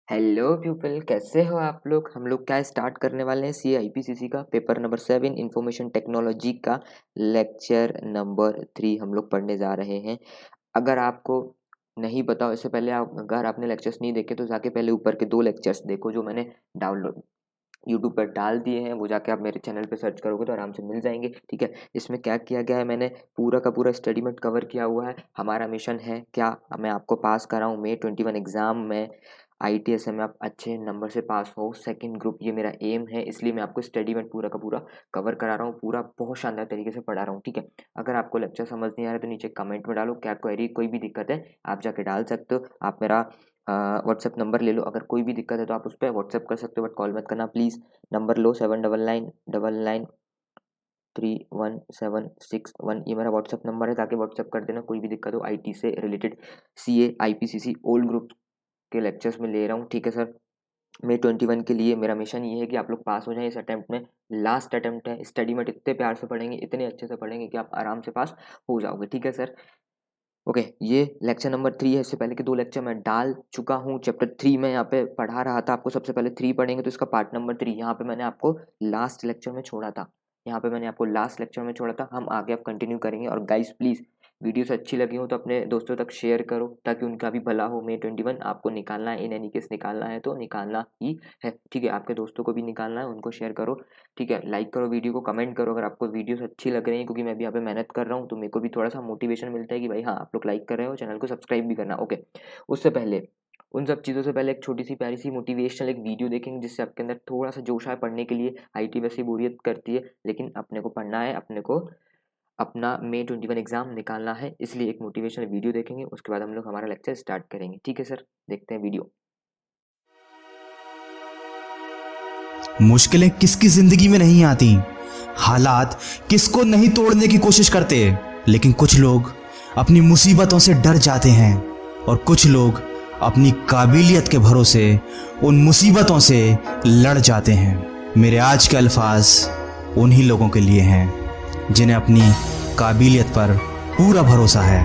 Hello people, कैसे हो आप लोग। हम लोग क्या स्टार्ट करने वाले हैं सी आईपीसीसी का पेपर नंबर 7 इंफॉर्मेशन टेक्नोलॉजी का लेक्चर नंबर 3 हम लोग पढ़ने जा रहे हैं। अगर आपको नहीं पता हो, इससे पहले अगर आपने लेक्चर्स नहीं देखे तो जाके पहले ऊपर के 2 लेक्चर्स देखो जो मैंने डाउनलोड यूट्यूब पर डाल दिए हैं। वो जाके आप मेरे चैनल पे सर्च करोगे तो आराम से मिल जाएंगे। ठीक है, इसमें क्या किया गया है, मैंने पूरा का पूरा स्टडी मेट कवर किया हुआ है। हमारा मिशन है क्या, मैं आपको पास कराऊं May 21 एग्जाम में ITSM में आप अच्छे नंबर से पास हो, सेकंड ग्रुप, ये मेरा एम है। इसलिए मैं आपको स्टडी मेट पूरा का पूरा कवर करा रहा हूँ, पूरा बहुत शानदार तरीके से पढ़ा रहा हूँ। ठीक है, अगर आपको लेक्चर समझ नहीं आ रहा है तो नीचे कमेंट में डालो, क्या क्वेरी कोई भी दिक्कत है आप जाके डाल सकते हो। आप मेरा व्हाट्सएप नंबर ले लो, अगर कोई भी दिक्कत है तो आप उस पर व्हाट्सएप कर सकते हो, बट कॉल मत करना प्लीज़। नंबर लो 7999993161, ये मेरा व्हाट्सएप नंबर है, ताकि व्हाट्सएप कर देना कोई भी दिक्कत हो। IT से related CA IPCC old group के लेक्चर्स में ले रहा हूँ। ठीक है सर, May 21 के लिए मेरा मिशन ये है कि आप लोग पास हो जाएं इस अटेम्प्ट में। लास्ट अटेम्प्ट है, स्टडी में इतने प्यार से पढ़ेंगे, इतने अच्छे से पढ़ेंगे कि आप आराम से पास हो जाओगे। ठीक है सर, ओके। ये लेक्चर नंबर 3 है। इससे पहले के 2 लेक्चर मैं डाल चुका हूँ। चैप्टर 3 में यहाँ पे पढ़ा रहा था आपको। सबसे पहले 3 पढ़ेंगे तो इसका पार्ट नंबर 3 यहाँ पे मैंने आपको लास्ट लेक्चर में छोड़ा था। यहाँ पे मैंने आपको लास्ट लेक्चर में छोड़ा था, हम आगे अब कंटिन्यू करेंगे। और गाइस प्लीज़, वीडियोस अच्छी लगी हो तो अपने दोस्तों तक शेयर करो, ताकि उनका भी भला हो। May 21 आपको निकालना है, इन एनी केस निकालना है तो निकालना ही है। ठीक है, आपके दोस्तों को भी निकालना है, उनको शेयर करो। ठीक है, लाइक करो वीडियो को, कमेंट करो अगर आपको वीडियोस अच्छी लग रही है, क्योंकि मैं भी यहाँ पे मेहनत कर रहा हूँ तो मेरे को भी थोड़ा सा मोटिवेशन मिलता है कि भाई हाँ, आप लोग लाइक कर रहे हो, चैनल को सब्सक्राइब भी करना। ओके, उससे पहले, उन सब चीज़ों से पहले एक छोटी सी प्यारी सी मोटिवेशनल एक वीडियो देखेंगे, जिससे आपके अंदर थोड़ा सा जोश आए पढ़ने के लिए। IT वैसे बोरियत करती है, लेकिन अपने को पढ़ना है, अपने को अपना May 21 एग्जाम निकालना है, इसलिए एक मोटिवेशनल वीडियो देखेंगे। उसके बाद हम लोग हमारा लेक्चर स्टार्ट करेंगे। ठीक है सर, देखते हैं वीडियो। मुश्किलें किसकी जिंदगी में नहीं आती, हालात किसको नहीं तोड़ने की कोशिश करते, लेकिन कुछ लोग अपनी मुसीबतों से डर जाते हैं और कुछ लोग अपनी काबिलियत के भरोसे उन मुसीबतों से लड़ जाते हैं। मेरे आज के अल्फाज उन्हीं लोगों के लिए हैं जिन्हें अपनी काबिलियत पर पूरा भरोसा है।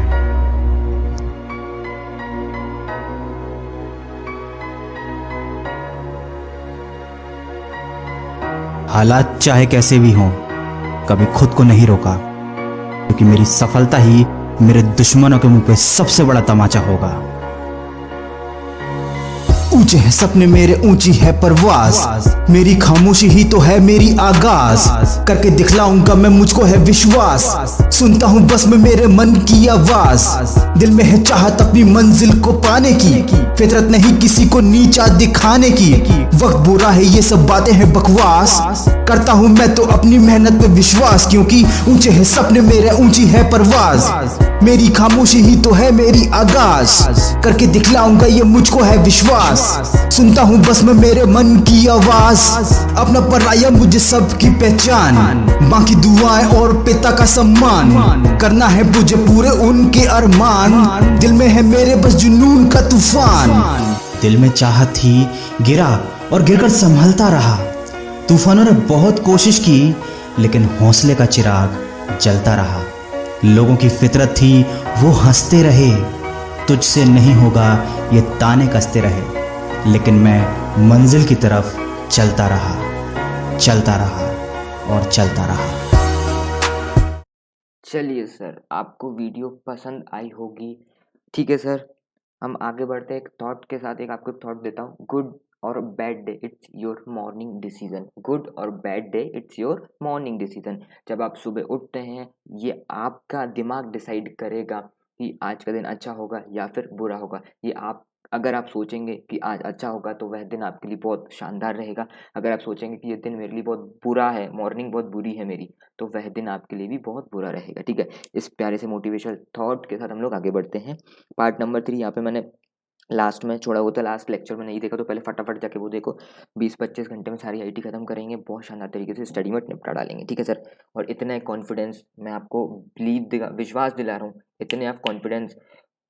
हालात चाहे कैसे भी हों, कभी खुद को नहीं रोका, क्योंकि मेरी सफलता ही मेरे दुश्मनों के मुंह पे सबसे बड़ा तमाचा होगा। ऊंचे हैं सपने मेरे, ऊंची है परवाज़, मेरी खामोशी ही तो है मेरी आगाज, करके दिखलाऊंगा मैं, मुझको है विश्वास। सुनता हूँ बस मैं मेरे मन की आवाज, दिल में है चाहत अपनी मंजिल को पाने की, फितरत नहीं किसी को नीचा दिखाने की। वक्त बुरा है, ये सब बातें हैं बकवास, करता हूँ मैं तो अपनी मेहनत पे विश्वास, क्योंकि ऊंचे हैं सपने मेरे, ऊंची है परवाज, मेरी खामोशी ही तो है मेरी आगाज, करके दिखलाऊंगा ये मुझको है विश्वास। सुनता हूँ बस मैं मेरे मन की आवाज, अपना पराया मुझे सबकी पहचान, बाकी दुआएं और पिता का सम्मान, करना है मुझे पूरे उनके अरमान, दिल में है मेरे बस जुनून का तूफान। दिल में चाहत थी, गिरा और गिरकर संभलता रहा, तूफानों ने बहुत कोशिश की, लेकिन हौसले का चिराग जलता रहा। लोगों की फितरत थी वो हंसते रहे, तुझसे नहीं होगा ये ताने कसते रहे, लेकिन मैं मंजिल की तरफ चलता रहा, चलता रहा और चलता रहा। चलिए सर, आपको वीडियो पसंद आई होगी। ठीक है सर, हम आगे बढ़ते हैं। एक थॉट के साथ, एक आपको थॉट देता हूँ। Good or bad day, it's your morning decision. Good or bad day, it's your morning decision. जब आप सुबह उठते हैं, ये आपका दिमाग डिसाइड करेगा कि आज का दिन अच्छा होगा या फिर बुरा होगा। ये आप, अगर आप सोचेंगे कि आज अच्छा होगा तो वह दिन आपके लिए बहुत शानदार रहेगा। अगर आप सोचेंगे कि ये दिन मेरे लिए बहुत बुरा है, मॉर्निंग बहुत बुरी है मेरी, तो वह दिन आपके लिए भी बहुत बुरा रहेगा। ठीक है, इस प्यारे से मोटिवेशनल थॉट के साथ हम लोग आगे बढ़ते हैं। पार्ट नंबर 3 यहाँ पे मैंने लास्ट में छोड़ा हुआ था। लास्ट लेक्चर में नहीं देखा तो पहले फटाफट जाके वो देखो। 20-25 घंटे में सारी IT खत्म करेंगे, बहुत शानदार तरीके से स्टडी में निपटा डालेंगे। ठीक है सर, और इतना कॉन्फिडेंस मैं आपको विश्वास दिला रहा हूँ, इतने आप कॉन्फिडेंस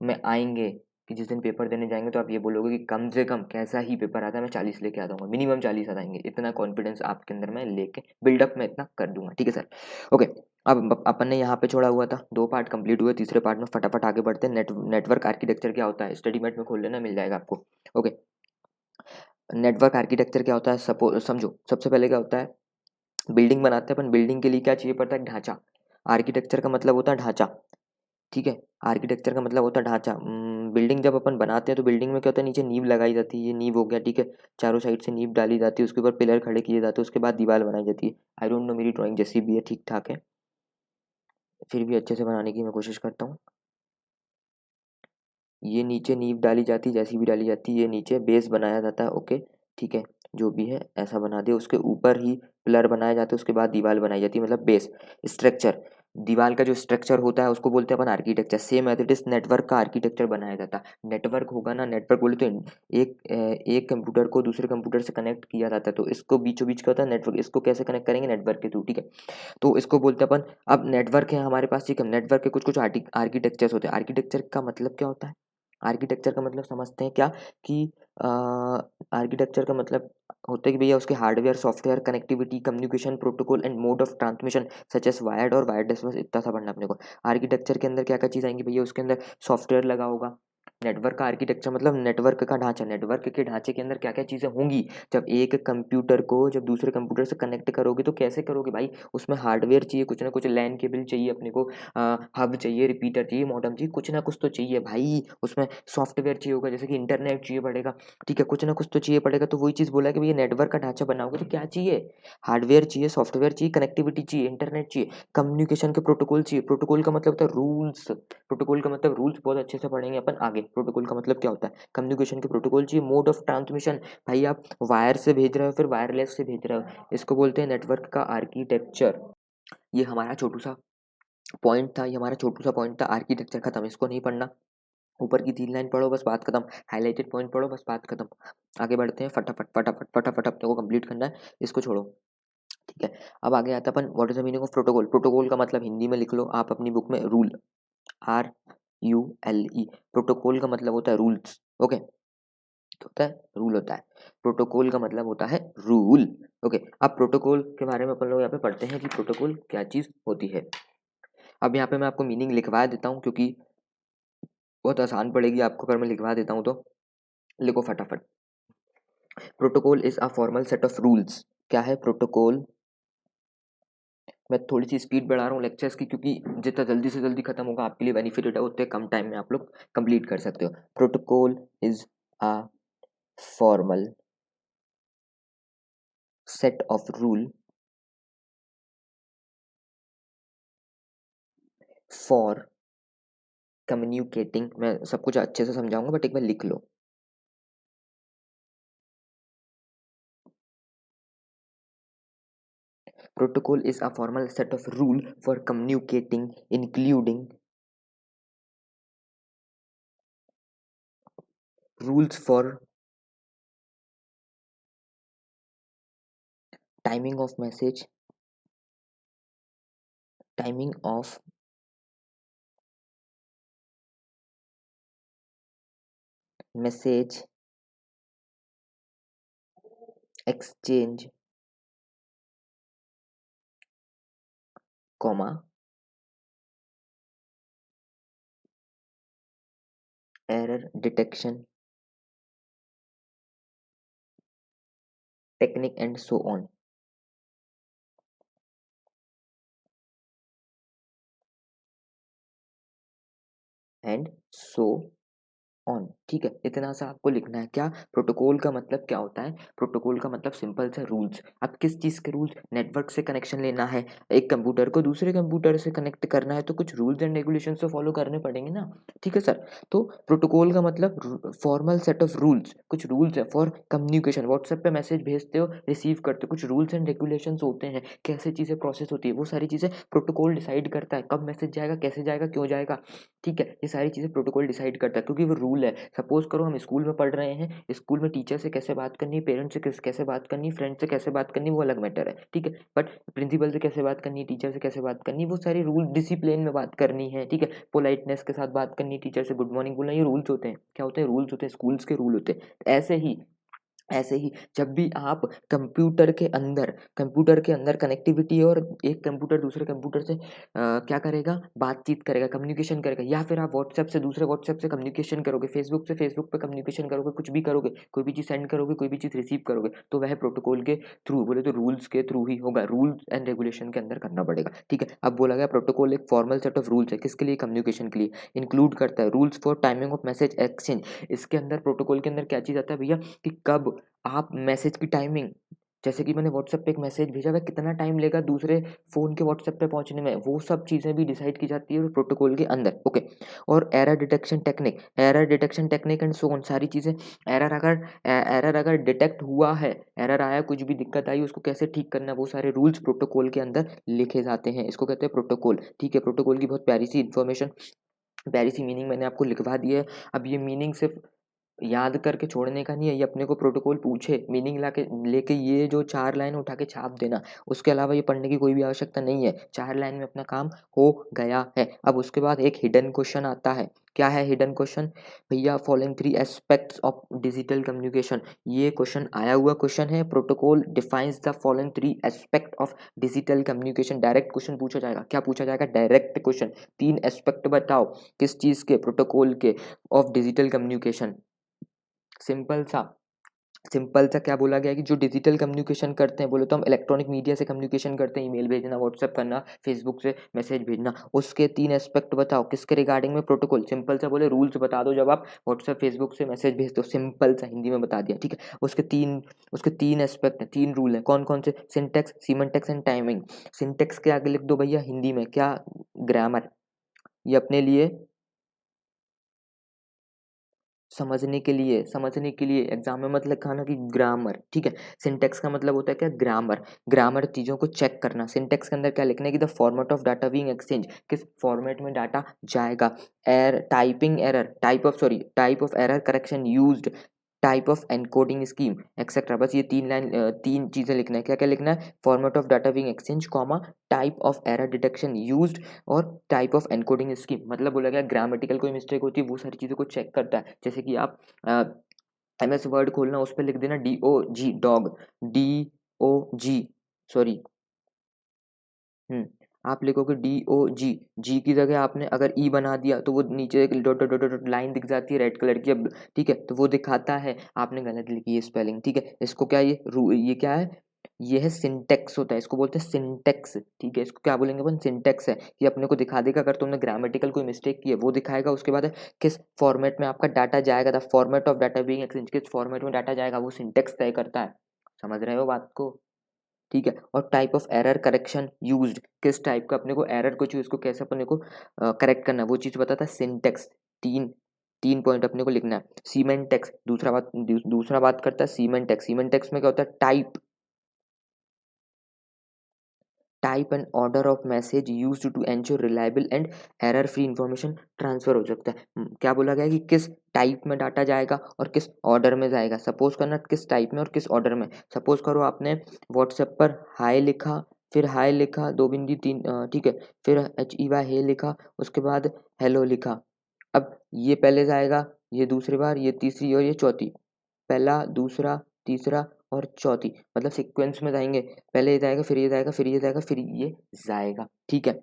में आएंगे कि जिस दिन पेपर देने जाएंगे तो आप ये बोलोगे कि कम से कम कैसा ही पेपर आता है मैं 40 लेके आता हूँ, मिनिमम 40 आ जाएंगे। इतना कॉन्फिडेंस आपके अंदर मैं लेके बिल्डअप में इतना कर दूंगा। ठीक है सर, ओके। अब अपन ने यहाँ पे छोड़ा हुआ था, 2 पार्ट कंप्लीट हुए, तीसरे पार्ट में फटाफट आगे बढ़ते हैं। नेटवर्क आर्किटेक्चर क्या होता है, स्टडी मेट में खोल लेना, मिल जाएगा आपको। ओके, नेटवर्क आर्किटेक्चर क्या होता है, सपोज समझो, सबसे पहले क्या होता है, बिल्डिंग बनाते हैं अपन, बिल्डिंग के लिए क्या चाहिए पड़ता है, ढांचा। आर्किटेक्चर का मतलब होता है ढांचा, ठीक है। आर्किटेक्चर का मतलब होता है ढांचा। बिल्डिंग जब अपन बनाते हैं तो बिल्डिंग में क्या होता है, नीचे नींव लगाई जाती है, ये नींव हो गया, ठीक है। चारों साइड से नींव डाली जाती है, उसके ऊपर पिलर खड़े किए जाते हैं, उसके बाद दीवार बनाई जाती है। आई डोंट नो मेरी ड्राइंग जैसी भी है, ठीक ठाक है, फिर भी अच्छे से बनाने की मैं कोशिश करता हूँ। ये नीचे नींव डाली जाती है, जैसी भी डाली जाती है, ये नीचे बेस बनाया जाता है, ओके, ठीक है। जो भी है ऐसा बना दिया, उसके ऊपर ही पिलर बनाए जाते हैं, उसके बाद दीवार बनाई जाती है, मतलब बेस स्ट्रक्चर। दीवार का जो स्ट्रक्चर होता है उसको बोलते हैं अपन architecture. Same as it is network का आर्किटेक्चर बनाया जाता है। नेटवर्क होगा ना, नेटवर्क बोले तो एक कंप्यूटर को दूसरे कंप्यूटर से कनेक्ट किया जाता है, तो इसको बीचों बीच क्या होता है, नेटवर्क। इसको कैसे कनेक्ट करेंगे, नेटवर्क के थ्रू, ठीक है। तो इसको बोलते हैं अपन, अब नेटवर्क है हमारे पास, ठीक है। नेटवर्क के कुछ कुछ आर्किटेक्चर्स होते हैं। आर्किटेक्चर का मतलब क्या होता है, आर्किटेक्चर का मतलब समझते हैं क्या, कि आर्किटेक्चर का मतलब होता है कि भैया उसके hardware, software, connectivity, communication protocol and mode of transmission such as wired और वायरलेस, बस इतना सा पढ़ना अपने को। आर्किटेक्चर के अंदर क्या क्या चीज़ आएंगी भैया, उसके अंदर सॉफ्टवेयर लगा होगा। नेटवर्क का आर्किटेक्चर मतलब नेटवर्क का ढांचा, नेटवर्क के ढांचे के अंदर क्या क्या चीज़ें होंगी। जब एक कंप्यूटर को जब दूसरे कंप्यूटर से कनेक्ट करोगे तो कैसे करोगे भाई, उसमें हार्डवेयर चाहिए, कुछ ना कुछ लैन केबल चाहिए अपने को, हब चाहिए, रिपीटर चाहिए, मॉडेम चाहिए, कुछ ना कुछ तो चाहिए भाई। उसमें सॉफ्टवेयर चाहिए होगा, जैसे कि इंटरनेट चाहिए पड़ेगा, ठीक है, कुछ ना कुछ तो चाहिए पड़ेगा। तो वही चीज़ बोला कि भैया नेटवर्क का ढांचा बनाओगे तो क्या चाहिए, हार्डवेयर चाहिए, सॉफ्टवेयर चाहिए, कनेक्टिविटी चाहिए, इंटरनेट चाहिए, कम्युनिकेशन के प्रोटोकॉल चाहिए। प्रोटोकॉल का मतलब होता है रूल्स, प्रोटोकॉल का मतलब रूल्स, बहुत अच्छे से पढ़ेंगे अपन आगे। प्रोटोकॉल का मतलब क्या होता है, कम्युनिकेशन के प्रोटोकॉल चाहिए, मोड ऑफ ट्रांसमिशन, भाई आप वायर से भेज रहे हो फिर वायरलेस से भेज रहे हो, इसको बोलते हैं नेटवर्क का आर्किटेक्चर। ये हमारा छोटू सा पॉइंट था, ये हमारा छोटू सा पॉइंट था। आर्किटेक्चर खत्म, इसको नहीं पढ़ना। ऊपर की 3 लाइन पढ़ो बस, बात खत्म। हाईलाइटेड पॉइंट पढ़ो बस, बात खत्म। आगे बढ़ते हैं, फटाफट फटाफट फटाफट अपने को कंप्लीट करना है, इसको छोड़ो, ठीक है। अब आगे आता है अपन, what is the meaning of protocol. Protocol का मतलब हिंदी में लिख लो आप अपनी बुक में, रूल, RULE। प्रोटोकॉल का मतलब होता है रूल्स, ओके, तो होता है रूल, होता है। प्रोटोकॉल का मतलब होता है रूल, ओके। अब प्रोटोकॉल के बारे में अपन लोग यहाँ पे पढ़ते हैं कि प्रोटोकॉल क्या चीज़ होती है। अब यहाँ पे मैं आपको मीनिंग लिखवा देता हूँ, क्योंकि बहुत आसान पड़ेगी आपको अगर मैं लिखवा देता हूँ तो। लिखो फटाफट। Protocol is a formal set of rules. क्या है प्रोटोकॉल, मैं थोड़ी सी स्पीड बढ़ा रहा हूँ लेक्चर्स की, क्योंकि जितना जल्दी से जल्दी खत्म होगा आपके लिए बेनिफिट है, उतने कम टाइम में आप लोग कंप्लीट कर सकते हो। Protocol is a formal set of rule for communicating. मैं सब कुछ अच्छे से समझाऊंगा बट एक बार लिख लो। Protocol is a formal set of rule for communicating including rules for timing of message, timing of message exchange, comma, error detection technique, and so on, and so on, ठीक है। इतना सा आपको लिखना है। क्या प्रोटोकॉल का मतलब क्या होता है, प्रोटोकॉल का मतलब सिंपल सा रूल्स। अब किस चीज़ के रूल्स, नेटवर्क से कनेक्शन लेना है, एक कंप्यूटर को दूसरे कंप्यूटर से कनेक्ट करना है, तो कुछ रूल्स एंड रेगुलेशन तो फॉलो करने पड़ेंगे ना, ठीक है सर। तो प्रोटोकॉल का मतलब फॉर्मल सेट ऑफ रूल्स, कुछ रूल्स है फॉर कम्युनिकेशन। व्हाट्सएप पे मैसेज भेजते हो, रिसीव करते हो, कुछ रूल्स एंड रेगुलेशन होते हैं, कैसे चीज़ें प्रोसेस होती है, वो सारी चीज़ें प्रोटोकॉल डिसाइड करता है। कब मैसेज जाएगा, कैसे जाएगा, क्यों जाएगा, ठीक है, ये सारी चीज़ें प्रोटोकॉल डिसाइड करता है, क्योंकि वो रूल है। सपोज करो हम स्कूल में पढ़ रहे हैं, स्कूल में टीचर से कैसे बात करनी, पेरेंट्स से कैसे बात करनी, फ्रेंड से कैसे बात करनी, वो अलग मैटर है, ठीक है। बट प्रिंसिपल से कैसे बात करनी, टीचर से कैसे बात करनी, वो सारी रूल, डिसिप्लिन में बात करनी है, ठीक है। पोलाइटनेस के साथ बात करनी, टीचर से गुड मॉर्निंग बोलना, ये रूल्स होते हैं। क्या होते हैं, रूल्स होते हैं, स्कूल्स के रूल होते हैं। ऐसे ही ऐसे ही जब भी आप कंप्यूटर के अंदर कनेक्टिविटी और एक कंप्यूटर दूसरे कंप्यूटर से क्या करेगा, बातचीत करेगा, कम्युनिकेशन करेगा, या फिर आप व्हाट्सएप से दूसरे व्हाट्सएप से कम्युनिकेशन करोगे, फेसबुक से फेसबुक पे कम्युनिकेशन करोगे, कुछ भी करोगे, कोई भी चीज़ सेंड करोगे, कोई भी चीज़ रिसीव करोगे, तो वह प्रोटोकॉल के थ्रू, बोले तो रूल्स के थ्रू ही होगा, रूल्स एंड रेगुलेशन के अंदर करना पड़ेगा। ठीक है, अब बोला गया प्रोटोकॉल एक फॉर्मल सेट ऑफ रूल्स है, किसके लिए, कम्युनिकेशन के लिए, इंक्लूड करता है rules for timing of message exchange. इसके अंदर प्रोटोकॉल के अंदर क्या चीज़ आता है भैया, कि कब आप मैसेज की टाइमिंग, जैसे कि मैंने व्हाट्सएप पे एक मैसेज भेजा, वह कितना टाइम लेगा दूसरे फ़ोन के व्हाट्सएप पे पहुंचने में, वो सब चीज़ें भी डिसाइड की जाती है प्रोटोकॉल के अंदर। ओके, और error detection technique and so on, सारी चीज़ें, एरर अगर डिटेक्ट हुआ है, एरर आया, कुछ भी दिक्कत आई, उसको कैसे ठीक करना है, वो सारे रूल्स प्रोटोकॉल के अंदर लिखे जाते हैं, इसको कहते हैं प्रोटोकॉल। ठीक है, प्रोटोकॉल की बहुत प्यारी सी इन्फॉर्मेशन, प्यारी सी मीनिंग मैंने आपको लिखवा दी है। अब ये मीनिंग सिर्फ याद करके छोड़ने का नहीं है, ये अपने को प्रोटोकॉल पूछे मीनिंग लाके लेके ये जो 4 लाइन उठा के छाप देना, उसके अलावा ये पढ़ने की कोई भी आवश्यकता नहीं है, 4 लाइन में अपना काम हो गया है। अब उसके बाद एक हिडन क्वेश्चन आता है, क्या है हिडन क्वेश्चन भैया, following 3 aspects of digital communication, ये क्वेश्चन आया हुआ क्वेश्चन है, protocol defines the following 3 aspect of digital communication, direct question पूछा जाएगा, क्या पूछा जाएगा, डायरेक्ट क्वेश्चन, 3 एस्पेक्ट बताओ किस चीज़ के, प्रोटोकॉल के, ऑफ डिजिटल कम्युनिकेशन। सिंपल सा, सिंपल सा क्या बोला गया है कि जो डिजिटल कम्युनिकेशन करते हैं, बोले तो हम इलेक्ट्रॉनिक मीडिया से कम्युनिकेशन करते हैं, ईमेल भेजना, व्हाट्सएप करना, फेसबुक से मैसेज भेजना, उसके 3 एस्पेक्ट बताओ किसके रिगार्डिंग में, प्रोटोकॉल। सिंपल सा बोले रूल्स बता दो, जब आप व्हाट्सएप फेसबुक से मैसेज भेजते हो, सिंपल सा हिंदी में बता दिया। ठीक है, उसके तीन एस्पेक्ट हैं, 3 रूल हैं, कौन कौन से, syntax, semantics and timing. Syntax के आगे लिख दो भैया हिंदी में क्या, ग्रामर, ये अपने लिए समझने के लिए एग्जाम में मत लिखाना कि ग्रामर। ठीक है, सिंटेक्स का मतलब होता है क्या, ग्रामर, ग्रामर चीज़ों को चेक करना। सिंटेक्स के अंदर क्या लिखना है कि the format of data being exchange, किस फॉर्मेट में डाटा जाएगा, typing error, type of error correction used, type of encoding scheme etcetera. बस ये 3 चीज़ें लिखना है, क्या क्या लिखना है, format of data being exchange, comma, type of error detection used, और टाइप ऑफ एनकोडिंग स्कीम। मतलब बोला गया ग्रामेटिकल कोई मिस्टेक होती है, वो सारी चीज़ों को चेक करता है। जैसे कि आप MS वर्ड खोलना, उस पर लिख देना DOG डॉग, DOG, सॉरी, आप लिखोगे DOG, जी की जगह आपने अगर ई बना दिया तो वो नीचे एक dot dot dot dot line दिख जाती है रेड कलर की। अब ठीक है, तो वो दिखाता है आपने गलत लिखी है स्पेलिंग। ठीक है, इसको क्या, ये क्या है, ये है सिंटेक्स होता है, इसको बोलते हैं सिंटेक्स। ठीक है, इसको क्या बोलेंगे अपन, सिंटेक्स है, कि अपने को दिखा देगा अगर तुमने ग्रामेटिकल कोई मिस्टेक की है वो दिखाएगा। उसके बाद है किस फॉर्मेट में आपका डाटा जाएगा, the format of data being exchange, किस फॉर्मेट में डाटा जाएगा वो सिंटेक्स तय करता है। समझ रहे हो बात को। ठीक है, और type of error correction used, किस टाइप का अपने को एरर को चीज को कैसे अपने को करेक्ट करना है वो चीज बताता है सिंटेक्स। तीन तीन पॉइंट अपने को लिखना है। सीमेंटेक्स दूसरा बात करता है सीमेंटेक्स। सीमेंटेक्स में क्या होता है, type and order of message used to ensure reliable and error free information transfer हो सकता है। क्या बोला गया है कि किस टाइप में डाटा जाएगा और किस ऑर्डर में जाएगा। सपोज करना किस टाइप में और किस ऑर्डर में। सपोज करो आपने व्हाट्सएप पर हाय लिखा, फिर हाय लिखा 2 बिंदी 3, ठीक है, फिर HEY हे लिखा, उसके बाद हेलो लिखा। अब ये पहले जाएगा, ये दूसरी बार, ये तीसरी और ये चौथी, पहला दूसरा तीसरा और चौथी, मतलब सीक्वेंस में जाएंगे, पहले ये जाएगा फिर ये जाएगा फिर ये जाएगा फिर ये जाएगा। ठीक है,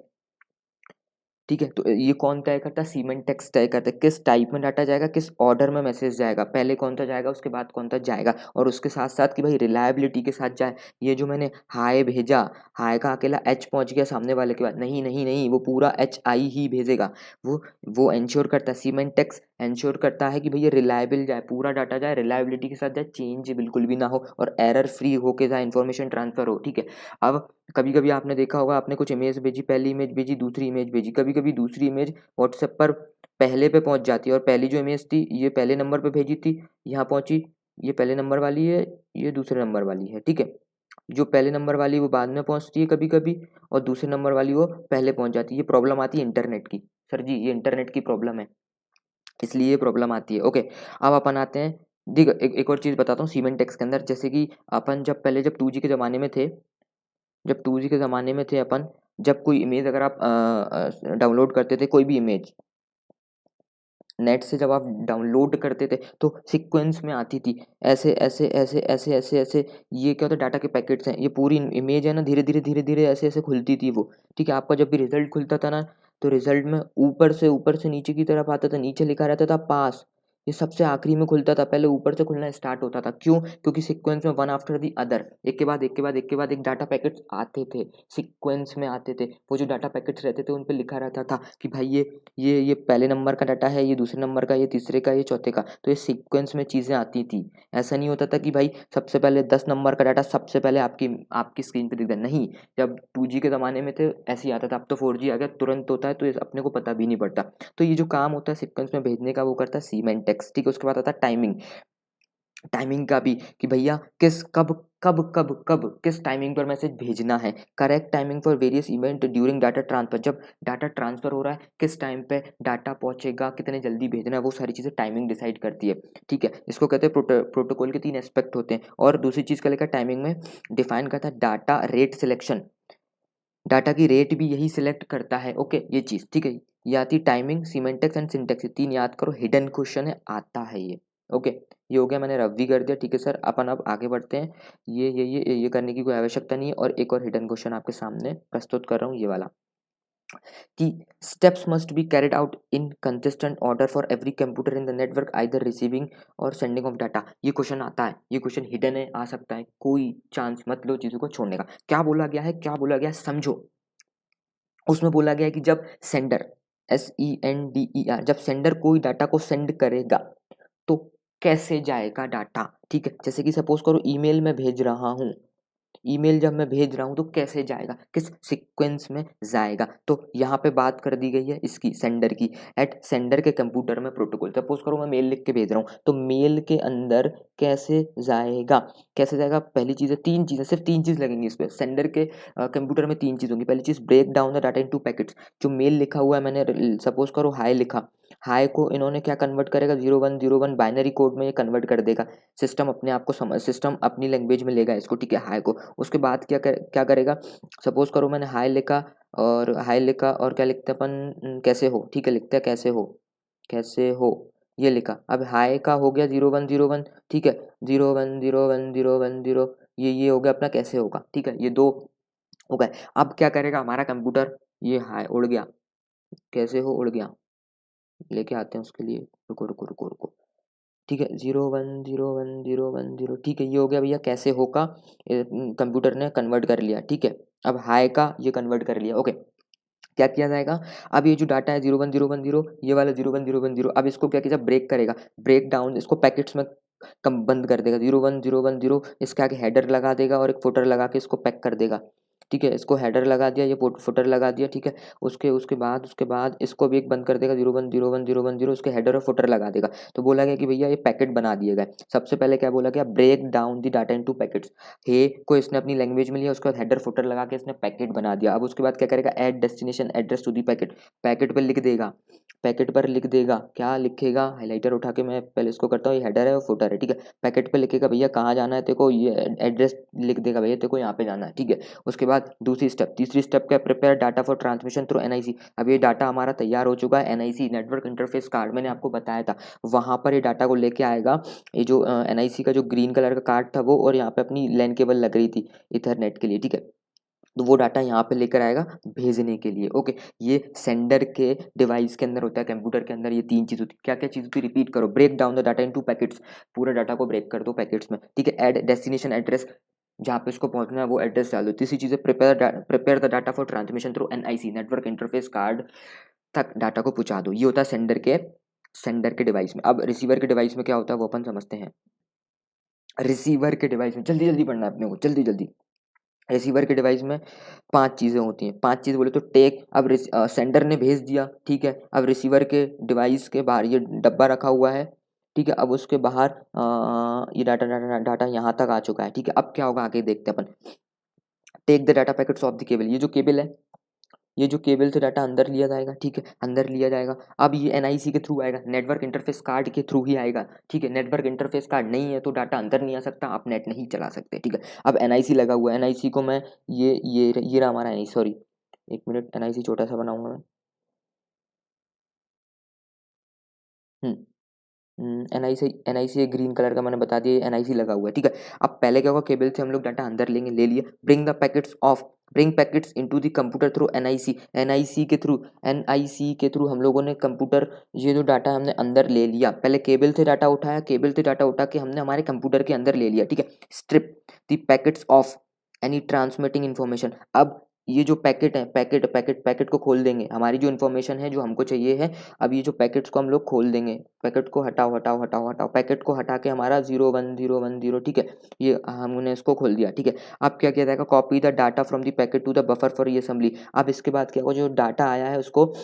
ठीक है, तो ये कौन तय करता है, सीमेंटेक्स तय करता है किस टाइप में डाटा जाएगा, किस ऑर्डर में मैसेज जाएगा, पहले कौन सा जाएगा उसके बाद कौन सा जाएगा, और उसके साथ साथ कि भाई रिलायबिलिटी के साथ जाए। ये जो मैंने हाय भेजा, हाय का अकेला H पहुंच गया सामने वाले के बाद, नहीं नहीं नहीं, वो पूरा HI ही भेजेगा। वो वो इंश्योर करता है, सीमेंटेक्स इंश्योर करता है कि भैया रिलायबल जाए, पूरा डाटा जाए, रिलायबिलिटी के साथ जाए, चेंज बिल्कुल भी ना हो, और एरर फ्री होके जाए, इन्फॉर्मेशन ट्रांसफर हो। ठीक है, अब कभी कभी आपने देखा होगा, आपने कुछ इमेज भेजी, पहली इमेज भेजी, दूसरी इमेज भेजी, कभी कभी दूसरी इमेज व्हाट्सएप पर पहले पे पहुंच जाती है, और पहली जो इमेज थी ये पहले नंबर पे भेजी थी, यहाँ पहुंची, ये पहले नंबर वाली है, ये दूसरे नंबर वाली है। ठीक है, जो पहले नंबर वाली वो बाद में पहुंचती है कभी कभी, और दूसरे नंबर वाली वो पहले पहुंच जाती है। ये प्रॉब्लम आती है इंटरनेट की, सर जी ये इंटरनेट की प्रॉब्लम है, इसलिए ये प्रॉब्लम आती है। ओके, अब अपन आते हैं, देखो एक और चीज़ बताता हूँ सीमेंटेक्स के अंदर, जैसे कि अपन जब 2G के ज़माने में थे, जब 2G के ज़माने में थे अपन, जब कोई इमेज अगर आप डाउनलोड करते थे, कोई भी इमेज, नेट से जब आप डाउनलोड करते थे तो सीक्वेंस में आती थी, ऐसे ऐसे ऐसे ऐसे ऐसे ऐसे। ये क्या होता है, डाटा के पैकेट्स हैं, ये पूरी इमेज है ना, धीरे धीरे धीरे धीरे ऐसे ऐसे खुलती थी वो, ठीक है। आपका जब भी रिजल्ट खुलता था ना, तो रिजल्ट में ऊपर से नीचे की तरफ आता था, नीचे लिखा रहता था पास, ये सबसे आखिरी में खुलता था, पहले ऊपर से खुलना स्टार्ट होता था। क्यों? क्योंकि सीक्वेंस में वन आफ्टर दी अदर, एक के बाद एक के बाद एक के बाद एक डाटा पैकेट्स आते थे, सीक्वेंस में आते थे। वो जो डाटा पैकेट्स रहते थे उन पे लिखा रहता था कि भाई ये पहले नंबर का डाटा है, ये दूसरे नंबर का, ये तीसरे का, ये चौथे का। तो ये सीक्वेंस में चीज़ें आती थी। ऐसा नहीं होता था कि भाई सबसे पहले 10 नंबर का डाटा सबसे पहले आपकी स्क्रीन पे दिखता है, नहीं। जब 2G के ज़माने में थे ऐसे ही आता था, अब तो 4G आ गया, तुरंत होता है, तो ये अपने को पता भी नहीं पड़ता। तो ये जो काम होता है सीक्वेंस में भेजने का, वो करता है सीमेंटेक्स, ठीक है। उसके बाद आता है टाइमिंग, टाइमिंग का भी कि भैया किस कब कब कब कब किस टाइमिंग पर मैसेज भेजना है। Correct timing for various event during data transfer, जब डाटा ट्रांसफर हो रहा है किस टाइम पे डाटा पहुंचेगा, कितने जल्दी भेजना है, वो सारी चीज़ें टाइमिंग डिसाइड करती है, ठीक है। इसको कहते हैं प्रोटोकॉल के 3 एस्पेक्ट होते हैं। और दूसरी चीज़ का लेकर टाइमिंग में डिफाइन करता है डाटा रेट सिलेक्शन, डाटा की रेट भी यही सिलेक्ट करता है, ओके। ये चीज़ ठीक है। ये आती टाइमिंग, सीमेंटेक्स एंड सिंटेक्स, ये 3 याद करो, हिडन क्वेश्चन है, आता है ये, ओके। ये हो गया, मैंने रब भी कर दिया, ठीक है सर। अपन अब आगे बढ़ते हैं। ये करने की कोई आवश्यकता नहीं है। और एक और हिडन क्वेश्चन आपके सामने प्रस्तुत कर रहा हूँ, ये वाला, कि steps must be carried out in consistent order for every computer in the network either receiving or sending of data। ये क्वेश्चन आता है, ये क्वेश्चन हिडन है, आ सकता है, कोई चांस मत लो चीज़ों को छोड़ने का। क्या बोला गया है, क्या बोला गया है, समझो। उसमें बोला गया है कि जब सेंडर, SENDER, जब सेंडर कोई डाटा को सेंड करेगा तो कैसे जाएगा डाटा, ठीक है। जैसे कि सपोज करो ईमेल में भेज रहा हूँ, ईमेल जब मैं भेज रहा हूँ तो कैसे जाएगा, किस सीक्वेंस में जाएगा। तो यहाँ पे बात कर दी गई है इसकी, सेंडर की। एट सेंडर के कंप्यूटर में प्रोटोकॉल, सपोज करो मैं मेल लिख के भेज रहा हूँ, तो मेल के अंदर कैसे जाएगा, कैसे जाएगा। पहली चीज़ है, 3 चीज़ें, सिर्फ 3 चीज़ लगेंगी इस पे। सेंडर के कंप्यूटर में 3 चीज़ होंगी। पहली चीज़, break down the data into packets. जो मेल लिखा हुआ है, मैंने सपोज करो हाय लिखा, हाय को इन्होंने क्या कन्वर्ट करेगा, 0101 बाइनरी कोड में ये कन्वर्ट कर देगा। सिस्टम अपने आप को सिस्टम अपनी लैंग्वेज में लेगा इसको, ठीक है, हाय को। उसके बाद क्या करेगा, सपोज करो मैंने हाय लिखा, और क्या लिखते हैं अपन, कैसे हो, ठीक है, लिखते हैं कैसे हो, कैसे हो, ये लिखा। अब हाय का हो गया 0101, ठीक है, 010101 ये हो गया अपना कैसे होगा, ठीक है, ये 2 हो गए। अब क्या करेगा हमारा कंप्यूटर, ये हाय उड़ गया, कैसे हो उड़ गया, लेके आते हैं उसके लिए, रुको रुको रुको रुको, ठीक है, 010101, ठीक है, ये हो गया भैया कैसे हो का, कंप्यूटर ने कन्वर्ट कर लिया, ठीक है। अब हाय का ये कन्वर्ट कर लिया, ओके। क्या किया जाएगा, अब ये जो डाटा है 0101, ये वाला 0101, अब इसको क्या किया, ब्रेक करेगा, ब्रेक डाउन, इसको पैकेट्स में कम बंद कर देगा। 0101, इसके आगे हेडर लगा देगा और एक फुटर लगा के इसको पैक कर देगा, ठीक है। इसको हेडर लगा दिया, ये फुटर लगा दिया, ठीक है। उसके बाद इसको भी एक बंद कर देगा, 0101, उसके हेडर और फुटर लगा देगा। तो बोला गया कि भैया ये पैकेट बना दिए गए। सबसे पहले क्या बोला गया, break down the data into packets. हे को इसने अपनी लैंग्वेज में लिया, उसके बाद हेडर फुटर लगा के इसने पैकेट बना दिया। अब उसके बाद क्या करेगा, add destination address to the packet, packet पर लिख देगा, पैकेट पर लिख देगा, क्या लिखेगा, हाइलाइटर उठा के मैं पहले इसको करता हूँ, ये हेडर है और फुटर है, ठीक है। पैकेट पे लिखेगा भैया कहाँ जाना है तेरे को, ये एड्रेस लिख देगा, भैया तेरे को यहाँ पे जाना है, ठीक है। उसके बाद तीसरी स्टेप क्या, prepare data for transmission through NIC। अब ये डाटा हमारा तैयार हो चुका है, NIC नेटवर्क इंटरफेस कार्ड, मैंने आपको बताया था, वहाँ पर ये डाटा को लेके आएगा। ये जो NIC का जो ग्रीन कलर का कार्ड था वो, और यहाँ पे अपनी लैन केबल लग रही थी इथरनेट के लिए, ठीक है। तो वो डाटा यहाँ पे लेकर आएगा भेजने के लिए, ओके। ये सेंडर के डिवाइस के अंदर होता है, कंप्यूटर के अंदर ये 3 चीज़ होती है। क्या क्या चीज़ होती है, रिपीट करो, break down the data into packets, पूरे डाटा को ब्रेक कर दो पैकेट्स में, ठीक है। ऐड डेस्टिनेशन एड्रेस, जहाँ पे इसको पहुंचना है वो एड्रेस डाल दो। तीसरी चीज़ है, prepare the data for transmission through NIC network interface card तक डाटा को पहुँचा दो। ये होता है सेंडर के डिवाइस में। अब रिसीवर के डिवाइस में क्या होता है वो अपन समझते हैं। रिसीवर के डिवाइस में जल्दी जल्दी पढ़ना है अपने को, जल्दी जल्दी। रिसीवर के डिवाइस में 5 चीज़ें होती हैं, 5 चीज़ बोले तो टेक, अब सेंडर ने भेज दिया, ठीक है। अब रिसीवर के डिवाइस के बाहर ये डब्बा रखा हुआ है, ठीक है। अब उसके बाहर ये डाटा यहाँ तक आ चुका है, ठीक है। अब क्या होगा आगे देखते हैं अपन। Take the data packets of the cable, ये जो केबल है, ये जो केबल से डाटा अंदर लिया जाएगा, ठीक है, अंदर लिया जाएगा। अब ये NIC के थ्रू आएगा, नेटवर्क इंटरफेस कार्ड के थ्रू ही आएगा, ठीक है। नेटवर्क इंटरफेस कार्ड नहीं है तो डाटा अंदर नहीं आ सकता, आप नेट नहीं चला सकते, ठीक है। अब NIC लगा हुआ है, NIC को मैं ये रहा हमारा NIC, सॉरी 1 मिनट, NIC छोटा सा बनाऊंगा मैं। एनआईसी ग्रीन कलर का मैंने बता दिया, एनआईसी लगा हुआ है, ठीक है। अब पहले क्या होगा, केबल से हम लोग डाटा अंदर लेंगे, ले लिए, bring packets into the computer through NIC के थ्रू हम लोगों ने कंप्यूटर, ये जो डाटा हमने अंदर ले लिया, पहले केबल से डाटा उठाया, केबल से डाटा उठा के हमने हमारे कंप्यूटर के अंदर ले लिया, ठीक है। Strip the packets of any transmitting information. अब ये जो पैकेट है, पैकेट को खोल देंगे, हमारी जो इन्फॉर्मेशन है जो हमको चाहिए है, अब ये जो पैकेट्स को हम लोग खोल देंगे, पैकेट को हटाओ, पैकेट को हटा के हमारा 01 0 1 0, ठीक है, ये हमने इसको खोल दिया, ठीक है। अब क्या किया जाएगा, copy the data from the packet to the buffer for reassembly. अब इसके बाद क्या होगा, जो डाटा आया है उसको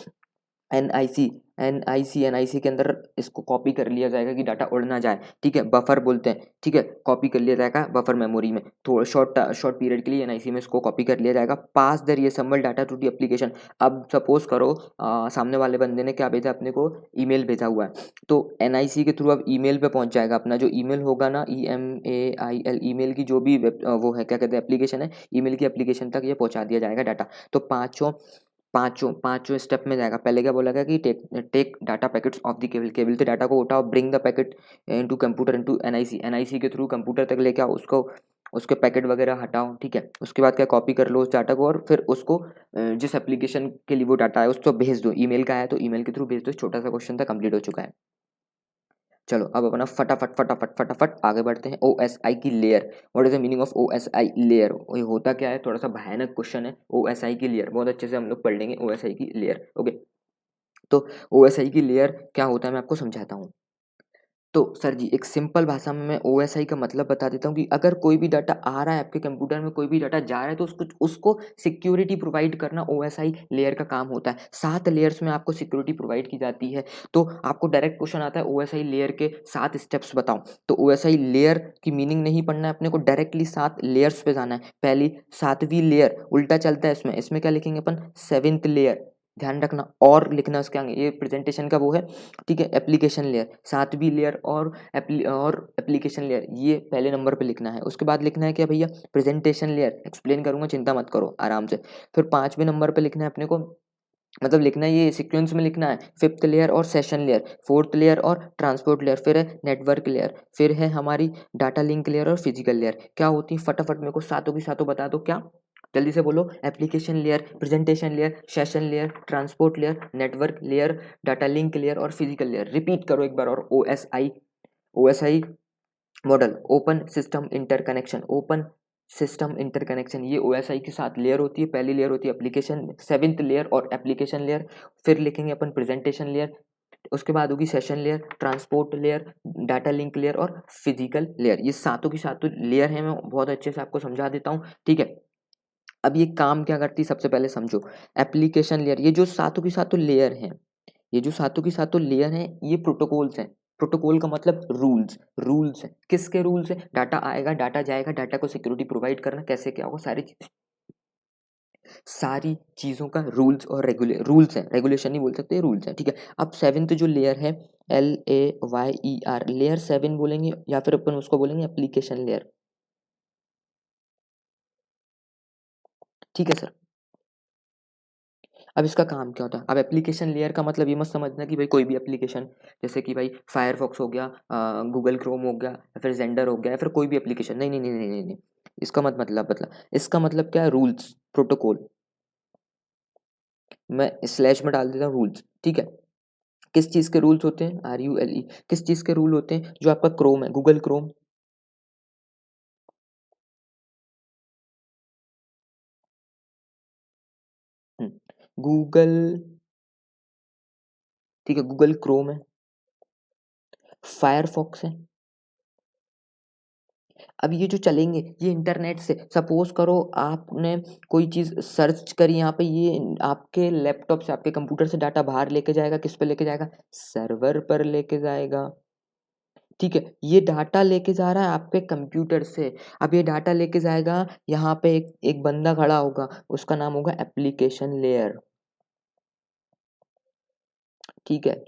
एनआईसी के अंदर इसको कॉपी कर लिया जाएगा कि डाटा उड़ ना जाए, ठीक है, बफर बोलते हैं, ठीक है, कॉपी कर लिया जाएगा बफर मेमोरी में, थोड़ा शॉर्ट पीरियड के लिए एनआईसी में इसको कॉपी कर लिया जाएगा। Pass the reassemble data to the application. अब सपोज करो सामने वाले बंदे ने क्या भेजा, अपने को ईमेल भेजा हुआ है, तो एनआईसी के थ्रू अब ईमेल पे पहुंच जाएगा, अपना जो ईमेल होगा ना, EMAIL, ईमेल की जो भी वो है, क्या कहते हैं, एप्लीकेशन है, ईमेल की एप्लीकेशन तक ये पहुंचा दिया जाएगा डाटा। तो पांचों स्टेप में जाएगा। पहले क्या बोला गया कि take data packets of the cable से डाटा को उठाओ, bring the packet into computer into NIC के थ्रू कंप्यूटर तक लेके आओ, उसको उसके पैकेट वगैरह हटाओ, ठीक है। उसके बाद क्या, कॉपी कर लो उस डाटा को और फिर उसको जिस एप्लीकेशन के लिए वो डाटा है उसको भेज दो, ईमेल का है तो ईमेल के थ्रू भेज दो। छोटा सा क्वेश्चन था, कंप्लीट हो चुका है। चलो अब अपना फटाफट आगे बढ़ते हैं। OSI की layer, what is the meaning of OSI layer, ये होता क्या है, थोड़ा सा भयानक क्वेश्चन है। OSI की लेयर बहुत अच्छे से हम लोग पढ़ लेंगे, OSI की लेयर, ओके। तो OSI की लेयर क्या होता है मैं आपको समझाता हूँ। तो सर जी एक सिंपल भाषा में मैं OSI का मतलब बता देता हूँ कि अगर कोई भी डाटा आ रहा है आपके कंप्यूटर में, कोई भी डाटा जा रहा है, तो उसको सिक्योरिटी प्रोवाइड करना OSI लेयर का काम होता है। 7 लेयर्स में आपको सिक्योरिटी प्रोवाइड की जाती है। तो आपको डायरेक्ट क्वेश्चन आता है OSI लेयर के 7 स्टेप्स बताओ, तो OSI लेयर की मीनिंग नहीं पढ़ना है अपने को, डायरेक्टली 7 लेयर्स पे जाना है। पहली 7वीं लेयर, उल्टा चलता है इसमें क्या लिखेंगे अपन, 7th लेयर, ध्यान रखना, और लिखना उसके आगे, ये प्रेजेंटेशन का वो है, ठीक है। एप्लीकेशन लेयर, 7वीं लेयर और एप्लीकेशन लेयर, ये पहले नंबर पे लिखना है। उसके बाद लिखना है क्या भैया, प्रेजेंटेशन लेयर, एक्सप्लेन करूंगा, चिंता मत करो आराम से। फिर 5वें नंबर पे लिखना है अपने को, मतलब लिखना है ये सीक्वेंस में लिखना है, 5th लेयर और सेशन लेयर, 4th लेयर और ट्रांसपोर्ट लेयर, फिर है नेटवर्क लेयर, फिर है हमारी डाटा लिंक लेयर और फिजिकल लेयर। क्या होती है फटाफट मेरे को सातों की सातों बता दो, क्या, जल्दी से बोलो। Application layer, presentation layer, session layer, transport layer, network layer, data link layer और फिजिकल लेयर। रिपीट करो एक बार और, OSI model, open system interconnection, ये OSI की 7 लेयर होती है। पहली लेयर होती है एप्लीकेशन, 7th लेयर और एप्लीकेशन लेयर, फिर लिखेंगे अपन प्रेजेंटेशन लेयर, उसके बाद होगी session layer, transport layer, data link layer और फिजिकल लेयर। ये सातों की सातों लेयर है, मैं बहुत अच्छे से आपको समझा देता हूँ, ठीक है। अब ये काम क्या करती है सबसे पहले समझो। एप्लीकेशन लेयर, ये जो सातों की सातों लेयर हैं, ये जो सातों की सातों लेयर हैं, ये प्रोटोकॉल्स हैं। प्रोटोकॉल का मतलब रूल्स हैं। किसके रूल्स हैं, डाटा आएगा, डाटा जाएगा, डाटा को सिक्योरिटी प्रोवाइड करना कैसे क्या होगा, सारी चीजों का रूल्स हैं, रेगुलेशन नहीं बोल सकते, रूल्स हैं, ठीक है। अब 7th जो लेयर है, LAYER, लेयर 7 बोलेंगे या फिर अपन उसको बोलेंगे एप्लीकेशन लेयर, ठीक है सर। अब इसका काम क्या होता है, अब एप्लीकेशन लेयर का मतलब ये मत समझना कि भाई कोई भी एप्लीकेशन, जैसे कि भाई फायरफॉक्स हो गया, गूगल क्रोम हो गया, या फिर जेंडर हो गया, या फिर कोई भी एप्लीकेशन, नहीं नहीं नहीं नहीं नहीं नहीं। इसका मत मतलब इसका मतलब क्या है, रूल्स, प्रोटोकॉल। मैं स्लैश में डाल देता हूँ रूल्स, ठीक है। किस चीज़ के रूल्स होते हैं, RULE, किस चीज़ के रूल होते हैं, जो आपका क्रोम है, गूगल क्रोम, गूगल, ठीक है, गूगल क्रोम है, फायरफॉक्स है। अब ये जो चलेंगे, ये इंटरनेट से, सपोज करो आपने कोई चीज़ सर्च करी यहाँ पे, ये आपके लैपटॉप से, आपके कंप्यूटर से डाटा बाहर लेके जाएगा, किस पे लेके जाएगा, सर्वर पर लेके जाएगा, ठीक है। ये डाटा लेके जा रहा है आपके कंप्यूटर से। अब ये डाटा लेके जाएगा, यहाँ पे एक एक बंदा खड़ा होगा, उसका नाम होगा एप्लीकेशन लेयर, ठीक है।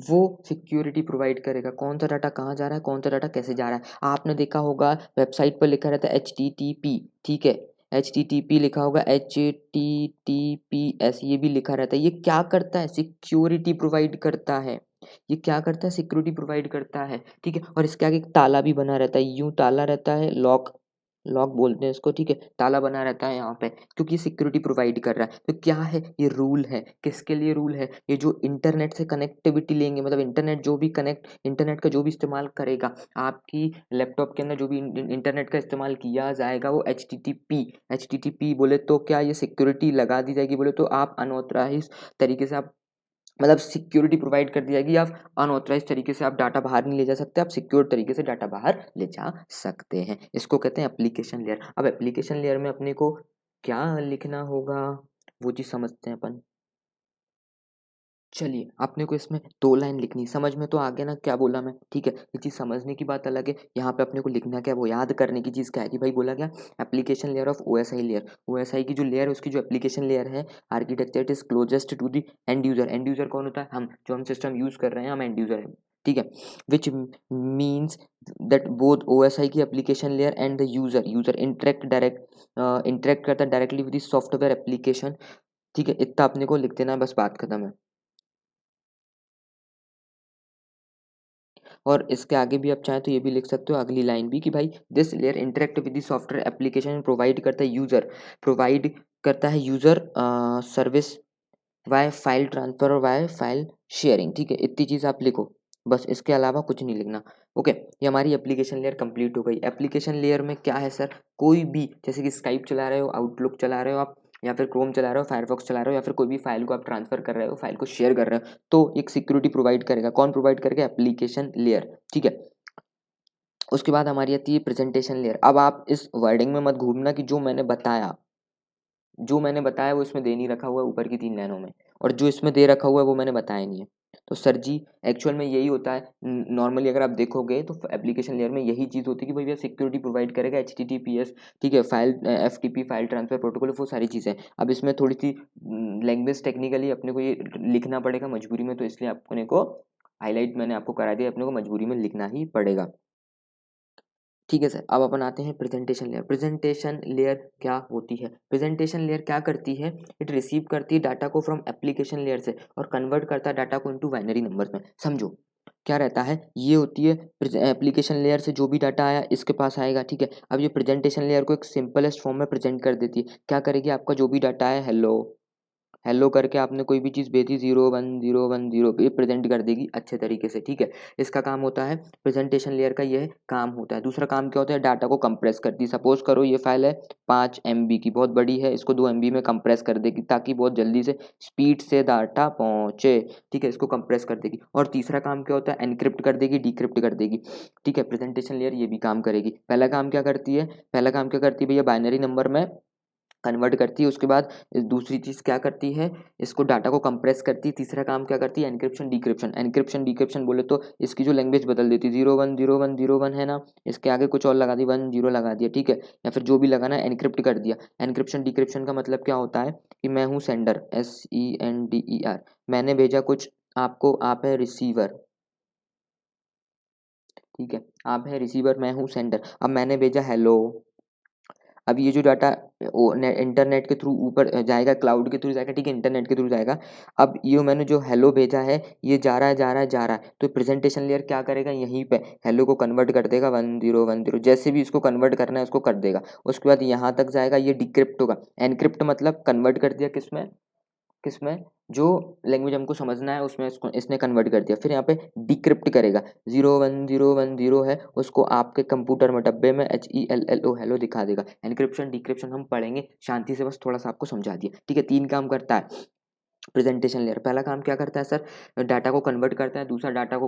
वो सिक्योरिटी प्रोवाइड करेगा, कौन सा डाटा कहाँ जा रहा है, कौन सा डाटा कैसे जा रहा है। आपने देखा होगा वेबसाइट पर लिखा रहता है HTTP, ठीक है, HTTP लिखा होगा, HTTPS, ये भी लिखा रहता है। ये क्या करता है, सिक्योरिटी प्रोवाइड करता है। ये क्या करता है, सिक्योरिटी प्रोवाइड करता है, ठीक है। और इसके आगे एक ताला भी बना रहता है, यूं ताला रहता है, लॉक लॉक बोलते हैं इसको, ठीक है। ताला बना रहता है यहाँ पे, क्योंकि सिक्योरिटी प्रोवाइड कर रहा है। तो क्या है, ये रूल है, किसके लिए रूल है, ये जो इंटरनेट से कनेक्टिविटी लेंगे, मतलब इंटरनेट जो भी कनेक्ट, इंटरनेट का जो भी इस्तेमाल करेगा, आपकी लैपटॉप के अंदर जो भी इंटरनेट का इस्तेमाल किया जाएगा वो एच टी टी पी बोले तो क्या ये सिक्योरिटी लगा दी जाएगी, बोले तो आप अनऑथराइज तरीके से आप, मतलब सिक्योरिटी प्रोवाइड कर दी जाएगी, आप अनऑथराइज तरीके से आप डाटा बाहर नहीं ले जा सकते, आप सिक्योर तरीके से डाटा बाहर ले जा सकते हैं। इसको कहते हैं एप्लीकेशन लेयर। अब एप्लीकेशन लेयर में अपने को क्या लिखना होगा, वो चीज़ समझते हैं अपन। चलिए, अपने को इसमें 2 लाइन लिखनी, समझ में तो आ गया ना क्या बोला मैं, ठीक है। ये चीज़ समझने की बात अलग है, यहाँ पे अपने को लिखना क्या है, वो याद करने की चीज़ क्या है कि भाई बोला क्या, application layer of OSI layer. OSI की जो लेयर है, उसकी जो एप्लीकेशन लेयर है, architecture it is closest to the end user. End user कौन होता है, हम जो हम सिस्टम यूज कर रहे हैं, हम एंड यूजर है, ठीक है। Which means that both OSI की application layer and the user interact करता है directly with the software application, ठीक है। इतना अपने को लिख देना है, बस बात खत्म है। और इसके आगे भी आप चाहें तो ये भी लिख सकते हो, अगली लाइन भी, कि भाई this layer interact with the software application provide करता है user service why file transfer और वाई फाइल शेयरिंग, ठीक है। इतनी चीज़ आप लिखो, बस इसके अलावा कुछ नहीं लिखना। ओके, ये हमारी एप्लीकेशन लेयर कंप्लीट हो गई। एप्लीकेशन लेयर में क्या है सर, कोई भी, जैसे कि स्काइप चला रहे हो, आउटलुक चला रहे हो आप, या फिर क्रोम चला रहे हो, फायरफॉक्स चला रहे हो, या फिर कोई भी फाइल को आप ट्रांसफर कर रहे हो, फाइल को शेयर कर रहे हो, तो एक सिक्योरिटी प्रोवाइड करेगा। कौन प्रोवाइड करेगा, एप्लीकेशन लेयर, ठीक है। उसके बाद हमारी आती है प्रेजेंटेशन लेयर। अब आप इस वर्डिंग में मत घूमना कि जो मैंने बताया वो इसमें दे नहीं रखा हुआ है ऊपर की 3 लाइनों में, और जो इसमें दे रखा हुआ है वो मैंने बताया नहीं है। तो सर जी, एक्चुअल में यही होता है नॉर्मली, अगर आप देखोगे तो एप्लीकेशन लेयर में यही चीज़ होती है कि भैया सिक्योरिटी प्रोवाइड करेगा, HTTPS, ठीक है, file FTP file transfer protocol, वो सारी चीज़ें। अब इसमें थोड़ी सी लैंग्वेज टेक्निकली अपने को ये लिखना पड़ेगा मजबूरी में, तो इसलिए अपने को हाईलाइट मैंने आपको करा दिया, अपने को मजबूरी में लिखना ही पड़ेगा, ठीक है सर। अब अपन आते हैं प्रेजेंटेशन लेयर। प्रेजेंटेशन लेयर क्या होती है, प्रेजेंटेशन लेयर क्या करती है, इट रिसीव करती है डाटा को फ्रॉम एप्लीकेशन लेयर से और कन्वर्ट करता है डाटा को इनटू बाइनरी नंबर्स में। समझो क्या रहता है, ये होती है एप्लीकेशन लेयर से जो भी डाटा आया इसके पास आएगा, ठीक है। अब ये प्रेजेंटेशन लेयर को एक सिंपलेस्ट फॉर्म में प्रेजेंट कर देती है। क्या करेगी, आपका जो भी डाटा है, हेलो हेलो करके आपने कोई भी चीज़ भेजी, 0 1 0 1 0 पे प्रेजेंट कर देगी अच्छे तरीके से, ठीक है। इसका काम होता है, प्रेजेंटेशन लेयर का यह काम होता है। दूसरा काम क्या होता है, डाटा को कंप्रेस करती है। सपोज करो ये फाइल है 5 MB की, बहुत बड़ी है, इसको 2 MB में कंप्रेस कर देगी ताकि बहुत जल्दी से स्पीड से डाटा पहुंचे, ठीक है। इसको कंप्रेस कर देगी। और तीसरा काम क्या होता है, एनक्रिप्ट कर देगी, डिक्रिप्ट कर देगी, ठीक है। प्रेजेंटेशन लेयर ये भी काम करेगी। पहला काम क्या करती है, भैया बाइनरी नंबर में कन्वर्ट करती है। उसके बाद दूसरी चीज़ क्या करती है, इसको डाटा को कंप्रेस करती है। तीसरा काम क्या करती है, एनक्रिप्शन डिक्रिप्शन बोले तो इसकी जो लैंग्वेज बदल देती है, 0 1 0 1 0 1 है ना, इसके आगे कुछ और लगा दी, 1 0 लगा दिया, ठीक है, या फिर जो भी लगाना है एनक्रिप्ट कर दिया। एनक्रिप्शन डिक्रिप्शन का मतलब क्या होता है कि मैं हूँ सेंडर, SENDER, मैंने भेजा कुछ आपको, आप है रिसीवर, ठीक है, आप है रिसीवर, मैं हूँ सेंडर। अब मैंने भेजा हेलो, अब ये जो डाटा इंटरनेट के थ्रू ऊपर जाएगा, क्लाउड के थ्रू जाएगा, ठीक है, इंटरनेट के थ्रू जाएगा। अब ये मैंने जो हेलो भेजा है, ये जा रहा है जा रहा है जा रहा है, तो प्रेजेंटेशन लेयर क्या करेगा, यहीं पे हेलो को कन्वर्ट कर देगा 1 0 1 0, जैसे भी इसको कन्वर्ट करना है उसको कर देगा। उसके बाद यहाँ तक जाएगा, ये डिक्रिप्ट होगा। एनक्रिप्ट मतलब कन्वर्ट कर दिया किसमें, किसमें, जो लैंग्वेज हमको समझना है उसमें इसको इसने कन्वर्ट कर दिया। फिर यहाँ पे डिक्रिप्ट करेगा, 0 1 0 1 0 है, उसको आपके कंप्यूटर में डब्बे में HELLO हेलो दिखा देगा। एनक्रिप्शन डिक्रिप्शन हम पढ़ेंगे शांति से, बस थोड़ा सा आपको समझा दिया, ठीक है। 3 काम करता है प्रेजेंटेशन लेयर। पहला काम क्या करता है सर, डाटा को कन्वर्ट करता है। दूसरा डाटा को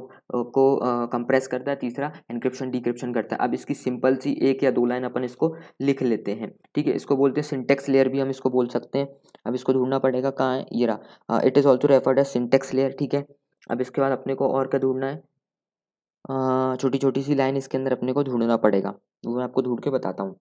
कंप्रेस करता है। तीसरा एनक्रिप्शन डिक्रिप्शन करता है। अब इसकी सिंपल सी 1 या 2 लाइन अपन इसको लिख लेते हैं, ठीक है। इसको बोलते हैं सिंटेक्स लेयर भी हम इसको बोल सकते हैं। अब इसको ढूंढना पड़ेगा, कहाँ है, ये रहा, it is also referred as syntax layer, ठीक है। अब इसके बाद अपने को और क्या ढूंढना है, छोटी छोटी सी लाइन इसके अंदर अपने को ढूंढना पड़ेगा, वो मैं आपको ढूंढ के बताता हूँ।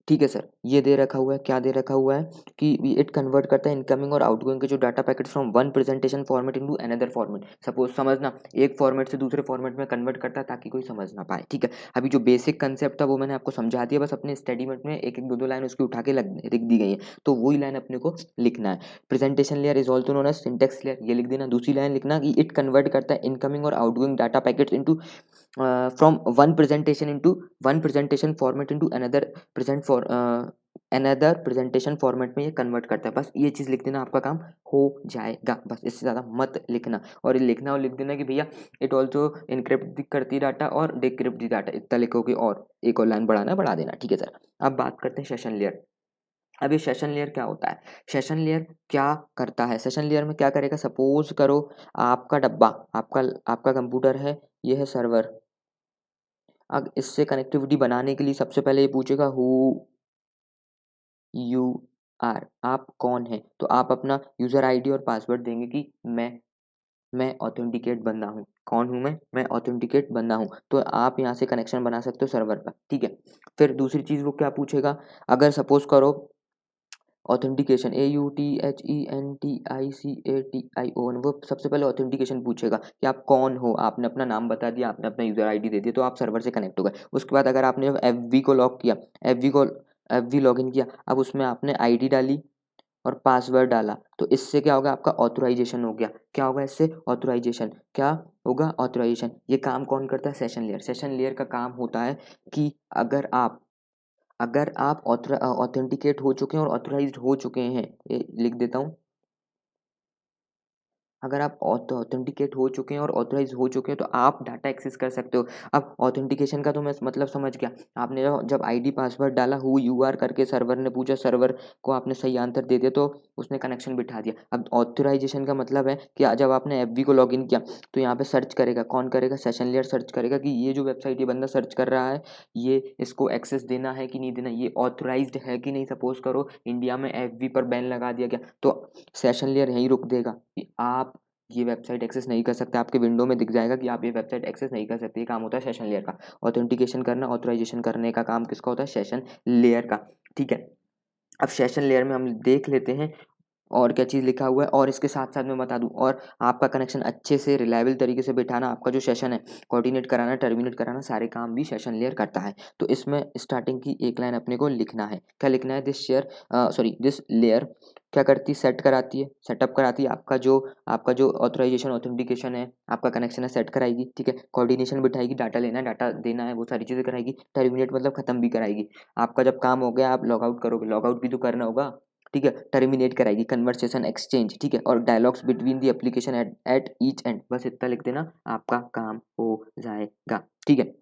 ठीक है सर, ये दे रखा हुआ है, क्या दे रखा हुआ है कि इट कन्वर्ट करता है इनकमिंग और आउटगोइंग के जो data packet from one presentation format into another format. Suppose समझना, एक फॉर्मेट से दूसरे फॉर्मेट में कन्वर्ट करता है ताकि कोई समझ ना पाए। ठीक है, अभी जो बेसिक कंसेप्ट था वो मैंने आपको समझा दिया, बस अपने स्टडी मेट में एक एक दो दो लाइन उसकी उठा के लिख दी गई है, तो वही लाइन अपने को लिखना है। Presentation layer is also known as syntax layer, ये लिख देना। दूसरी लाइन लिखना कि इट कन्वर्ट करता है इनकमिंग और outgoing data packets into from one presentation format into another presentation format में ये कन्वर्ट करता है। बस ये चीज़ लिख देना, आपका काम हो जाएगा। बस इससे ज़्यादा मत लिखना। और ये लिखना और लिख देना कि भैया इट ऑल्सो इनक्रिप्ट करती डाटा और डिक्रिप्ट दी डाटा, इतना लिखोगे और एक और लाइन बढ़ाना बढ़ा देना। ठीक है सर, अब बात करते हैं सेशन लेयर। अब ये सेशन लेयर क्या होता है? सेशन लेयर क्या करता है? सेशन लेयर में क्या करेगा? सपोज करो आपका डब्बा, आपका आपका कंप्यूटर है, ये है सर्वर। अब इससे कनेक्टिविटी बनाने के लिए सबसे पहले ये पूछेगा हु यू आर, आप कौन हैं? तो आप अपना यूज़र आईडी और पासवर्ड देंगे कि मैं ऑथेंटिकेट बंदा हूँ। कौन हूँ मैं ऑथेंटिकेट बंदा हूँ। तो आप यहाँ से कनेक्शन बना सकते हो सर्वर का। ठीक है, फिर दूसरी चीज़ वो क्या पूछेगा? अगर सपोज करो ऑथेंटिकेशन, AUTHENTICATION, वो सबसे पहले ऑथेंटिकेशन पूछेगा कि आप कौन हो। आपने अपना नाम बता दिया, आपने अपना यूज़र आईडी दे दिया, तो आप सर्वर से कनेक्ट हो गए। उसके बाद अगर आपने FB को लॉक किया, FB लॉगिन किया, अब उसमें आपने आईडी डाली और पासवर्ड डाला, तो इससे क्या होगा? आपका ऑथराइजेशन हो गया। क्या होगा इससे? ऑथराइजेशन। क्या होगा? ऑथराइजेशन। ये काम कौन करता है? Session layer. सेशन लेयर का काम होता है कि अगर आप ऑथेंटिकेट हो चुके हैं और ऑथराइज्ड हो चुके हैं, ये लिख देता हूँ, अगर आप ऑथेंटिकेट हो चुके हैं और ऑथराइज हो चुके हैं तो आप डाटा एक्सेस कर सकते हो। अब ऑथेंटिकेशन का तो मैं मतलब समझ गया। आपने जब आईडी पासवर्ड डाला, हु यू आर करके सर्वर ने पूछा, सर्वर को आपने सही आंसर दे दिया तो उसने कनेक्शन बिठा दिया। अब ऑथराइजेशन का मतलब है कि जब आपने FB को लॉगिन किया तो यहाँ पे सर्च करेगा। कौन करेगा? सेशन लेयर सर्च करेगा कि ये जो वेबसाइट ये बंदा सर्च कर रहा है, ये इसको एक्सेस देना है कि नहीं देना, ये ऑथराइज्ड है कि नहीं। सपोज करो इंडिया में FB पर बैन लगा दिया गया, तो सेशन लेयर यहीं रुक देगा कि आप ये वेबसाइट एक्सेस नहीं कर सकते। आपके विंडो में दिख जाएगा कि आप ये वेबसाइट एक्सेस नहीं कर सकते। ये काम होता है सेशन लेयर का। ऑथेंटिकेशन करना, ऑथराइजेशन करने का काम किसका होता है? सेशन लेयर का। ठीक है, अब सेशन लेयर में हम देख लेते हैं और क्या चीज़ लिखा हुआ है, और इसके साथ साथ मैं बता दूं, और आपका कनेक्शन अच्छे से रिलायबल तरीके से बिठाना, आपका जो सेशन है कोऑर्डिनेट कराना, टर्मिनेट कराना, सारे काम भी सेशन लेयर करता है। तो इसमें स्टार्टिंग की एक लाइन अपने को लिखना है। क्या लिखना है? दिस लेयर क्या करती? सेट कराती है, सेटअप कराती है। आपका जो ऑथराइजेशन ऑथेंटिकेशन है, आपका कनेक्शन है, सेट कराएगी। ठीक है, कोऑर्डिनेशन बिठाएगी, डाटा लेना है, डाटा देना है, वो सारी चीज़ें कराएगी। टर्मिनेट मतलब खत्म भी कराएगी। आपका जब काम हो गया आप लॉग आउट करोगे, लॉग आउट भी तो करना होगा। ठीक है, टर्मिनेट कराएगी, कन्वर्सेशन एक्सचेंज। ठीक है, और dialogues between the application at each and. बस इतना लिख देना, आपका काम हो जाएगा। ठीक है,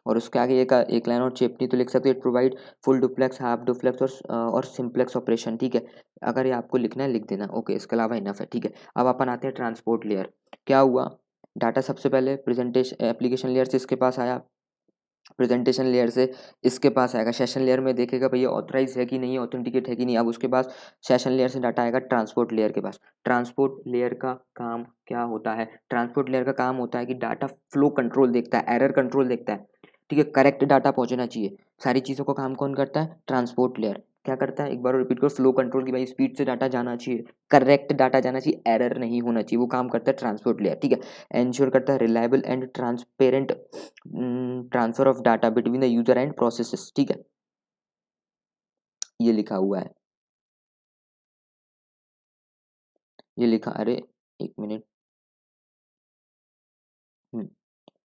और उसके आगे एक लाइन और चेपनी तो लिख सकते हो, it provide full duplex, half duplex और सिंप्लेक्स ऑपरेशन। ठीक है, अगर ये आपको लिखना है लिख देना। ओके, इसके अलावा इनफ है। ठीक है, अब अपन आते हैं ट्रांसपोर्ट लेयर। क्या हुआ? डाटा सबसे पहले प्रेजेंटेशन एप्लीकेशन लेयर से इसके पास आया, प्रेजेंटेशन लेयर से इसके पास आएगा, सेशन लेयर में देखेगा भैया ऑथराइज है कि नहीं, ऑथेंटिकेट है कि नहीं। अब उसके पास सेशन लेयर से डाटा आएगा ट्रांसपोर्ट लेयर के पास। ट्रांसपोर्ट लेयर का काम क्या होता है? ट्रांसपोर्ट लेयर का काम होता है कि डाटा फ्लो कंट्रोल देखता है, एरर कंट्रोल देखता है। ठीक है, करेक्ट डाटा पहुंचना चाहिए, सारी चीज़ों का काम कौन करता है? Transport layer. क्या करता है? एक बार रिपीट करो, फ्लो कंट्रोल की भाई स्पीड से डाटा जाना चाहिए, करेक्ट डाटा जाना चाहिए, एरर नहीं होना चाहिए, वो काम करता है ट्रांसपोर्ट लेयर। ठीक है, इंश्योर करता है reliable and transparent transfer of data between the user and processes. ठीक है, ये लिखा हुआ है, ये लिखा, अरे एक minute,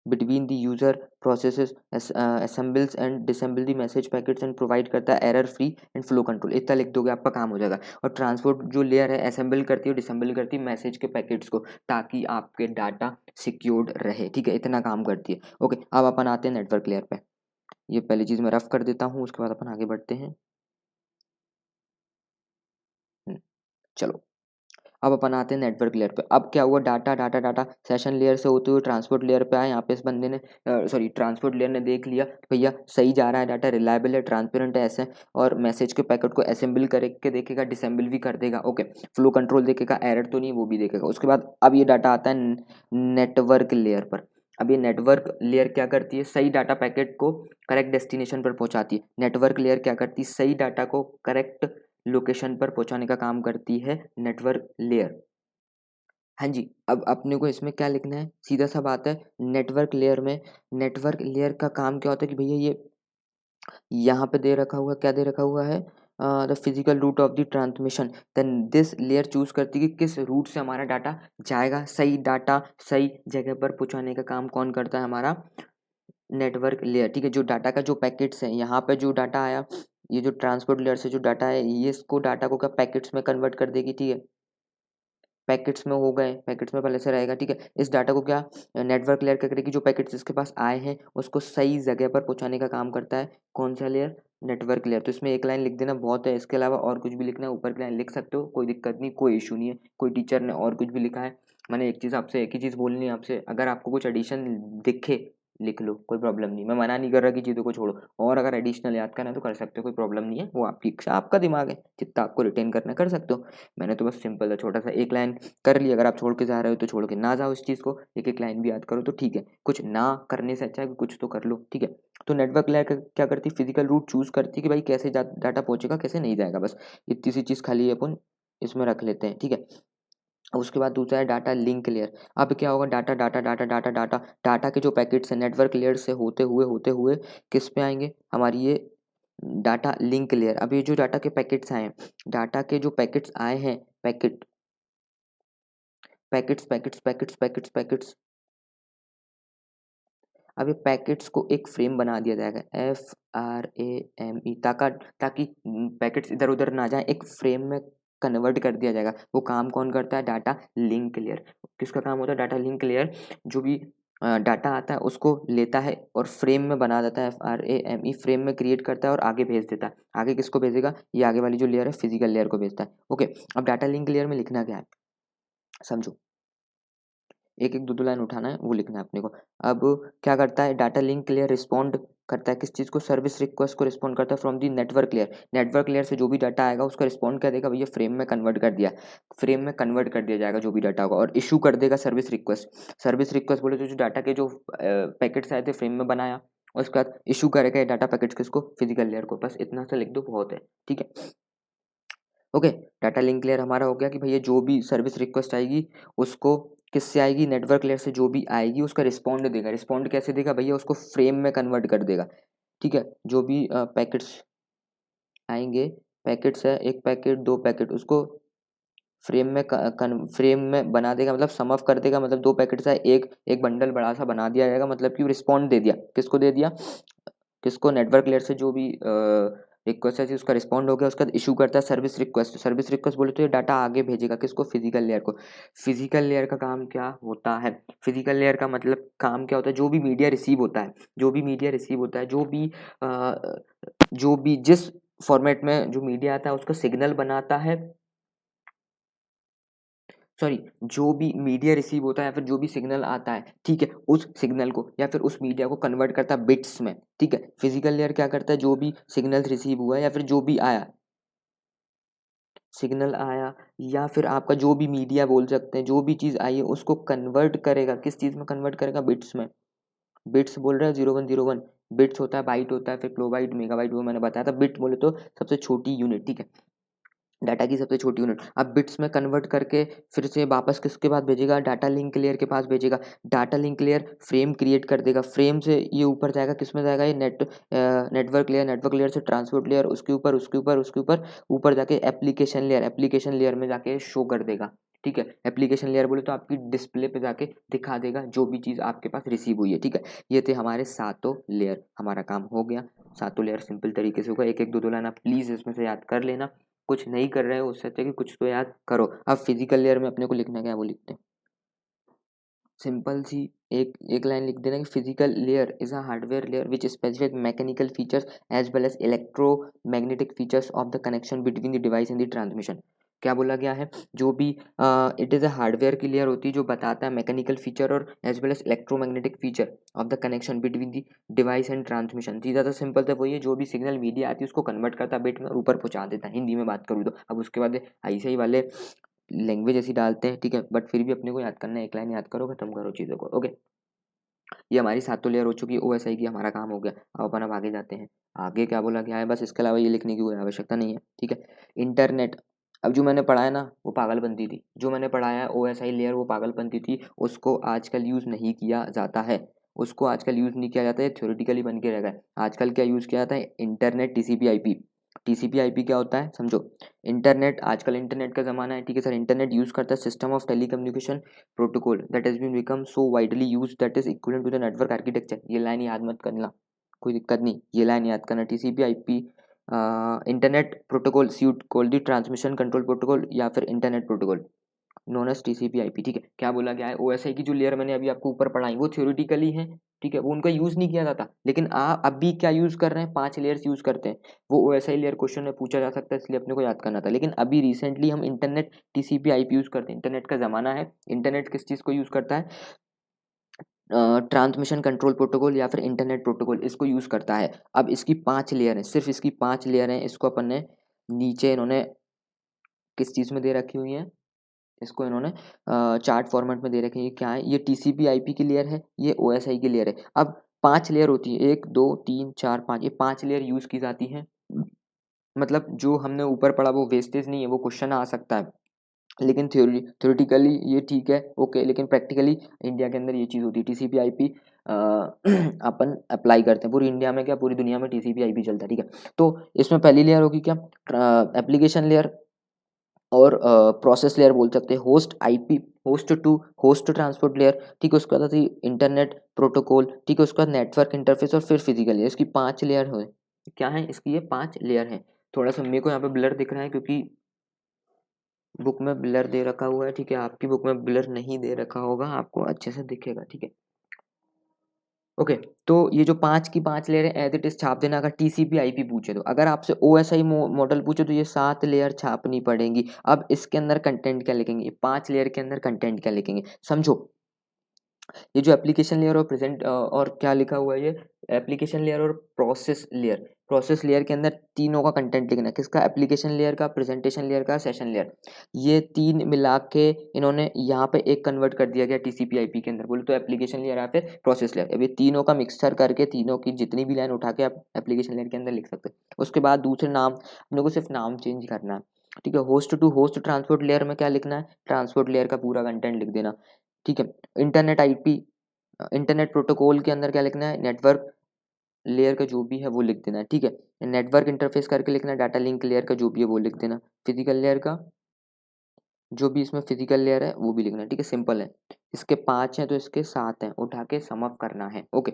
between the user processes assembles and disassemble the message packets and provide करता है error free and flow control. इतना लिख दोगे आपका काम हो जाएगा। और ट्रांसपोर्ट जो लेयर है असेंबल करती है, डिसेंबल करती है मैसेज के पैकेट्स को, ताकि आपके डाटा सिक्योर्ड रहे। ठीक है, इतना काम करती है। ओके, अब अपन आते हैं नेटवर्क लेयर पे। ये पहली चीज़ मैं रफ कर देता हूँ, उसके बाद अपन आगे बढ़ते हैं। चलो, अब अपन आते हैं नेटवर्क लेयर पे। अब क्या हुआ? Data data data session layer से होते हुए ट्रांसपोर्ट लेयर पे आए। यहाँ पे इस बंदे ने ट्रांसपोर्ट लेयर ने देख लिया भैया सही जा रहा है, डाटा रिलायबल है, ट्रांसपेरेंट है, ऐसे, और मैसेज के पैकेट को असेंबल करके देखेगा, डिसेंबल भी कर देगा। ओके, फ्लो कंट्रोल देखेगा, एरर तो नहीं वो भी देखेगा। उसके बाद अब ये डाटा आता है नेटवर्क लेयर पर। अब ये नेटवर्क लेयर क्या करती है, सही डाटा पैकेट को करेक्ट डेस्टिनेशन पर पहुंचाती है। नेटवर्क लेयर क्या करती है, सही डाटा को करेक्ट लोकेशन पर पहुंचाने का काम करती है नेटवर्क लेयर। हाँ जी, अब अपने को इसमें क्या लिखना है, सीधा सा बात है, नेटवर्क लेयर में नेटवर्क लेयर का काम क्या होता है कि भैया ये यहाँ पे दे रखा हुआ, क्या दे रखा हुआ है, the physical route of the transmission, then this layer choose करती है कि किस रूट से हमारा डाटा जाएगा। सही डाटा सही जगह पर पहुंचाने का काम कौन करता है, हमारा नेटवर्क लेयर। ठीक है, जो डाटा का जो पैकेट्स है, यहाँ पे जो डाटा आया, ये जो ट्रांसपोर्ट लेयर से जो डाटा है, ये इसको डाटा को क्या पैकेट्स में कन्वर्ट कर देगी। ठीक है, पैकेट्स में हो गए, पैकेट्स में पहले से रहेगा। ठीक है, इस डाटा को क्या नेटवर्क लेयर क्या करेगी, जो पैकेट्स इसके पास आए हैं उसको सही जगह पर पहुंचाने का काम करता है कौन सा लेयर, नेटवर्क लेयर। तो इसमें एक लाइन लिख देना बहुत है, इसके अलावा और कुछ भी लिखना है ऊपर की लाइन लिख सकते हो, कोई दिक्कत नहीं, कोई इशू नहीं है। कोई टीचर ने और कुछ भी लिखा है, मैंने एक चीज़ आपसे, एक ही चीज़ बोलनी है आपसे, अगर आपको कुछ एडिशन दिखे लिख लो, कोई प्रॉब्लम नहीं, मैं मना नहीं कर रहा कि चीज़ों को छोड़ो, और अगर एडिशनल याद करना है तो कर सकते हो, कोई प्रॉब्लम नहीं है, वो आपकी इच्छा, आपका दिमाग है, जितना आपको रिटेन करना है कर सकते हो। मैंने तो बस सिंपल है, छोटा सा एक लाइन कर ली। अगर आप छोड़ के जा रहे हो तो छोड़ के ना जाओ इस चीज़ को, एक एक लाइन भी याद करो तो ठीक है, कुछ ना करने से अच्छा है कि कुछ तो कर लो। ठीक है, तो नेटवर्क लेयर क्या करती है, फिजिकल रूट चूज करती है कि भाई कैसे डाटा पहुंचेगा कैसे नहीं जाएगा, बस इतनी सी चीज़ खाली अपन इसमें रख लेते हैं। ठीक है, उसके बाद दूसरा है डाटा लिंक लेयर। अब क्या होगा, data data data data data data के जो पैकेट्स हैं नेटवर्क लेयर से होते हुए किस पे आएंगे, हमारी ये डाटा लिंक लेयर। अब ये जो डाटा के पैकेट्स आए हैं, डाटा के जो पैकेट्स आए हैं, packet packets packets packets packets packets अब ये पैकेट्स को एक फ्रेम बना दिया जाएगा, FRAME, ताकि पैकेट्स इधर उधर ना जाए, एक फ्रेम में कन्वर्ट कर दिया जाएगा। वो काम कौन करता है, डाटा लिंक लेयर। किसका काम होता है, डाटा लिंक लेयर जो भी डाटा आता है उसको लेता है और फ्रेम में बना देता है, FRAME, फ्रेम में क्रिएट करता है और आगे भेज देता है। आगे किसको भेजेगा, ये आगे वाली जो लेयर है फिजिकल लेयर को भेजता है। ओके, अब डाटा लिंक लेयर में लिखना क्या है समझो, एक एक दो दो लाइन उठाना है, वो लिखना है अपने को। अब क्या करता है, डाटा लिंक लेयर रिस्पॉन्ड करता है किस चीज़ को, सर्विस रिक्वेस्ट को रिस्पॉन्ड करता है from the network layer. Network layer से जो भी डाटा आएगा उसका रिस्पॉन्ड कर देगा, भैया फ्रेम में कन्वर्ट कर दिया, फ्रेम में कन्वर्ट कर दिया जाएगा जो भी डाटा होगा, और इशू कर देगा सर्विस रिक्वेस्ट। सर्विस रिक्वेस्ट बोले तो जो डाटा के जो पैकेट्स आए थे फ्रेम में बनाया, और उसके बाद इशू करेगा डाटा पैकेट्स किसको, फिजिकल लेयर को। बस इतना सा लिख दो बहुत है। ठीक है, ओके, डाटा लिंक लेयर हमारा हो गया कि भैया जो भी सर्विस रिक्वेस्ट आएगी उसको किससे आएगी, नेटवर्क लेयर से जो भी आएगी उसका रिस्पॉन्ड देगा। रिस्पॉन्ड कैसे देगा भैया, उसको फ्रेम में कन्वर्ट कर देगा। ठीक है, जो भी पैकेट्स आएंगे, पैकेट्स है, एक पैकेट दो पैकेट, उसको फ्रेम में फ्रेम में बना देगा, मतलब सम ऑफ कर देगा, मतलब दो पैकेट्स है, एक एक बंडल बड़ा सा बना दिया जाएगा, मतलब कि रिस्पॉन्ड दे दिया, किसको दे दिया, किसको, नेटवर्क लेयर से जो भी रिक्वेस्ट है उसका रिस्पॉन्ड हो गया। उसका इशू करता है सर्विस रिक्वेस्ट। सर्विस रिक्वेस्ट बोले तो ये डाटा आगे भेजेगा किसको, फिजिकल लेयर को। फिजिकल लेयर का काम क्या होता है, फिजिकल लेयर का मतलब काम क्या होता है, जो भी मीडिया रिसीव होता है, जो भी मीडिया रिसीव होता है, जो भी जिस फॉर्मेट में जो मीडिया आता है उसका सिग्नल बनाता है, सॉरी, जो भी मीडिया रिसीव होता है या फिर जो भी सिग्नल आता है, ठीक है, उस सिग्नल को या फिर उस मीडिया को कन्वर्ट करता है बिट्स में। ठीक है, फिजिकल लेयर क्या करता है, जो भी सिग्नल रिसीव हुआ है या फिर जो भी आया सिग्नल आया, या फिर आपका जो भी मीडिया बोल सकते हैं, जो भी चीज़ आई है उसको कन्वर्ट करेगा, किस चीज़ में कन्वर्ट करेगा, बिट्स में। बिट्स बोल रहे हैं 0101, बिट्स होता है, बाइट होता है, फिर किलोबाइट मेगाबाइट, वो मैंने बताया था। बिट बोले तो सबसे छोटी यूनिट। ठीक है, डाटा की सबसे छोटी यूनिट। अब बिट्स में कन्वर्ट करके फिर से वापस किसके पास भेजेगा, डाटा लिंक लेयर के पास भेजेगा। Data link layer frame create कर देगा, फ्रेम से ये ऊपर जाएगा, किस में जाएगा, ये नेटवर्क लेयर, नेटवर्क लेयर से ट्रांसपोर्ट लेयर, उसके ऊपर उसके ऊपर उसके ऊपर ऊपर जाके एप्लीकेशन लेयर, एप्लीकेशन लेयर में जाके शो कर देगा। ठीक है, एप्लीकेशन लेयर बोले तो आपकी डिस्प्ले पे जाके दिखा देगा जो भी चीज़ आपके पास रिसीव हुई है। ठीक है, ये थे हमारे सातों लेयर, हमारा काम हो गया। सातों लेयर सिंपल तरीके से होगा, एक एक दो दो लाइन आप प्लीज़ इसमें से याद कर लेना। कुछ नहीं कर रहे हो उससे अच्छा कि कुछ तो याद करो। अब फिजिकल लेयर में अपने को लिखना क्या है वो लिखते हैं, सिंपल सी एक एक लाइन लिख देना कि physical layer is a hardware layer which specifies mechanical features as well as electromagnetic features of the connection between the device and the transmission. क्या बोला गया है, जो भी इट इज़ अ हार्डवेयर की लेयर होती है जो बताता है मैकेनिकल फीचर और as well as electromagnetic feature of the connection between the device and transmission. सीधा सा सिंपल था वही है, जो भी सिग्नल मीडिया आती है उसको कन्वर्ट करता है बिट में और ऊपर पहुंचा देता है, हिंदी में बात करूँ तो। अब उसके बाद ऐसे ही वाले लैंग्वेज ऐसी डालते हैं। ठीक है, बट फिर भी अपने को याद करना है, एक लाइन याद करो, खत्म करो चीज़ों को। ओके, ये हमारी 7 लेयर हो चुकी है OSI की, हमारा काम हो गया। अब आगे जाते हैं। आगे क्या बोला गया है, बस इसके अलावा ये लिखने की कोई आवश्यकता नहीं है, ठीक है। इंटरनेट, अब जो मैंने पढ़ा है ना वो पागलपंती थी, जो मैंने पढ़ाया है OSI लेयर वो पागलपंती थी, उसको आजकल यूज़ नहीं किया जाता है, उसको आजकल यूज़ नहीं किया जाता है, थ्योरेटिकली बन के रह गया है। आजकल क्या यूज़ किया जाता है, इंटरनेट TCP/IP। TCP/IP क्या होता है समझो, इंटरनेट, आजकल इंटरनेट का ज़माना है, ठीक है सर। इंटरनेट यूज़ करता है system of telecommunication protocol that has been become so widely use that is equivalent to the network architecture. ये लाइन याद मत करना, कोई दिक्कत नहीं, ये लाइन याद करना। TCP/IP internet protocol suit called the transmission control protocol या फिर internet protocol known as TCP/IP, ठीक है। क्या बोला गया है, OSI की जो लेयर मैंने अभी आपको ऊपर पढ़ाई वो थ्योरेटिकली है, ठीक है, वो उनका यूज़ नहीं किया जाता, लेकिन आप अभी क्या यूज़ कर रहे हैं, 5 लेयर्स यूज़ करते हैं। वो OSI लेयर क्वेश्चन में पूछा जा सकता है, इसलिए अपने को याद करना था। लेकिन अभी रिसेंटली हम इंटरनेट TCP/IP यूज़ करते हैं, इंटरनेट का ज़माना है। इंटरनेट किस चीज़ को यूज़ करता है, ट्रांसमिशन कंट्रोल प्रोटोकॉल या फिर इंटरनेट प्रोटोकॉल, इसको यूज़ करता है। अब इसकी 5 लेयर हैं, सिर्फ इसकी 5 लेयर हैं। इसको अपन ने नीचे इन्होंने किस चीज़ में दे रखी हुई हैं, इसको इन्होंने चार्ट फॉर्मेट में दे रखी है। क्या है ये, TCP/IP की लेयर है, ये OSI की लेयर है। अब 5 लेयर होती है, 1 2 3 4 5, ये 5 लेयर यूज़ की जाती हैं। मतलब जो हमने ऊपर पढ़ा वो वेस्टेज नहीं है, वो क्वेश्चन आ सकता है, लेकिन थ्योरेटिकली ये ठीक है, ओके, लेकिन प्रैक्टिकली इंडिया के अंदर ये चीज़ होती है। TCP/IP अपन अप्लाई करते हैं पूरी इंडिया में, क्या पूरी दुनिया में TCP/IP चलता है, ठीक है। तो इसमें पहली लेयर होगी क्या, एप्लीकेशन लेयर और प्रोसेस लेयर बोल सकते हैं, host IP, host to host transport layer, ठीक है। उसके बाद आती है इंटरनेट प्रोटोकॉल, ठीक है। उसके बाद नेटवर्क इंटरफेस और फिर फिजिकल लेयर। इसकी 5 लेयर है, क्या है इसकी, ये 5 लेयर है। थोड़ा सा मेरे को यहाँ पे ब्लर दिख रहा है क्योंकि बुक में ब्लर दे रखा हुआ है, ठीक है। आपकी बुक में ब्लर नहीं दे रखा होगा, आपको अच्छे से दिखेगा, ठीक है। ओके, तो ये जो 5 की 5 लेयर है एज इट इज छाप देना, अगर TCP/IP पूछे तो। अगर आपसे OSI मॉडल पूछे तो ये 7 लेयर छापनी पड़ेंगी। अब इसके अंदर कंटेंट क्या लिखेंगे, 5 लेयर के अंदर कंटेंट क्या लिखेंगे समझो। ये जो एप्लीकेशन लेयर और प्रेजेंट और क्या लिखा हुआ है, ये एप्लीकेशन लेयर और प्रोसेस लेयर। प्रोसेस लेयर के अंदर तीनों का कंटेंट लिखना है, किसका, एप्लीकेशन लेयर का, प्रेजेंटेशन लेयर का, सेशन लेयर। ये 3 मिला के इन्होंने यहाँ पे एक कन्वर्ट कर दिया गया TCP/IP के अंदर, बोले तो एप्लीकेशन लेयर या फिर प्रोसेस लेयर। अब ये तीनों का मिक्सचर करके तीनों की जितनी भी लाइन उठा के आप एप्लीकेशन लेयर के अंदर लिख सकते हैं। उसके बाद दूसरे नाम, अपने को सिर्फ नाम चेंज करना है, ठीक है। Host to host transport layer में क्या लिखना है, ट्रांसपोर्ट लेयर का पूरा कंटेंट लिख देना, ठीक है। इंटरनेट IP, इंटरनेट प्रोटोकॉल के अंदर क्या लिखना है, नेटवर्क लेयर का जो भी है वो लिख देना है, ठीक है। नेटवर्क इंटरफेस करके लिखना है, डाटा लिंक लेयर का जो भी है वो लिख देना, फिजिकल लेयर का जो भी इसमें फिजिकल लेयर है वो भी लिखना है, ठीक है। सिंपल है। इसके 5 हैं तो इसके 7 हैं, उठा के सम अप करना है, ओके।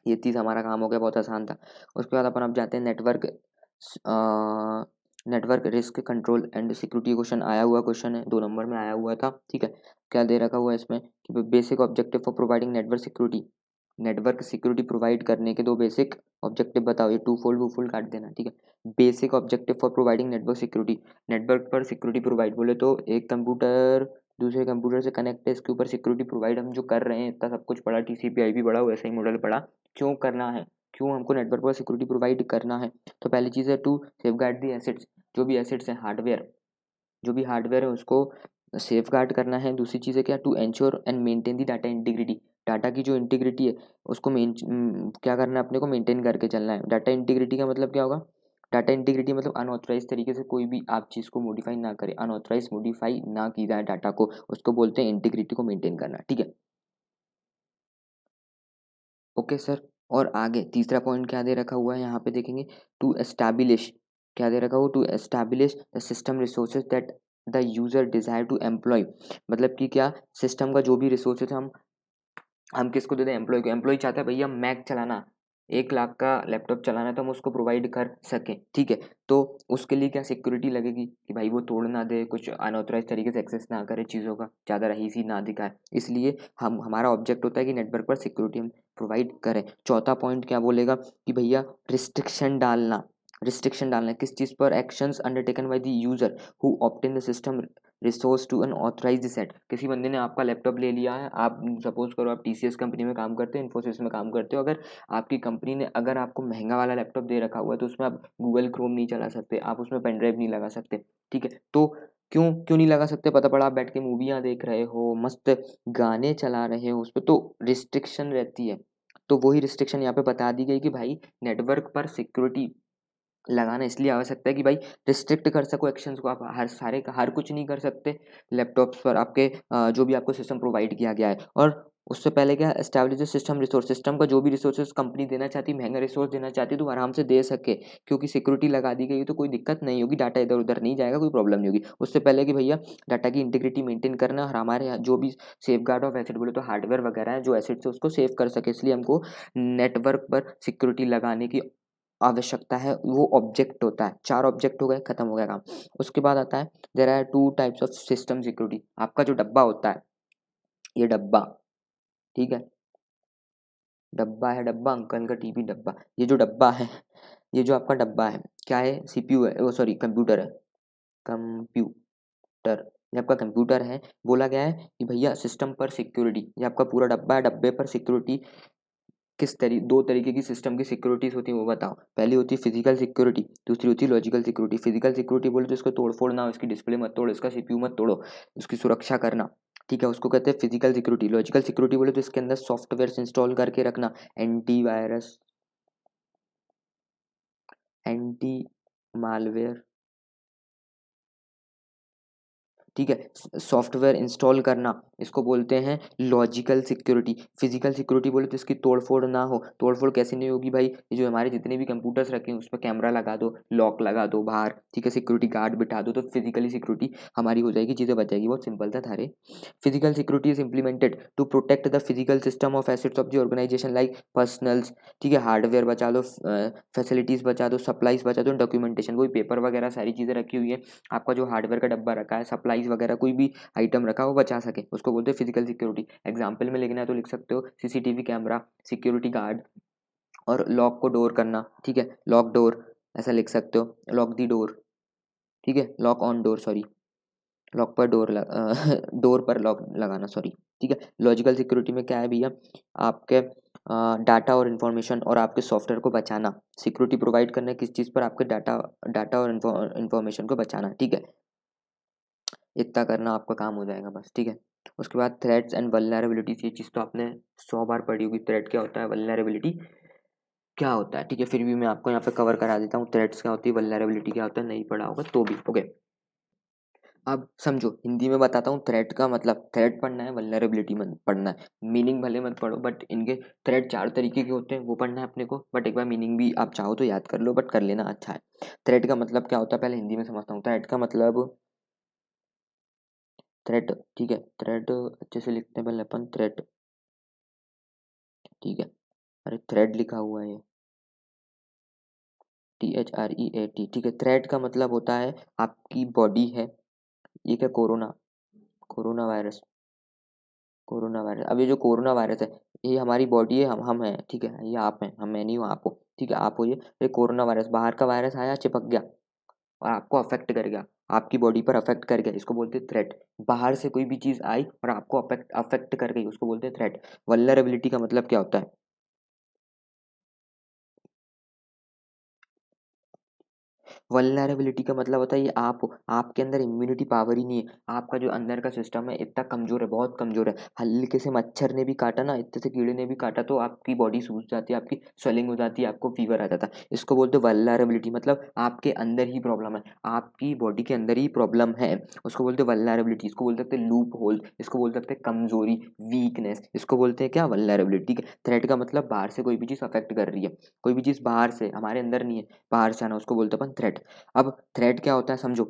ये चीज़ हमारा काम हो गया, बहुत आसान था। उसके बाद अपन अब जाते हैं network, network risk control and security question आया हुआ, क्वेश्चन है 2 नंबर में आया हुआ था, ठीक है। क्या दे रखा हुआ है इसमें कि basic objective for providing network security, network security provide करने के 2 बेसिक ऑब्जेक्टिव बताओ। ये टू फोल्ड काट देना, ठीक है। Basic objective for providing network security, network पर सिक्योरिटी प्रोवाइड बोले तो एक कंप्यूटर दूसरे कंप्यूटर से कनेक्ट है, इसके ऊपर सिक्योरिटी प्रोवाइड हम जो कर रहे हैं, इतना सब कुछ पढ़ा, TCP/IP पढ़ा, वैसा ही मॉडल पढ़ा। क्यों करना है, क्यों हमको नेटवर्क पर सिक्योरिटी प्रोवाइड करना है, तो पहली चीज़ है टू सेफगार्ड दी एसेट्स, जो भी एसेट्स हैं हार्डवेयर, जो भी हार्डवेयर है उसको सेफगार्ड करना है। दूसरी चीज़ है क्या, to ensure and maintain the data integrity, data की जो इंटीग्रिटी है उसको क्या करना है, अपने को मेंटेन करके चलना है। डाटा इंटीग्रिटी का मतलब क्या होगा, डाटा इंटीग्रिटी मतलब अनऑथराइज तरीके से कोई भी आप चीज़ को मॉडिफाई ना करें, अनऑथराइज मॉडिफाई ना की जाए डाटा को, उसको बोलते हैं इंटीग्रिटी को मेंटेन करना, ठीक है। ओके सर, और आगे तीसरा पॉइंट क्या दे रखा हुआ है यहाँ पे देखेंगे, टू एस्टैब्लिश, क्या दे रखा हुआ, to establish the system resources that the user desire to employ. मतलब कि क्या, सिस्टम का जो भी रिसोर्सेज हम किसको देते हैं, एम्प्लॉय को। एम्प्लॉय चाहता है भैया मैक चलाना, 1 लाख का लैपटॉप चलाना है तो हम उसको प्रोवाइड कर सकें, ठीक है। तो उसके लिए क्या सिक्योरिटी लगेगी कि भाई वो तोड़ ना दे, कुछ अनऑथराइज तरीके से एक्सेस ना करे चीज़ों का, ज़्यादा रईसी ना दिखाए, इसलिए हमारा ऑब्जेक्ट होता है कि नेटवर्क पर सिक्योरिटी हम प्रोवाइड करें। चौथा पॉइंट क्या बोलेगा कि भैया रिस्ट्रिक्शन डालना, रिस्ट्रिक्शन डालना है किस चीज़ पर, actions undertaken by the user who obtain the system resource to an authorized set. किसी बंदे ने आपका लैपटॉप ले लिया है, आप सपोज करो आप TCS कंपनी में काम करते हो, इन्फोसिस में काम करते हो, अगर आपकी कंपनी ने अगर आपको महंगा वाला लैपटॉप दे रखा हुआ है तो उसमें आप गूगल क्रोम नहीं चला सकते, आप उसमें पेन ड्राइव नहीं लगा सकते, ठीक है। तो क्यों क्यों नहीं लगा सकते? पता पड़ा आप बैठ के मूवियाँ देख रहे हो, मस्त गाने चला रहे हो उस पे, तो रिस्ट्रिक्शन रहती है। तो वही रिस्ट्रिक्शन यहाँ पे बता दी गई कि भाई नेटवर्क पर सिक्योरिटी लगाना इसलिए आवश्यकता है कि भाई रिस्ट्रिक्ट कर सको एक्शंस को। आप हर कुछ नहीं कर सकते लैपटॉप्स पर आपके, जो भी आपको सिस्टम प्रोवाइड किया गया है। और उससे पहले क्या, एस्टैब्लिश सिस्टम रिसोर्स, सिस्टम का जो भी रिसोर्सेज कंपनी देना चाहती है, महंगा रिसोर्स देना चाहती है, तो आराम से दे सके, क्योंकि सिक्योरिटी लगा दी गई है तो कोई दिक्कत नहीं होगी, डाटा इधर उधर नहीं जाएगा, कोई प्रॉब्लम नहीं होगी। उससे पहले कि भैया डाटा की इंटीग्रिटी मेंटेन करना, और हमारे यहाँ जो भी सेफ गार्ड ऑफ एसेट बोले तो हार्डवेयर वगैरह है जो एसेट्स है उसको सेव कर सके, इसलिए हमको नेटवर्क पर सिक्योरिटी लगाने की आवश्यकता है। वो ऑब्जेक्ट होता है, 4 ऑब्जेक्ट हो गए, खत्म हो गया काम। उसके बाद आता है there are 2 types of system security. आपका जो डब्बा होता है, ये डब्बा, ठीक है, डब्बा है, डब्बा अंकल का टीवी डब्बा, ये जो डब्बा है, ये जो आपका डब्बा है क्या है, सीपीयू है, वो सॉरी कंप्यूटर है, कंप्यूटर, ये आपका कंप्यूटर है। बोला गया है कि भैया सिस्टम पर सिक्योरिटी, ये आपका पूरा डब्बा है, डब्बे पर सिक्योरिटी किस दो तरीके की सिस्टम की सिक्योरिटीज होती है वो बताओ। पहली होती है फिजिकल सिक्योरिटी, दूसरी होती है लॉजिकल सिक्योरिटी। फिजिकल सिक्योरिटी बोले तो इसको तोड़ फोड़ ना हो, इसकी डिस्प्ले मत तोड़ो, इसका सीपीयू मत तोड़ो, उसकी सुरक्षा करना, ठीक है, उसको कहते हैं फिजिकल सिक्योरिटी। लॉजिकल सिक्योरिटी बोले तो इसके अंदर सॉफ्टवेयर इंस्टॉल करके रखना, एंटीवायरस, एंटी मालवेयर, ठीक है, सॉफ्टवेयर इंस्टॉल करना, इसको बोलते हैं लॉजिकल सिक्योरिटी। फिजिकल सिक्योरिटी बोले तो इसकी तोड़फोड़ ना हो। तोड़फोड़ कैसे नहीं होगी भाई, ये जो हमारे जितने भी कंप्यूटर्स रखे हैं उस पर कैमरा लगा दो, लॉक लगा दो बाहर, ठीक है, सिक्योरिटी गार्ड बिठा दो, तो फिजिकली सिक्योरिटी हमारी हो जाएगी, चीज़ें बच जाएगी। बहुत सिंपल था थारे। Physical security is implemented to protect the physical system of assets of the organization like personals, ठीक है, हार्डवेयर बचा दो, फैसिलिटीज बचा दो, सप्लाईज बचा दो, डॉक्यूमेंटेशन, कोई पेपर वगैरह सारी चीज़ें रखी हुई है, आपका जो हार्डवेयर का डब्बा रखा है, सप्लाईज वगैरह कोई भी आइटम रखा हो बचा सके, उसको बोलते हैं फिजिकल सिक्योरिटी। एग्जाम्पल में लिखना है तो लिख सकते हो सीसीटीवी कैमरा, सिक्योरिटी गार्ड, और लॉक को डोर करना, ठीक है, लॉक डोर, ऐसा लिख सकते हो, लॉक दी डोर, ठीक है, lock on door, sorry, lock पर डोर डोर पर लॉक लगाना, सॉरी, ठीक है। लॉजिकल सिक्योरिटी में क्या है भैया, आपके डाटा और इन्फॉर्मेशन और आपके सॉफ्टवेयर को बचाना, सिक्योरिटी प्रोवाइड करना है किस चीज़ पर, आपके डाटा डाटा और इन्फॉर्मेशन को बचाना, ठीक है, इतना करना आपका काम हो जाएगा बस, ठीक है। उसके बाद थ्रेड्स एंड वल्नरेबिलिटीज, ये चीज़ तो आपने 100 बार पढ़ी होगी, थ्रेड क्या होता है, वल्नरेबिलिटी क्या होता है, ठीक है, फिर भी मैं आपको यहाँ पे कवर करा देता हूँ, थ्रेड्स क्या होती है, वल्नरेबिलिटी क्या होता है, नहीं पढ़ा होगा तो भी, ओके। अब समझो, हिंदी में बताता हूँ, थ्रेड का मतलब, थ्रेड पढ़ना है, वल्नरेबिलिटी मत पढ़ना है, मीनिंग भले मत पढ़ो, बट इनके थ्रेड 4 तरीके के होते हैं, वो पढ़ना है अपने को, बट एक बार मीनिंग भी आप चाहो तो याद कर लो, बट कर लेना, अच्छा है। थ्रेड का मतलब क्या होता है, पहले हिंदी में समझता हूँ। थ्रेड का मतलब, थ्रेड, ठीक है, थ्रेड अच्छे से लिखते हैं पहले अपन, थ्रेड, ठीक है, अरे थ्रेड लिखा हुआ है ये, THREAD, ठीक है। थ्रेड का मतलब होता है आपकी बॉडी है, ये क्या, corona, corona virus, corona virus, अब ये जो कोरोना वायरस है, ये हमारी बॉडी है, हम हैं, ठीक है, ये आप हैं, हम, मैं नहीं हूँ, आप हो, ठीक है, आप हो, ये कोरोना वायरस, बाहर का वायरस आया, चिपक गया और आपको अफेक्ट कर गया, आपकी बॉडी पर अफेक्ट कर गया, इसको बोलते हैं थ्रेट। बाहर से कोई भी चीज़ आई और आपको अफेक्ट अफेक्ट कर गई, उसको बोलते हैं थ्रेट। वल्नरेबिलिटी का मतलब क्या होता है, वल्नरेबिलिटी का मतलब होता है ये आप हो, आपके अंदर इम्यूनिटी पावर ही नहीं है, आपका जो अंदर का सिस्टम है इतना कमजोर है, बहुत कमजोर है, हल्के से मच्छर ने भी काटा ना, इतने से कीड़े ने भी काटा तो आपकी बॉडी सूज जाती है, आपकी स्वेलिंग हो जाती है, आपको फीवर आ जाता है, इसको बोलते हैं वल्नरेबिलिटी, मतलब आपके अंदर ही प्रॉब्लम है, आपकी बॉडी के अंदर ही प्रॉब्लम है, उसको बोलते हैं वल्नरेबिलिटी। इसको बोल सकते हैं लूप होल, इसको बोल सकते हैं कमजोरी, वीकनेस, इसको बोलते हैं क्या, वल्नरेबिलिटी। थ्रेट का मतलब बाहर से कोई भी चीज़ अफेक्ट कर रही है, कोई भी चीज़ बाहर से, हमारे अंदर नहीं है, बाहर से आना, उसको बोलते हैं अपन थ्रेट। अब थ्रेड क्या होता है समझो,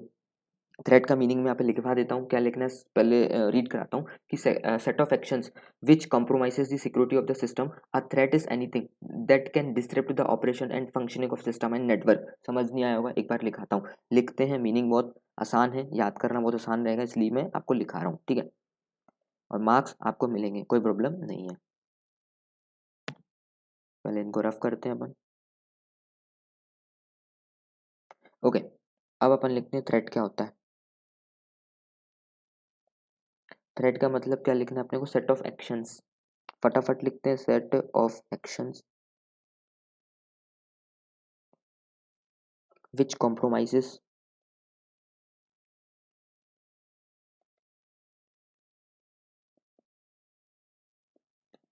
थ्रेड का मीनिंग मैं यहाँ पे लिखवा देता हूँ, क्या लिखना है पहले रीड कराता हूँ कि set of actions which compromises the security of the system, a threat is anything that can disrupt the operation and functioning of system and network. समझ नहीं आया होगा, एक बार लिखाता हूँ, लिखते हैं, मीनिंग बहुत आसान है, याद करना बहुत आसान रहेगा, इसलिए मैं आपको लिखा रहा हूँ, ठीक है, और मार्क्स आपको मिलेंगे, कोई प्रॉब्लम नहीं है। पहले इनको रफ करते हैं अपन, ओके। अब अपन लिखते हैं थ्रेट क्या होता है। थ्रेट का मतलब क्या लिखना है अपने को, सेट ऑफ एक्शंस, फटाफट लिखते हैं, set of actions which compromises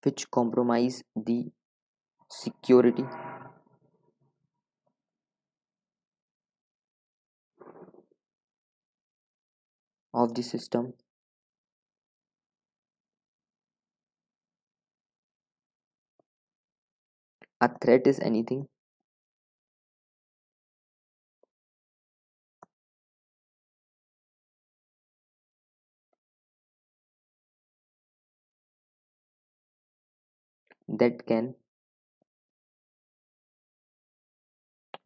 which compromise the security of the system. A threat is anything that can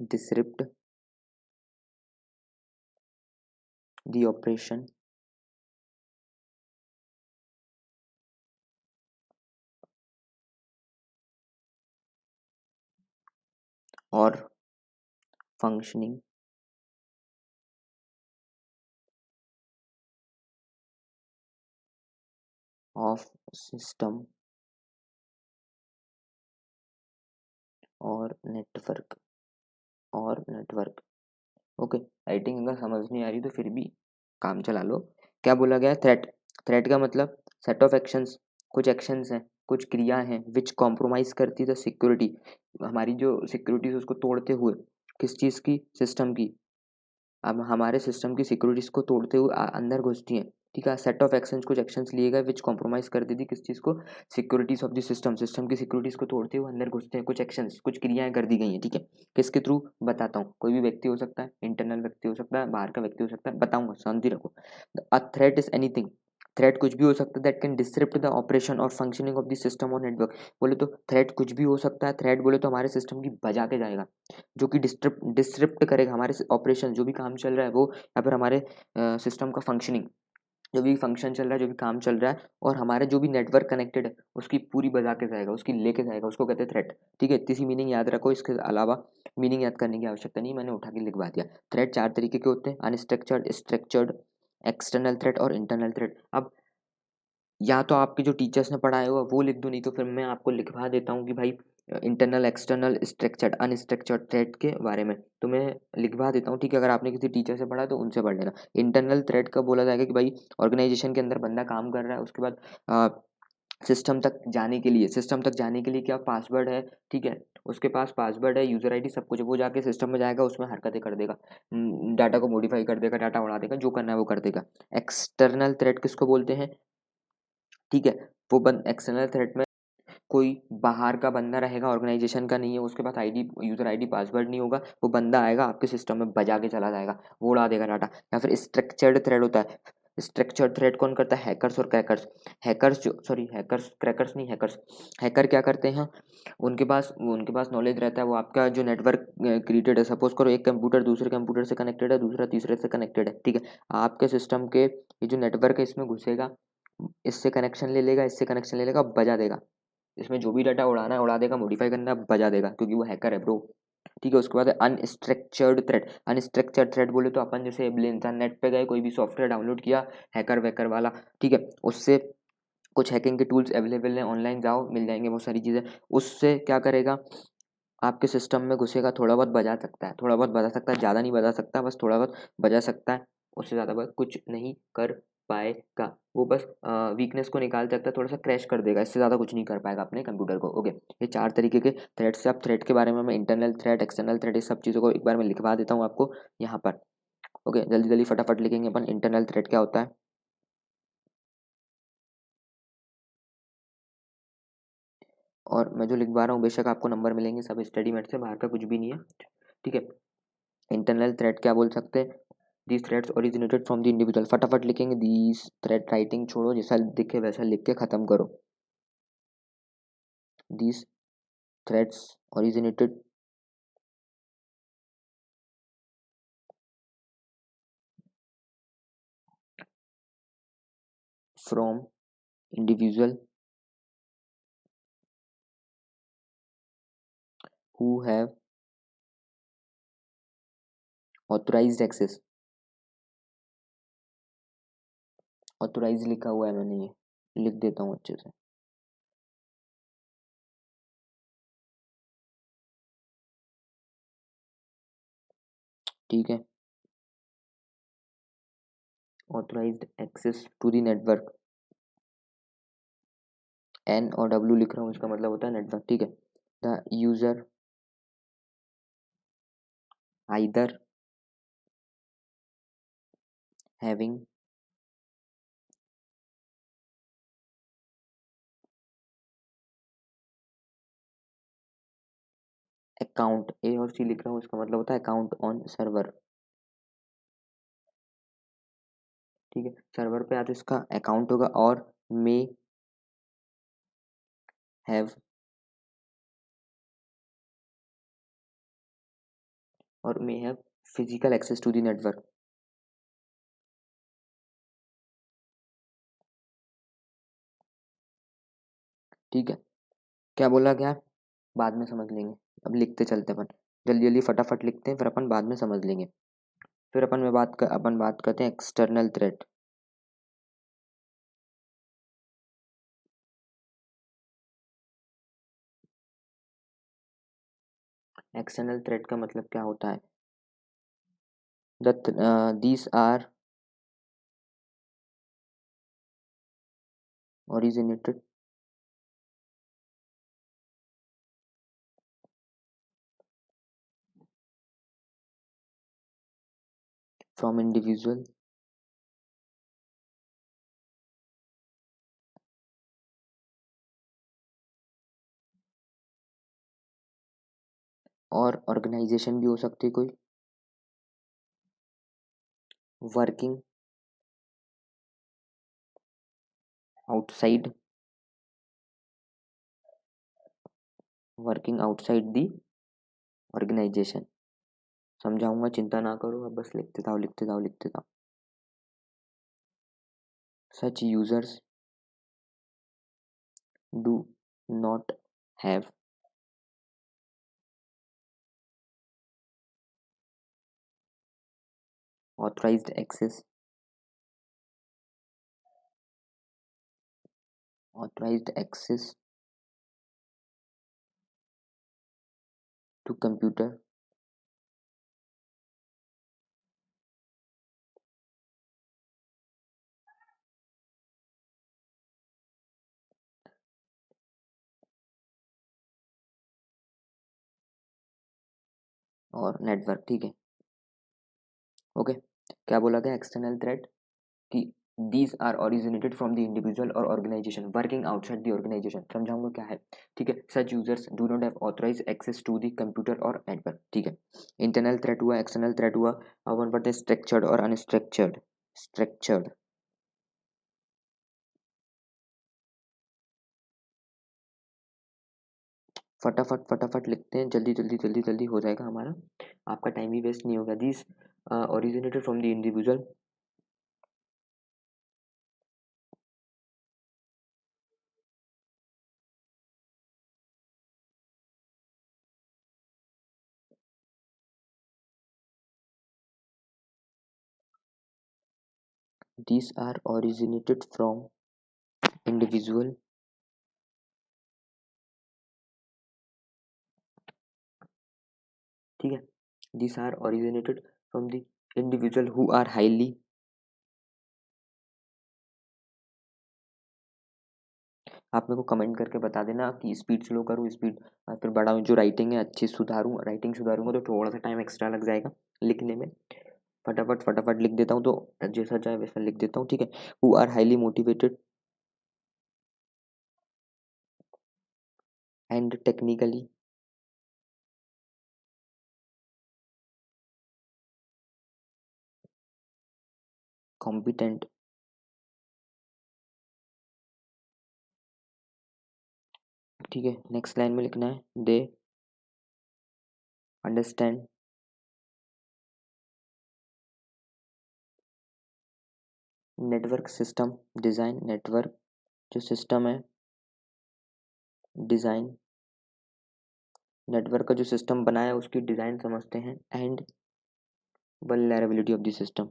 disrupt the operation or functioning of system और नेटवर्क। ओके, राइटिंग अगर समझ नहीं आ रही तो फिर भी काम चला लो। क्या बोला गया? थ्रेट। थ्रेट का मतलब सेट ऑफ एक्शंस, कुछ एक्शंस हैं, कुछ क्रिया हैं विच कॉम्प्रोमाइज करती द सिक्योरिटी, हमारी जो सिक्योरिटी उसको तोड़ते हुए, किस चीज़ की? सिस्टम की। अब हमारे सिस्टम की सिक्योरिटीज को तोड़ते हुए अंदर घुसती हैं। ठीक है, सेट ऑफ एक्शंस, कुछ एक्शंस लिए गए विच कॉम्प्रोमाइज कर देती किस चीज़ को? Securities of the system, system की सिक्योरिटीज को तोड़ते हुए अंदर घुसते हैं। कुछ एक्शंस, कुछ क्रियाएं कर दी गई हैं। ठीक है, किसके थ्रू? बताता हूँ। कोई भी व्यक्ति हो सकता है, इंटरनल व्यक्ति हो सकता है, बाहर का व्यक्ति हो सकता है, बताऊंगा, शांति रखो। A threat is anything, threat कुछ भी हो सकता है that can disrupt the operation और फंक्शनिंग ऑफ द सिस्टम और नेटवर्क। बोले तो थ्रेट कुछ भी हो सकता है। थ्रेट बोले तो हमारे सिस्टम की बजा के जाएगा, जो कि डिस्टर्ब करेगा हमारे ऑपरेशन, जो भी काम चल रहा है वो, या फिर हमारे सिस्टम का फंक्शनिंग, जो भी फंक्शन चल रहा है, जो भी काम चल रहा है, और हमारे जो भी नेटवर्क कनेक्टेड है उसकी पूरी बजा के जाएगा, उसकी लेके जाएगा, उसको कहते हैं थ्रेट। ठीक है, इतनी सी मीनिंग याद रखो, इसके अलावा मीनिंग याद करने की आवश्यकता नहीं, मैंने उठा के लिखवा दिया। थ्रेट चार तरीके के होते हैं: अनस्ट्रक्चर्ड, स्ट्रक्चर्ड, एक्सटर्नल थ्रेट और इंटरनल थ्रेट। अब या तो आपके जो टीचर्स ने पढ़ाया होगा वो लिख दो, नहीं तो फिर मैं आपको लिखवा देता हूँ कि भाई internal, external, structured, unstructured thread के बारे में तो मैं लिखवा देता हूँ। ठीक है, अगर आपने किसी टीचर से पढ़ा तो उनसे पढ़ लेना। इंटरनल थ्रेड का बोला जाएगा कि भाई ऑर्गेनाइजेशन के अंदर बंदा काम कर रहा है, उसके बाद सिस्टम तक जाने के लिए, सिस्टम तक जाने के लिए क्या पासवर्ड है? ठीक है, उसके पास पासवर्ड है, यूजर आईडी, सब कुछ है, वो जाके सिस्टम में जाएगा, उसमें हरकतें कर देगा, डाटा को मॉडिफाई कर देगा, डाटा उड़ा देगा, जो करना है वो कर देगा। एक्सटर्नल थ्रेड किसको बोलते हैं? ठीक है, वो बंद एक्सटर्नल थ्रेट में कोई बाहर का बंदा रहेगा, ऑर्गेनाइजेशन का नहीं है, उसके पास आईडी, यूजर आईडी, पासवर्ड नहीं होगा, वो बंदा आएगा आपके सिस्टम में बजा के चला जाएगा, वो उड़ा देगा डाटा। या फिर स्ट्रक्चर्ड थ्रेड होता है। स्ट्रक्चर्ड थ्रेड कौन करता है? हैकर्स और क्रैकर्स। हैकर्स जो, सॉरी, हैकर्स, क्रैकर्स नहीं, हैकर्स। हैकर क्या करते हैं? उनके पास नॉलेज रहता है, वो आपका जो नेटवर्क क्रिएटेड है, सपोज करो एक कंप्यूटर दूसरे कंप्यूटर से कनेक्टेड है, दूसरा तीसरे से कनेक्टेड है। ठीक है, आपके सिस्टम के ये जो नेटवर्क है इसमें घुसेगा, इससे कनेक्शन ले लेगा, इससे कनेक्शन ले लेगा, बजा देगा, इसमें जो भी डाटा उड़ाना है उड़ा देगा, मॉडिफाई करना है बजा देगा, क्योंकि वो हैकर है ब्रो। ठीक है, उसके बाद अनस्ट्रक्चर्ड थ्रेड। अनस्ट्रक्चर्ड थ्रेड बोले तो अपन जैसे इंटरनेट पे गए, कोई भी सॉफ्टवेयर डाउनलोड किया, हैकर वैकर वाला, ठीक है, उससे कुछ हैकिंग के टूल्स अवेलेबल हैं, ऑनलाइन जाओ मिल जाएंगे बहुत सारी चीज़ें। उससे क्या करेगा? आपके सिस्टम में घुसेगा, थोड़ा बहुत बजा सकता है, थोड़ा बहुत बजा सकता है, ज़्यादा नहीं बजा सकता, बस थोड़ा बहुत बजा सकता है, उससे ज़्यादा बस कुछ नहीं कर पाएगा। वो बस वीकनेस को निकाल सकता है, थोड़ा सा क्रैश कर देगा, इससे ज़्यादा कुछ नहीं कर पाएगा अपने कंप्यूटर को। ओके, ये चार तरीके के थ्रेड्स से, अब थ्रेड के बारे में मैं इंटरनल थ्रेड, एक्सटर्नल थ्रेड, इस सब चीज़ों को एक बार मैं लिखवा देता हूँ आपको यहाँ पर। ओके, जल्दी जल्दी फटाफट लिखेंगे अपन। इंटरनल थ्रेड क्या होता है? और मैं जो लिखवा रहा हूँ बेशक आपको नंबर मिलेंगे, सब स्टडी मेट से, बाहर का कुछ भी नहीं है। ठीक है, इंटरनल थ्रेड क्या बोल सकते हैं? These threads originated from the individual. फटाफट लिखेंगे, दीज थ्रेड, राइटिंग छोड़ो, जैसा दिखे वैसा लिख के खत्म करो। These threads originated from individual who have authorized access. Authorize लिखा हुआ है मैंने, ये लिख देता हूँ अच्छे से। ठीक है, authorized access to the network N और डब्ल्यू लिख रहा हूँ, इसका मतलब होता है नेटवर्क, ठीक है। The user either having account, A और सी लिख रहा हूँ, इसका मतलब होता है अकाउंट ऑन सर्वर, ठीक है। सर्वर पे आते इसका अकाउंट होगा, और may have, or may have physical access to the network, ठीक है। क्या बोला गया, बाद में समझ लेंगे, अब लिखते चलते अपन, जल्दी जल्दी फटाफट लिखते हैं, फिर अपन बाद में समझ लेंगे। फिर अपन बात करते हैं एक्सटर्नल थ्रेट। एक्सटर्नल थ्रेट का मतलब क्या होता है, these are originated from individual और ऑर्गेनाइजेशन भी हो सकती है कोई, working outside, working outside the organization. समझाऊंगा, चिंता ना करो, अब बस लिखते जाओ लिखते जाओ लिखते जाओ। Such users do not have authorized access authorized access to computer or network, ठीक है। ओके, क्या बोला गया, एक्सटर्नल थ्रेट कि these are originated from the individual or organization working outside the organization. समझाऊंगा क्या है, ठीक है। Such users do not have authorize access to the computer or network, ठीक है। इंटरनल थ्रेट हुआ, एक्सटर्नल थ्रेट हुआ। अब अपन पढ़ते हैं स्ट्रक्चर्ड और अनस्ट्रक्चर्ड। स्ट्रक्चर्ड, फटाफट फटाफट लिखते हैं, जल्दी जल्दी जल्दी जल्दी हो जाएगा हमारा, आपका टाइम भी वेस्ट नहीं होगा। This originated from the individual these are originated from individual ठीक है। these are originated from the individual who are highly, आप मेरे को कमेंट करके बता देना कि स्पीड स्लो करूँ, स्पीड फिर बढ़ाऊँ, जो राइटिंग है अच्छी सुधारूँ, राइटिंग सुधारूँगा तो थोड़ा सा टाइम एक्स्ट्रा लग जाएगा लिखने में। फटाफट फटाफट लिख देता हूँ, तो जैसा चाहे वैसा लिख देता हूँ, ठीक है। Who are highly motivated and technically competent, ठीक है। नेक्स्ट लाइन में लिखना है they understand network system design, network जो सिस्टम है डिज़ाइन, नेटवर्क का जो सिस्टम बनाया है उसकी डिज़ाइन समझते हैं, and vulnerability of the system,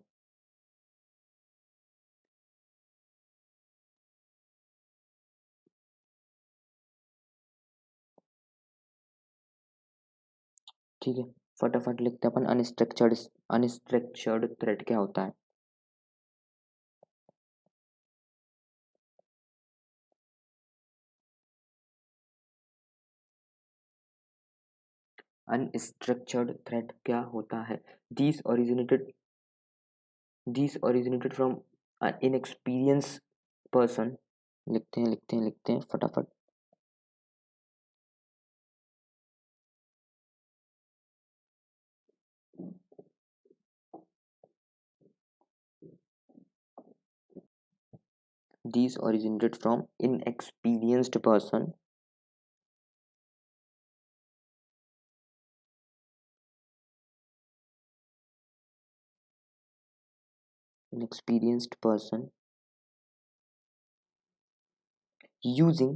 ठीक है। फटाफट लिखते हैं अपन अनस्ट्रक्चर्ड, अनस्ट्रक्चर्ड थ्रेड क्या होता है। अनस्ट्रक्चर्ड थ्रेड क्या होता है? These originated from an inexperienced person. लिखते हैं फटाफट। These originated from inexperienced person using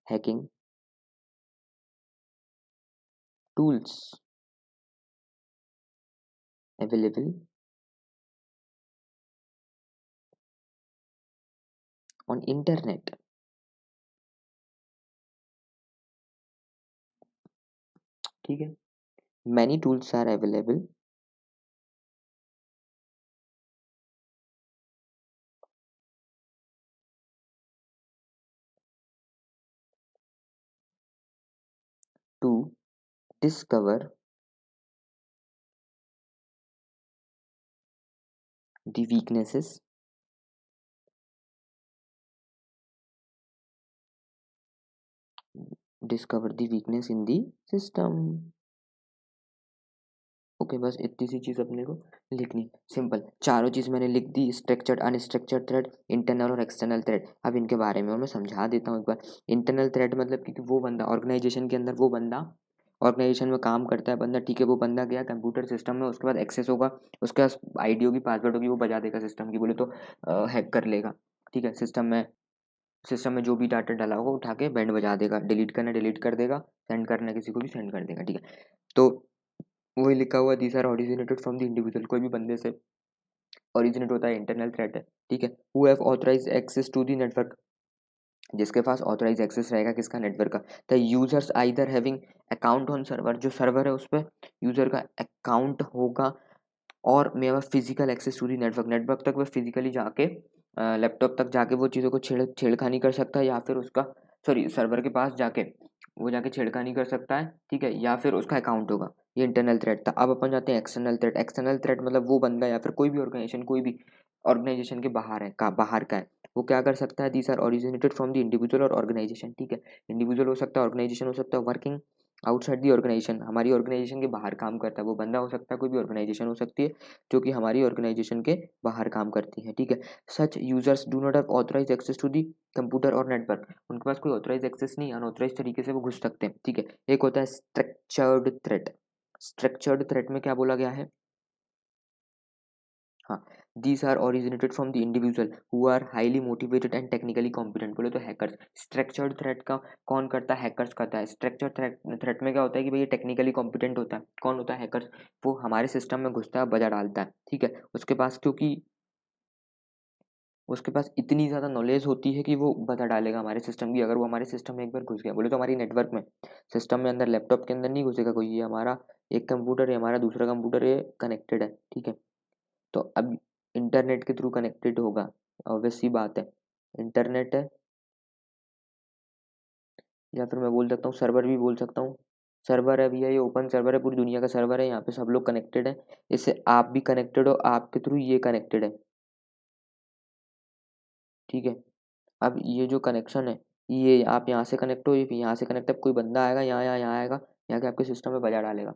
hacking tools available on internet। ठीक है, many tools are available to discover the weaknesses in the system। Okay, बस इतनी सी चीज़ अपने को लिखनी, सिंपल। चारों चीज़ मैंने लिख दी, स्ट्रक्चर्ड अनस्ट्रक्चर्ड थ्रेड, इंटरनल और एक्सटर्नल थ्रेड। अब इनके बारे में और मैं समझा देता हूँ एक बार। इंटरनल थ्रेड मतलब कि वो बंदा ऑर्गेनाइजेशन के अंदर, वो बंदा ऑर्गेनाइजेशन में काम करता है बंदा, ठीक है, वो बंदा गया कंप्यूटर सिस्टम में, उसके बाद एक्सेस होगा, उसके पास आईडी होगी, पासवर्ड होगी, वो बजा देगा सिस्टम की, बोले तो हैक कर लेगा। ठीक है, सिस्टम में जो भी डाटा डाला होगा उठा के बैंड बजा देगा, डिलीट करना डिलीट कर देगा, सेंड करना किसी को भी सेंड कर देगा। ठीक है, तो वही लिखा हुआ these are originated from the individual, कोई भी बंदे से ओरिजिनेट होता है, इंटरनल थ्रेट है। ठीक है, who have authorize access to the network, जिसके पास ऑथराइज एक्सेस रहेगा किसका, नेटवर्क का। The users either having account on server, जो सर्वर है उस पर यूजर का अकाउंट होगा, और मेरा physical access to the network तक वह फिजिकली जाके लैपटॉप तक जाके वो चीज़ों को छेड़खानी कर सकता है, या फिर उसका सर्वर के पास जाके वो जाके छेड़खानी कर सकता है। ठीक है, या फिर उसका अकाउंट होगा। ये इंटरनल थ्रेट था। अब अपन जाते हैं एक्सटर्नल थ्रेट। एक्सटर्नल थ्रेट मतलब वो बंदा या फिर कोई भी ऑर्गेनाइजेशन के बाहर का है, वो क्या कर सकता है, these are originated from the individual or organization. ठीक है, इंडिविजुअल हो सकता है, ऑर्गेनाइजेशन हो सकता है, वर्किंग आउटसाइड दी ऑर्गेनाइजेशन, हमारी ऑर्गेनाइजेशन के बाहर काम करता है, वो बंदा हो सकता है, कोई भी ऑर्गेनाइजेशन हो सकती है जो कि हमारी ऑर्गेनाइजेशन के बाहर काम करती है। ठीक है, such users do not have authorize access to the computer or network, उनके पास कोई ऑथराइज एक्सेस नहीं, अनऑथराइज तरीके से वो घुस सकते हैं। ठीक है, एक होता है स्ट्रक्चर्ड थ्रेट। स्ट्रक्चर्ड थ्रेट में क्या बोला गया है, हाँ, these are originated from the individual who are highly motivated and technically competent, बोले तो हैकर्स। स्ट्रक्चर्ड थ्रेट का कौन करता है, हैकर्स करता है। स्ट्रक्चर्ड थ्रेट में क्या होता है कि भाई ये टेक्निकली कॉम्पिटेंट होता है, कौन होता है, हैकर्स। वो हमारे सिस्टम में घुसता है, बजा डालता है। ठीक है, उसके पास क्योंकि उसके पास इतनी ज़्यादा नॉलेज होती है कि वो बता डालेगा हमारे सिस्टम की। अगर वो हमारे सिस्टम में एक बार घुस गया, बोले तो हमारी नेटवर्क में, सिस्टम में अंदर लैपटॉप के अंदर नहीं घुसेगा कोई, ये हमारा एक कंप्यूटर है, हमारा दूसरा कंप्यूटर ये कनेक्टेड है। ठीक है, तो अब इंटरनेट के थ्रू कनेक्टेड होगा, ऑब्वियस सी बात है। इंटरनेट है, या फिर मैं बोल सकता हूँ सर्वर भी बोल सकता हूँ। सर्वर है भैया, ये ओपन सर्वर है, पूरी दुनिया का सर्वर है, यहाँ पे सब लोग कनेक्टेड है, इससे आप भी कनेक्टेड हो, आपके थ्रू ये कनेक्टेड है। ठीक है, अब ये जो कनेक्शन है, ये आप यहाँ से कनेक्ट हो, ये यहाँ से कनेक्ट है, कोई बंदा आएगा यहाँ आएगा, यहाँ के आपके सिस्टम में बजा डालेगा,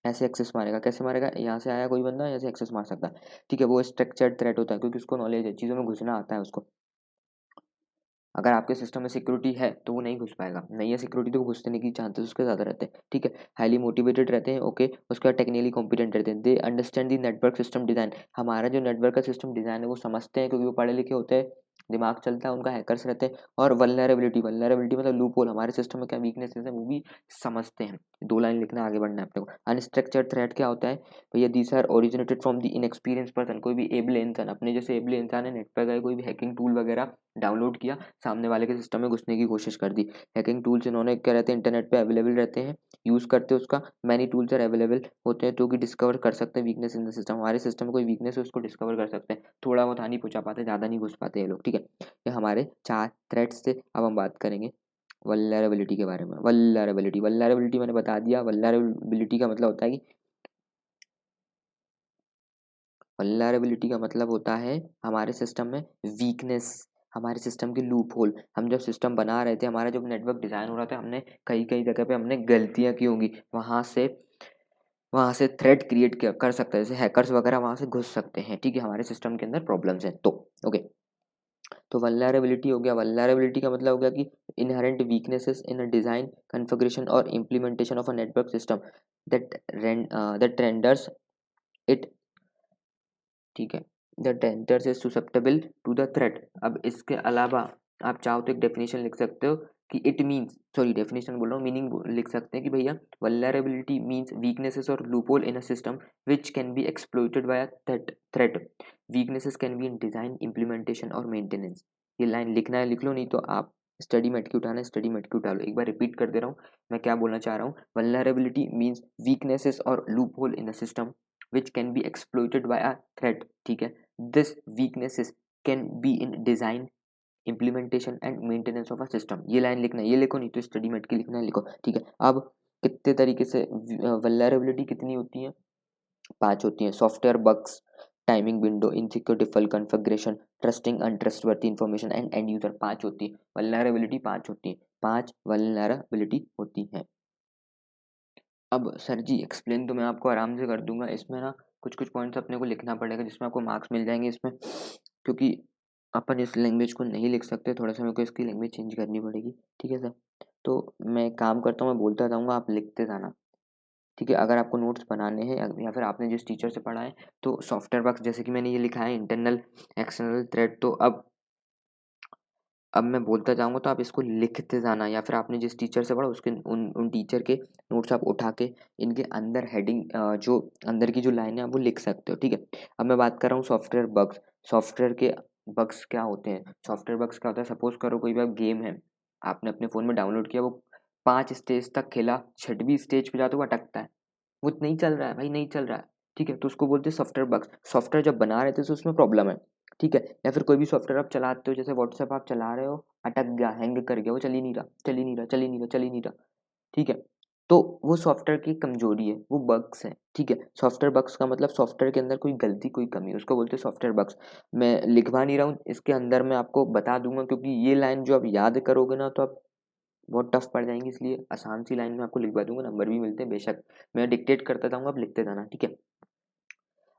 ऐसे एक्सेस मारेगा। कैसे मारेगा, यहाँ से आया कोई बंदा, यहाँ से एक्सेस मार सकता है। ठीक है, वो स्ट्रक्चर्ड थ्रेट होता है, क्योंकि उसको नॉलेज है, चीज़ों में घुसना आता है उसको। अगर आपके सिस्टम में सिक्योरिटी है तो वो नहीं घुस पाएगा, नहीं है सिक्योरिटी तो वो घुसने की चांसेस उसके ज़्यादा रहते हैं। ठीक है, हाईली मोटिवेटेड रहते हैं, ओके। उसके बाद टेक्निकली कॉम्पिटेंट रहते हैं, they understand the network system design, हमारा जो नेटवर्क का सिस्टम डिज़ाइन है वो समझते हैं, क्योंकि वो पढ़े लिखे होते हैं, दिमाग चलता है उनका, हैकर्स रहते हैं। और वल्नरेबिलिटी मतलब लूप होल, हमारे सिस्टम में क्या वीकनेसेस है वो भी समझते हैं। दो लाइन लिखना, आगे बढ़ना है अपने को। अनस्ट्रक्चर्ड थ्रेट क्या होता है भैया, these are originated from the inexperience person, कोई भी एबल इंसान, अपने जैसे एबल इंसान है, नेट पर गए, कोई भी हैकिंग टूल वगैरह डाउनलोड किया, सामने वाले के सिस्टम में घुसने की कोशिश कर दी। हैकिंग टूल्स इन्होंने क्या रहते हैं, इंटरनेट पे अवेलेबल रहते हैं, यूज़ करते हैं उसका। मैनी टूल्स आर अवेलेबल होते हैं जो कि डिस्कवर कर सकते हैं वीकनेस इन द सिस्टम, हमारे सिस्टम में कोई वीकनेस है उसको डिस्कवर कर सकते हैं। थोड़ा बहुत हानि पहुंचा पाते, ज़्यादा नहीं घुस पाते ये लोग। ठीक है, ये हमारे 4 थ्रेट्स थे। अब हम बात करेंगे वल्नरेबिलिटी के बारे में। वल्नरेबिलिटी मैंने बता दिया। वल्नरेबिलिटी का मतलब होता है कि वल्नरेबिलिटी का मतलब होता है हमारे सिस्टम में वीकनेस, हमारे सिस्टम की लूप होल। हम जब सिस्टम बना रहे थे, हमारा जब नेटवर्क डिज़ाइन हो रहा था, हमने कई कई जगह पे हमने गलतियाँ की होंगी, वहाँ से थ्रेड क्रिएट कर सकते हैं, जैसे हैकर्स वगैरह वहाँ से घुस सकते हैं, ठीक है, हमारे सिस्टम के अंदर प्रॉब्लम्स हैं तो। ओके, तो वल्नरेबिलिटी हो गया। वल्नरेबिलिटी का मतलब हो गया कि inherent weaknesses in a design, configuration और implementation of a network system that renders it, ठीक है, the tenders is susceptible to the threat. अब इसके अलावा आप चाहो तो एक डेफिनेशन लिख सकते हो कि इट मीन्स, सॉरी डेफिनेशन बोल रहा हूँ, मीनिंग लिख सकते हैं कि भैया वल्नरेबिलिटी मीन्स वीकनेसेस और loophole in a system which can be exploited bye threat. Weaknesses can be in design, implementation और मेंटेनेंस। ये लाइन लिखना है लिख लो, नहीं तो आप स्टडी मेट की उठाना है, स्टडी मेट की उठा लो। एक बार रिपीट कर दे रहा हूँ मैं क्या बोलना चाह रहा हूँ। वल्नरेबिलिटी मीन्स वीकनेसेस और loophole in the system which can be exploited by a threat, ठीक है। this weaknesses can be in design, implementation and maintenance of a system। ये लाइन लिखना है, ये लिखो, नहीं तो स्टडी मेट की लिखना है लिखो, ठीक है। अब कितने तरीके से वल्नरेबिलिटी कितनी होती है, 5 होती हैं। Software bugs, timing window, insecure default configuration, trusting untrustworthy information and end user. 5 होती है वल्नरेबिलिटी, 5 होती है, 5 वल्नरेबिलिटी होती हैं। अब सर जी एक्सप्लेन तो मैं आपको आराम से कर दूंगा, इसमें ना कुछ कुछ पॉइंट्स अपने को लिखना पड़ेगा जिसमें आपको मार्क्स मिल जाएंगे इसमें, क्योंकि अपन इस लैंग्वेज को नहीं लिख सकते, थोड़ा सा मेरे को इसकी लैंग्वेज चेंज करनी पड़ेगी, ठीक है सर। तो मैं एक काम करता हूँ, मैं बोलता जाऊँगा, आप लिखते जाना, ठीक है। अगर आपको नोट्स बनाने हैं या फिर आपने जिस टीचर से पढ़ा है, तो सॉफ्टवेयर बग्स जैसे कि मैंने ये लिखा है इंटरनल एक्सटर्नल थ्रेड, तो अब मैं बोलता जाऊँगा तो आप इसको लिखते जाना, या फिर आपने जिस टीचर से पढ़ा उसके उन टीचर के नोट्स आप उठा के इनके अंदर हेडिंग जो अंदर की जो लाइनें हैं वो लिख सकते हो, ठीक है। अब मैं बात कर रहा हूँ सॉफ्टवेयर बग्स। सॉफ्टवेयर के बग्स क्या होते हैं? सॉफ्टवेयर बग्स क्या होता है, सपोज करो कोई भी गेम है, आपने अपने फ़ोन में डाउनलोड किया, वो 5 स्टेज तक खेला, 6वीं स्टेज पे जाते वो अटकता है, वो नहीं चल रहा है भाई, नहीं चल रहा है, ठीक है, तो उसको बोलते हैं सॉफ्टवेयर बग्स। सॉफ्टवेयर जब बना रहे थे तो उसमें प्रॉब्लम है, ठीक है। या फिर कोई भी सॉफ्टवेयर आप चलाते हो, जैसे व्हाट्सएप आप चला रहे हो, अटक गया, हैंग कर गया, वो चल ही नहीं रहा, चल ही नहीं रहा, चल ही नहीं रहा, चल ही नहीं रहा, ठीक है। तो वो सॉफ्टवेयर की कमजोरी है, वो बग्स है, ठीक है। सॉफ्टवेयर बग्स का मतलब सॉफ्टवेयर के अंदर कोई गलती, कोई कमी, उसको बोलते हैं सॉफ्टवेयर बग्स। मैं लिखवा नहीं रहा हूँ, इसके अंदर मैं आपको बता दूंगा, क्योंकि ये लाइन जो आप याद करोगे ना तो आप बहुत टफ पड़ जाएंगी, इसलिए आसान सी लाइन में आपको लिखवा दूंगा, नंबर भी मिलते हैं बेशक। मैं डिक्टेट करता जाऊंगा, आप लिखते जाना, ठीक है।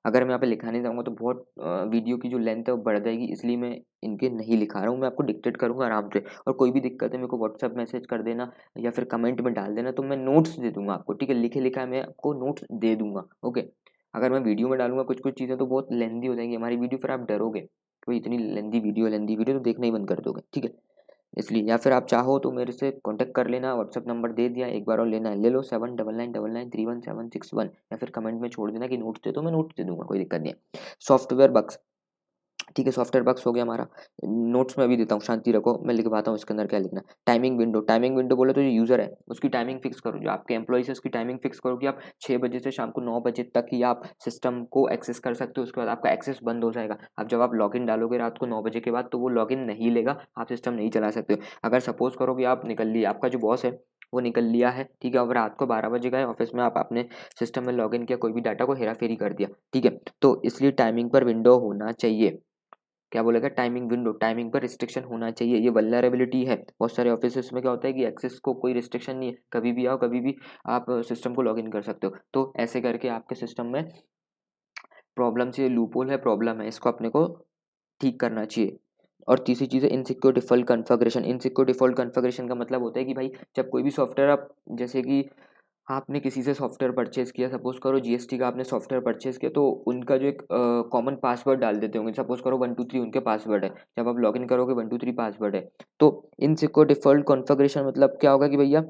अगर मैं यहाँ पे लिखाने जाऊँगा तो बहुत वीडियो की जो लेंथ है वो बढ़ जाएगी, इसलिए मैं इनके नहीं लिखा रहा हूँ, मैं आपको डिक्टेट करूँगा आराम से। और कोई भी दिक्कत है मेरे को व्हाट्सएप मैसेज कर देना या फिर कमेंट में डाल देना, तो मैं नोट्स दे दूंगा आपको, ठीक है, लिखे लिखा मैं आपको नोट्स दे दूंगा, ओके। अगर मैं वीडियो में डालूंगा कुछ कुछ चीज़ें तो बहुत लेंदी हो जाएंगी हमारी वीडियो, फिर आप डरोगे कोई इतनी लेंदी वीडियो तो देखना ही बंद कर दोगे, ठीक है। इसलिए या फिर आप चाहो तो मेरे से कांटेक्ट कर लेना, व्हाट्सअप नंबर दे दिया, एक बार और लेना है ले लो, 7999931761, या फिर कमेंट में छोड़ देना कि नोट्स दे, तो मैं नोट्स दे दूंगा, कोई दिक्कत नहीं है। सॉफ्टवेयर बग्स, ठीक है, सॉफ्टवेयर बग्स हो गया हमारा। नोट्स में अभी देता हूँ, शांति रखो, मैं लिखवाता हूँ इसके अंदर क्या लिखना है। टाइमिंग विंडो, टाइमिंग विंडो बोले तो जो यूज़र है उसकी टाइमिंग फिक्स करो, जो आपके एम्प्लॉइज है उसकी टाइमिंग फिक्स करो कि आप 6 बजे से शाम को 9 बजे तक ही आप सिस्टम को एक्सेस कर सकते हो, उसके बाद आपका एक्सेस बंद हो जाएगा। अब जब आप लॉगिन डालोगे रात को 9 बजे के बाद, तो वो लॉगिन नहीं लेगा, आप सिस्टम नहीं चला सकते हो। अगर सपोज करो कि आप निकल लिए, आपका जो बॉस है वो निकल लिया है, ठीक है, अब रात को 12 बजे गए ऑफिस में, आप अपने सिस्टम में लॉगिन किया, कोई भी डाटा को हेरा फेरी कर दिया, ठीक है, तो इसलिए टाइमिंग पर विंडो होना चाहिए। क्या बोलेगा, टाइमिंग विंडो, टाइमिंग पर रिस्ट्रिक्शन होना चाहिए, ये वल्नरेबिलिटी है। बहुत सारे ऑफिस में क्या होता है कि एक्सेस को कोई रिस्ट्रिक्शन नहीं है, कभी भी आओ कभी भी आप सिस्टम को लॉगिन कर सकते हो, तो ऐसे करके आपके सिस्टम में प्रॉब्लम से लूपहोल है, प्रॉब्लम है, इसको अपने को ठीक करना चाहिए। और तीसरी चीज़ है insecure default configuration. Insecure default configuration का मतलब होता है कि भाई जब कोई भी सॉफ्टवेयर आप, जैसे कि आपने किसी से सॉफ्टवेयर परचेज़ किया, सपोज़ करो जीएसटी का आपने सॉफ्टवेयर परचेज़ किया, तो उनका जो एक कॉमन पासवर्ड डाल देते होंगे, सपोज़ करो 123 उनके पासवर्ड है, जब आप लॉगिन करोगे 123 पासवर्ड है, तो इनसिक्योर डिफ़ॉल्ट कॉन्फ़िगरेशन मतलब क्या होगा कि भैया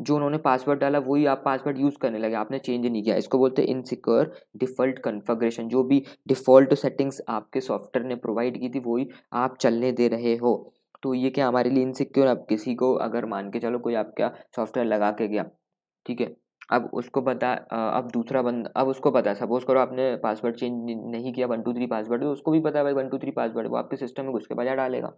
जो उन्होंने पासवर्ड डाला वही आप पासवर्ड यूज़ करने लगे, आपने चेंज नहीं किया, इसको बोलते हैं इनसिक्योर डिफ़ॉल्ट कॉन्फ़िगरेशन। जो भी डिफ़ॉल्ट सेटिंग्स आपके सॉफ्टवेयर ने प्रोवाइड की थी वही आप चलने दे रहे हो, तो ये क्या हमारे लिए इनसिक्योर। अब किसी को अगर मान के चलो कोई आपका सॉफ्टवेयर लगा के गया, ठीक है, अब उसको पता अब दूसरा बंदा, अब उसको पता है, सपोज करो आपने पासवर्ड चेंज नहीं किया 123 पासवर्ड, तो उसको भी पता है भाई 123 पासवर्ड, वो आपके सिस्टम में घुस के बजा डालेगा,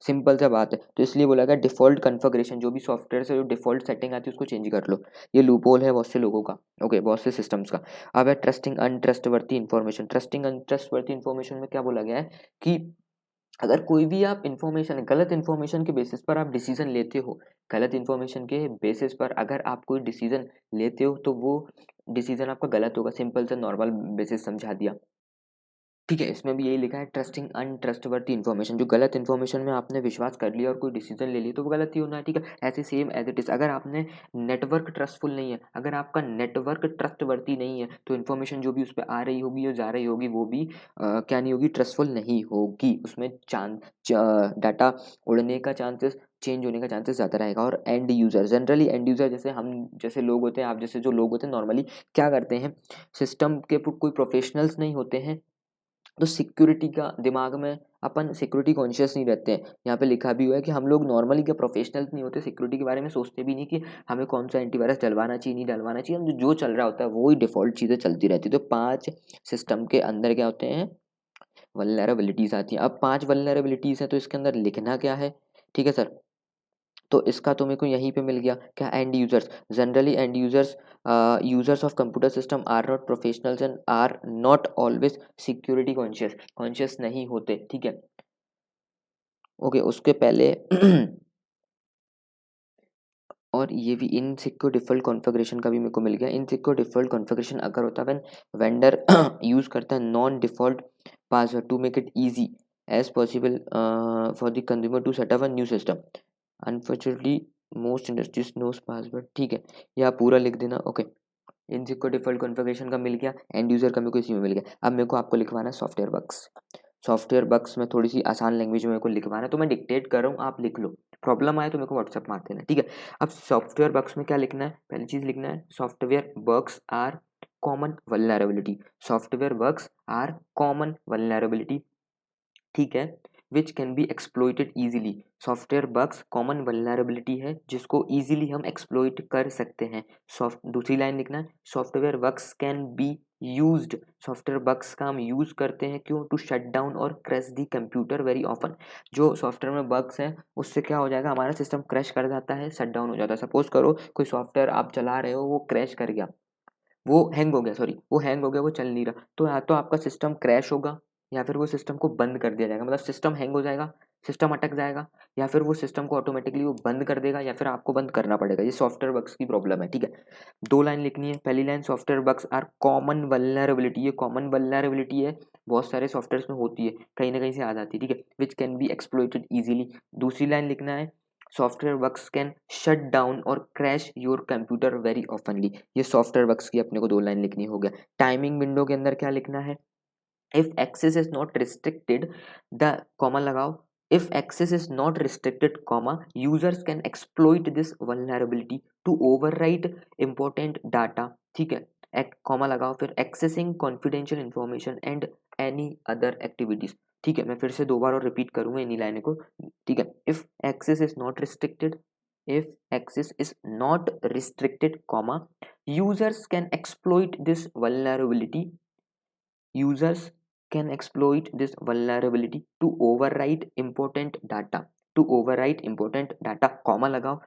सिंपल सा बात है। तो इसलिए बोला गया डिफ़ॉल्ट कॉन्फ़िगरेशन, जो भी सॉफ्टवेयर से जो डिफ़ॉल्ट सेटिंग आती है उसको चेंज कर लो। ये लूपहोल है बहुत से लोगों का, ओके, बहुत से सिस्टम्स का। अब है trusting untrustworthy information. Trusting untrustworthy information में क्या बोला गया है कि अगर कोई भी आप इन्फॉर्मेशन, गलत इन्फॉर्मेशन के बेसिस पर आप डिसीजन लेते हो, गलत इन्फॉर्मेशन के बेसिस पर अगर आप कोई डिसीजन लेते हो तो वो डिसीजन आपका गलत होगा। सिंपल सा नॉर्मल बेसिस समझा दिया, ठीक है। इसमें भी यही लिखा है ट्रस्टिंग अनट्रस्टवर्थी इन्फॉर्मेशन, जो गलत इन्फॉर्मेशन में आपने विश्वास कर लिया और कोई डिसीजन ले लिया तो वो गलत ही होना है, ठीक है। ऐसे सेम एज इट इज, अगर आपने नेटवर्क ट्रस्टफुल नहीं है, अगर आपका नेटवर्क ट्रस्टवर्थी नहीं है तो इन्फॉर्मेशन जो भी उस पर आ रही होगी या जा रही होगी वो भी क्या नहीं होगी, ट्रस्टफुल नहीं होगी। उसमें डाटा उड़ने का चांसेस, चेंज होने का चांसेस ज़्यादा रहेगा। और end user, generally end user जैसे हम जैसे लोग होते हैं, आप जैसे जो लोग होते हैं नॉर्मली क्या करते हैं, सिस्टम के कोई प्रोफेशनल्स नहीं होते हैं तो सिक्योरिटी का दिमाग में अपन सिक्योरिटी कॉन्शियस नहीं रहते हैं। यहाँ पे लिखा भी हुआ है कि हम लोग नॉर्मली क्या प्रोफेशनल्स नहीं होते, सिक्योरिटी के बारे में सोचते भी नहीं कि हमें कौन सा एंटीवायरस डलवाना चाहिए नहीं डलवाना चाहिए, हम जो चल रहा होता है वो ही डिफ़ॉल्ट चीज़ें चलती रहती है। तो 5 सिस्टम के अंदर क्या होते हैं, वल्नरेबिलिटीज़ आती हैं। अब 5 वल्नरेबिलिटीज़ हैं तो इसके अंदर लिखना क्या है, ठीक है सर। तो इसका तो मेरे को यहीं पे मिल गया क्या, end users, generally end users, users of computer system are not professionals and are not always security conscious, conscious नहीं होते, ठीक है। ओके, उसके पहले और ये भी इनसिक्योर डिफ़ॉल्ट कॉन्फ़िगरेशन का भी मेरे को मिल गया। इनसिक्योर डिफ़ॉल्ट कॉन्फ़िगरेशन अगर होता है व्हेन वेंडर यूज़ करता है non default password to make it easy as possible for the consumer to set up a new system. Unfortunately most industries knows password, ठीक है, या पूरा लिख देना, ओके। इनसिक्योर डिफ़ॉल्ट कॉन्फ़िगरेशन का मिल गया, एंड यूज़र का मेरे को इसी में मिल गया। अब मेरे को आपको लिखवाना है सॉफ्टवेयर बग्स। सॉफ्टवेयर बग्स में थोड़ी सी आसान लैंग्वेज में मेरे को लिखवाना है, तो मैं डिक्टेट कर रहा हूँ, आप लिख लो। प्रॉब्लम आए तो मेरे को व्हाट्सएप मार देना, ठीक है। अब सॉफ्टवेयर बग्स में क्या लिखना है, पहली चीज़ लिखना है software bugs are common vulnerability. Software bugs are common vulnerability, ठीक है, which can be exploited easily. Software bugs common vulnerability है जिसको ईजिली हम एक्सप्लॉइट कर सकते हैं। दूसरी लाइन लिखना है software bugs can be used. Software bugs का हम यूज करते हैं क्यों, टू शट डाउन और क्रैश दी कंप्यूटर वेरी ऑफन। जो सॉफ्टवेयर में बग्स हैं उससे क्या हो जाएगा, हमारा सिस्टम क्रैश कर जाता है, शट डाउन हो जाता है। सपोज करो कोई सॉफ्टवेयर आप चला रहे हो, वो क्रैश कर गया, वो हैंग हो गया, सॉरी वो हैंग हो गया, वो चल नहीं रहा, तो या तो आपका सिस्टम क्रैश होगा या फिर वो सिस्टम को बंद कर दिया जाएगा। मतलब सिस्टम हैंग हो जाएगा, सिस्टम अटक जाएगा, या फिर वो सिस्टम को ऑटोमेटिकली वो बंद कर देगा, या फिर आपको बंद करना पड़ेगा। ये सॉफ्टवेयर बग्स की प्रॉब्लम है, ठीक है। 2 लाइन लिखनी है। पहली line software bugs are common vulnerability, ये कॉमन वल्नरेबिलिटी है, बहुत सारे सॉफ्टवेयर में होती है, कहीं ना कहीं से आ जाती है, ठीक है, which can be exploited easily. दूसरी लाइन लिखना है software bugs can shut down और crash your computer very oftenly. ये सॉफ्टवेयर बग्स की अपने को 2 लाइन लिखनी हो गया। टाइमिंग विंडो के अंदर क्या लिखना है, if access is not restricted the comma लगाओ, if access is not restricted comma users can exploit this vulnerability to overwrite important data, ठीक है। एक कॉमा लगाओ, फिर accessing confidential information and any other activities, ठीक है। मैं फिर से 2 बार और रिपीट करूंगा इन्हीं लाइन को, ठीक है। if access is not restricted, if access is not restricted comma users can exploit this vulnerability, users can exploit this vulnerability to overwrite important data, to overwrite important data comma लगाओ।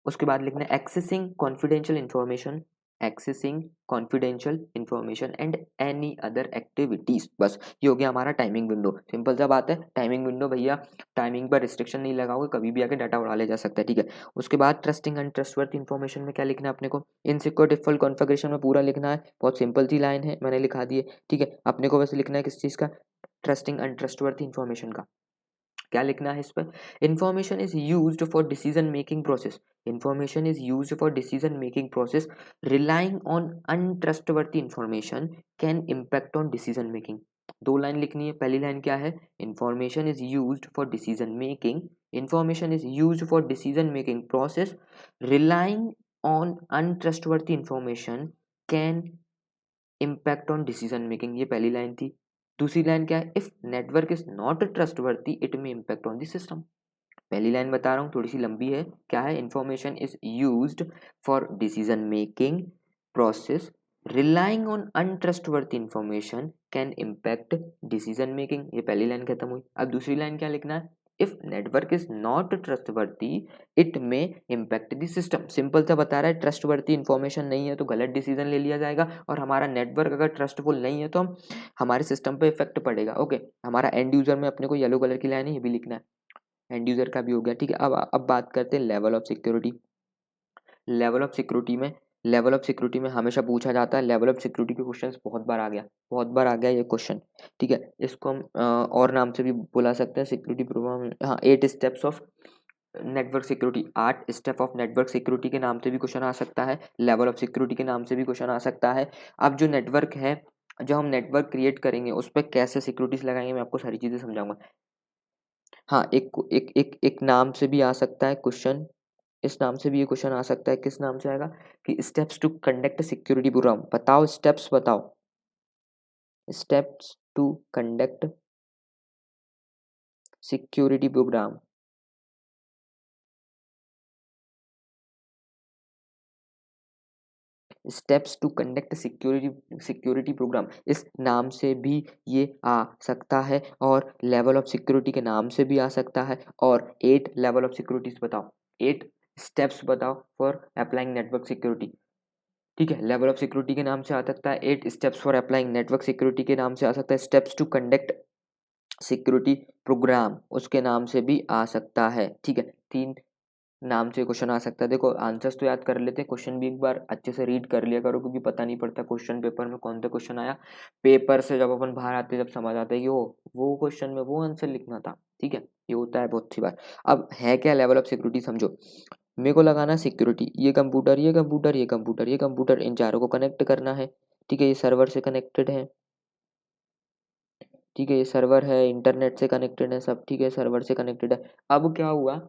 उसके बाद लिखना है accessing confidential information, accessing confidential information and any other activities। बस ये हो गया हमारा टाइमिंग विंडो। सिंपल सा बात है, टाइमिंग विंडो भैया, टाइमिंग पर रिस्ट्रिक्शन नहीं लगाओगे, कभी भी आके डाटा उड़ा ले जा सकता है, ठीक है। उसके बाद ट्रस्टिंग एंड ट्रस्टवर्थ इन्फॉर्मेशन में क्या लिखना है अपने को, इनसिक्योर डिफ़ॉल्ट कॉन्फ़िगरेशन में पूरा लिखना है, बहुत सिंपल सी लाइन है, मैंने लिखा दी है, ठीक है। अपने को वैसे लिखना है किस चीज़ का, ट्रस्टिंग एंड ट्रस्टवर्थ इन्फॉर्मेशन का। क्या लिखना है इस पर, information is used for decision making process, information is used for decision making process, relying on untrustworthy information can impact on decision making. 2 line लिखनी है। पहली लाइन क्या है, information is used for decision making, information is used for decision making process, relying on untrustworthy information can impact on decision making, ये पहली line थी। दूसरी line क्या है, if network is not trustworthy it में impact on the system. पहली line बता रहा हूँ, थोड़ी सी लंबी है, क्या है, information is used for decision making process, relying on untrustworthy information can impact decision making, ये पहली लाइन खत्म हुई। अब दूसरी लाइन क्या लिखना है, if network is not trustworthy it may impact the system. Simple सा बता रहा है, ट्रस्टवर्दी इन्फॉर्मेशन नहीं है तो गलत डिसीजन ले लिया जाएगा, और हमारा नेटवर्क अगर ट्रस्टफुल नहीं है तो हम हमारे सिस्टम पे इफेक्ट पड़ेगा। ओके, हमारा एंड यूजर में अपने को येलो कलर की लाइन है, ये भी लिखना है, एंड यूजर का भी हो गया। ठीक है, अब बात करते हैं level of security. Level of security में हमेशा पूछा जाता है, लेवल ऑफ सिक्योरिटी के क्वेश्चंस बहुत बार आ गया ये क्वेश्चन। ठीक है, इसको हम और नाम से भी बुला सकते हैं, सिक्योरिटी प्रोग्राम। हाँ, 8 steps of network security, 8 step of network security के नाम से भी क्वेश्चन आ सकता है, लेवल ऑफ सिक्योरिटी के नाम से भी क्वेश्चन आ सकता है। अब जो नेटवर्क है, जो हम नेटवर्क क्रिएट करेंगे उस पर कैसे सिक्योरिटीज लगाएंगे, मैं आपको सारी चीजें समझाऊंगा। हाँ, एक नाम से भी आ सकता है क्वेश्चन, इस नाम से भी ये क्वेश्चन आ सकता है। किस नाम से आएगा कि steps to conduct security program, बताओ स्टेप्स, बताओ steps to conduct security program. Steps to conduct security program, इस नाम से भी ये आ सकता है, और लेवल ऑफ सिक्योरिटी के नाम से भी आ सकता है। और 8 लेवल ऑफ सिक्योरिटीज बताओ, 8 स्टेप्स बताओ फॉर अप्लाइंग नेटवर्क सिक्योरिटी। ठीक है, लेवल ऑफ सिक्योरिटी के नाम से आ सकता है, 8 steps for applying network security के नाम से आ सकता है, steps to conduct security program उसके नाम से भी आ सकता है। ठीक है, 3 नाम से क्वेश्चन आ सकता है। देखो आंसर्स तो याद कर लेते हैं, क्वेश्चन भी एक बार अच्छे से रीड कर लिया करो, क्योंकि पता नहीं पड़ता क्वेश्चन पेपर में कौन सा क्वेश्चन आया। पेपर से जब अपन बाहर आते हैं जब समझ आता है कि वो क्वेश्चन में वो आंसर लिखना था। ठीक है, ये होता है बहुत सी बार। अब है क्या लेवल ऑफ सिक्योरिटी, समझो। मेरे को लगाना सिक्योरिटी, ये कंप्यूटर, ये कंप्यूटर, ये कंप्यूटर, ये कंप्यूटर, इन चारों को कनेक्ट करना है। ठीक है, ये सर्वर से कनेक्टेड है। ठीक है, ये सर्वर है, इंटरनेट से कनेक्टेड है सब। ठीक है, सर्वर से कनेक्टेड है। अब क्या हुआ,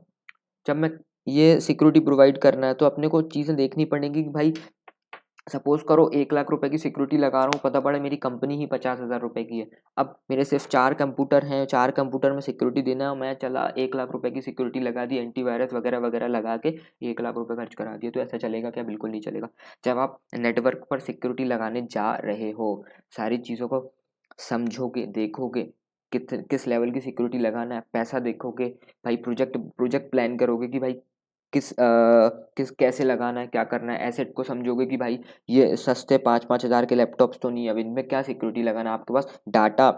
जब मैं ये सिक्योरिटी प्रोवाइड करना है तो अपने को चीज़ें देखनी पड़ेंगी कि भाई सपोज करो 1 लाख रुपए की सिक्योरिटी लगा रहा हूँ, पता पड़ा मेरी कंपनी ही 50,000 रुपए की है। अब मेरे सिर्फ 4 कंप्यूटर हैं, 4 कंप्यूटर में सिक्योरिटी देना है, मैं चला 1 लाख रुपए की सिक्योरिटी लगा दी, एंटीवायरस वगैरह वगैरह लगा के 1 लाख रुपए खर्च करा दिए, तो ऐसा चलेगा क्या? बिल्कुल नहीं चलेगा। जब आप नेटवर्क पर सिक्योरिटी लगाने जा रहे हो, सारी चीज़ों को समझोगे, देखोगे किस लेवल की सिक्योरिटी लगाना है, पैसा देखोगे, भाई प्रोजेक्ट प्रोजेक्ट प्लान करोगे कि भाई किस कैसे लगाना है, क्या करना है, एसेट को समझोगे कि भाई ये सस्ते 5-5 हज़ार के लैपटॉप्स तो नहीं है, अब इनमें क्या सिक्योरिटी लगाना है। आपके पास डाटा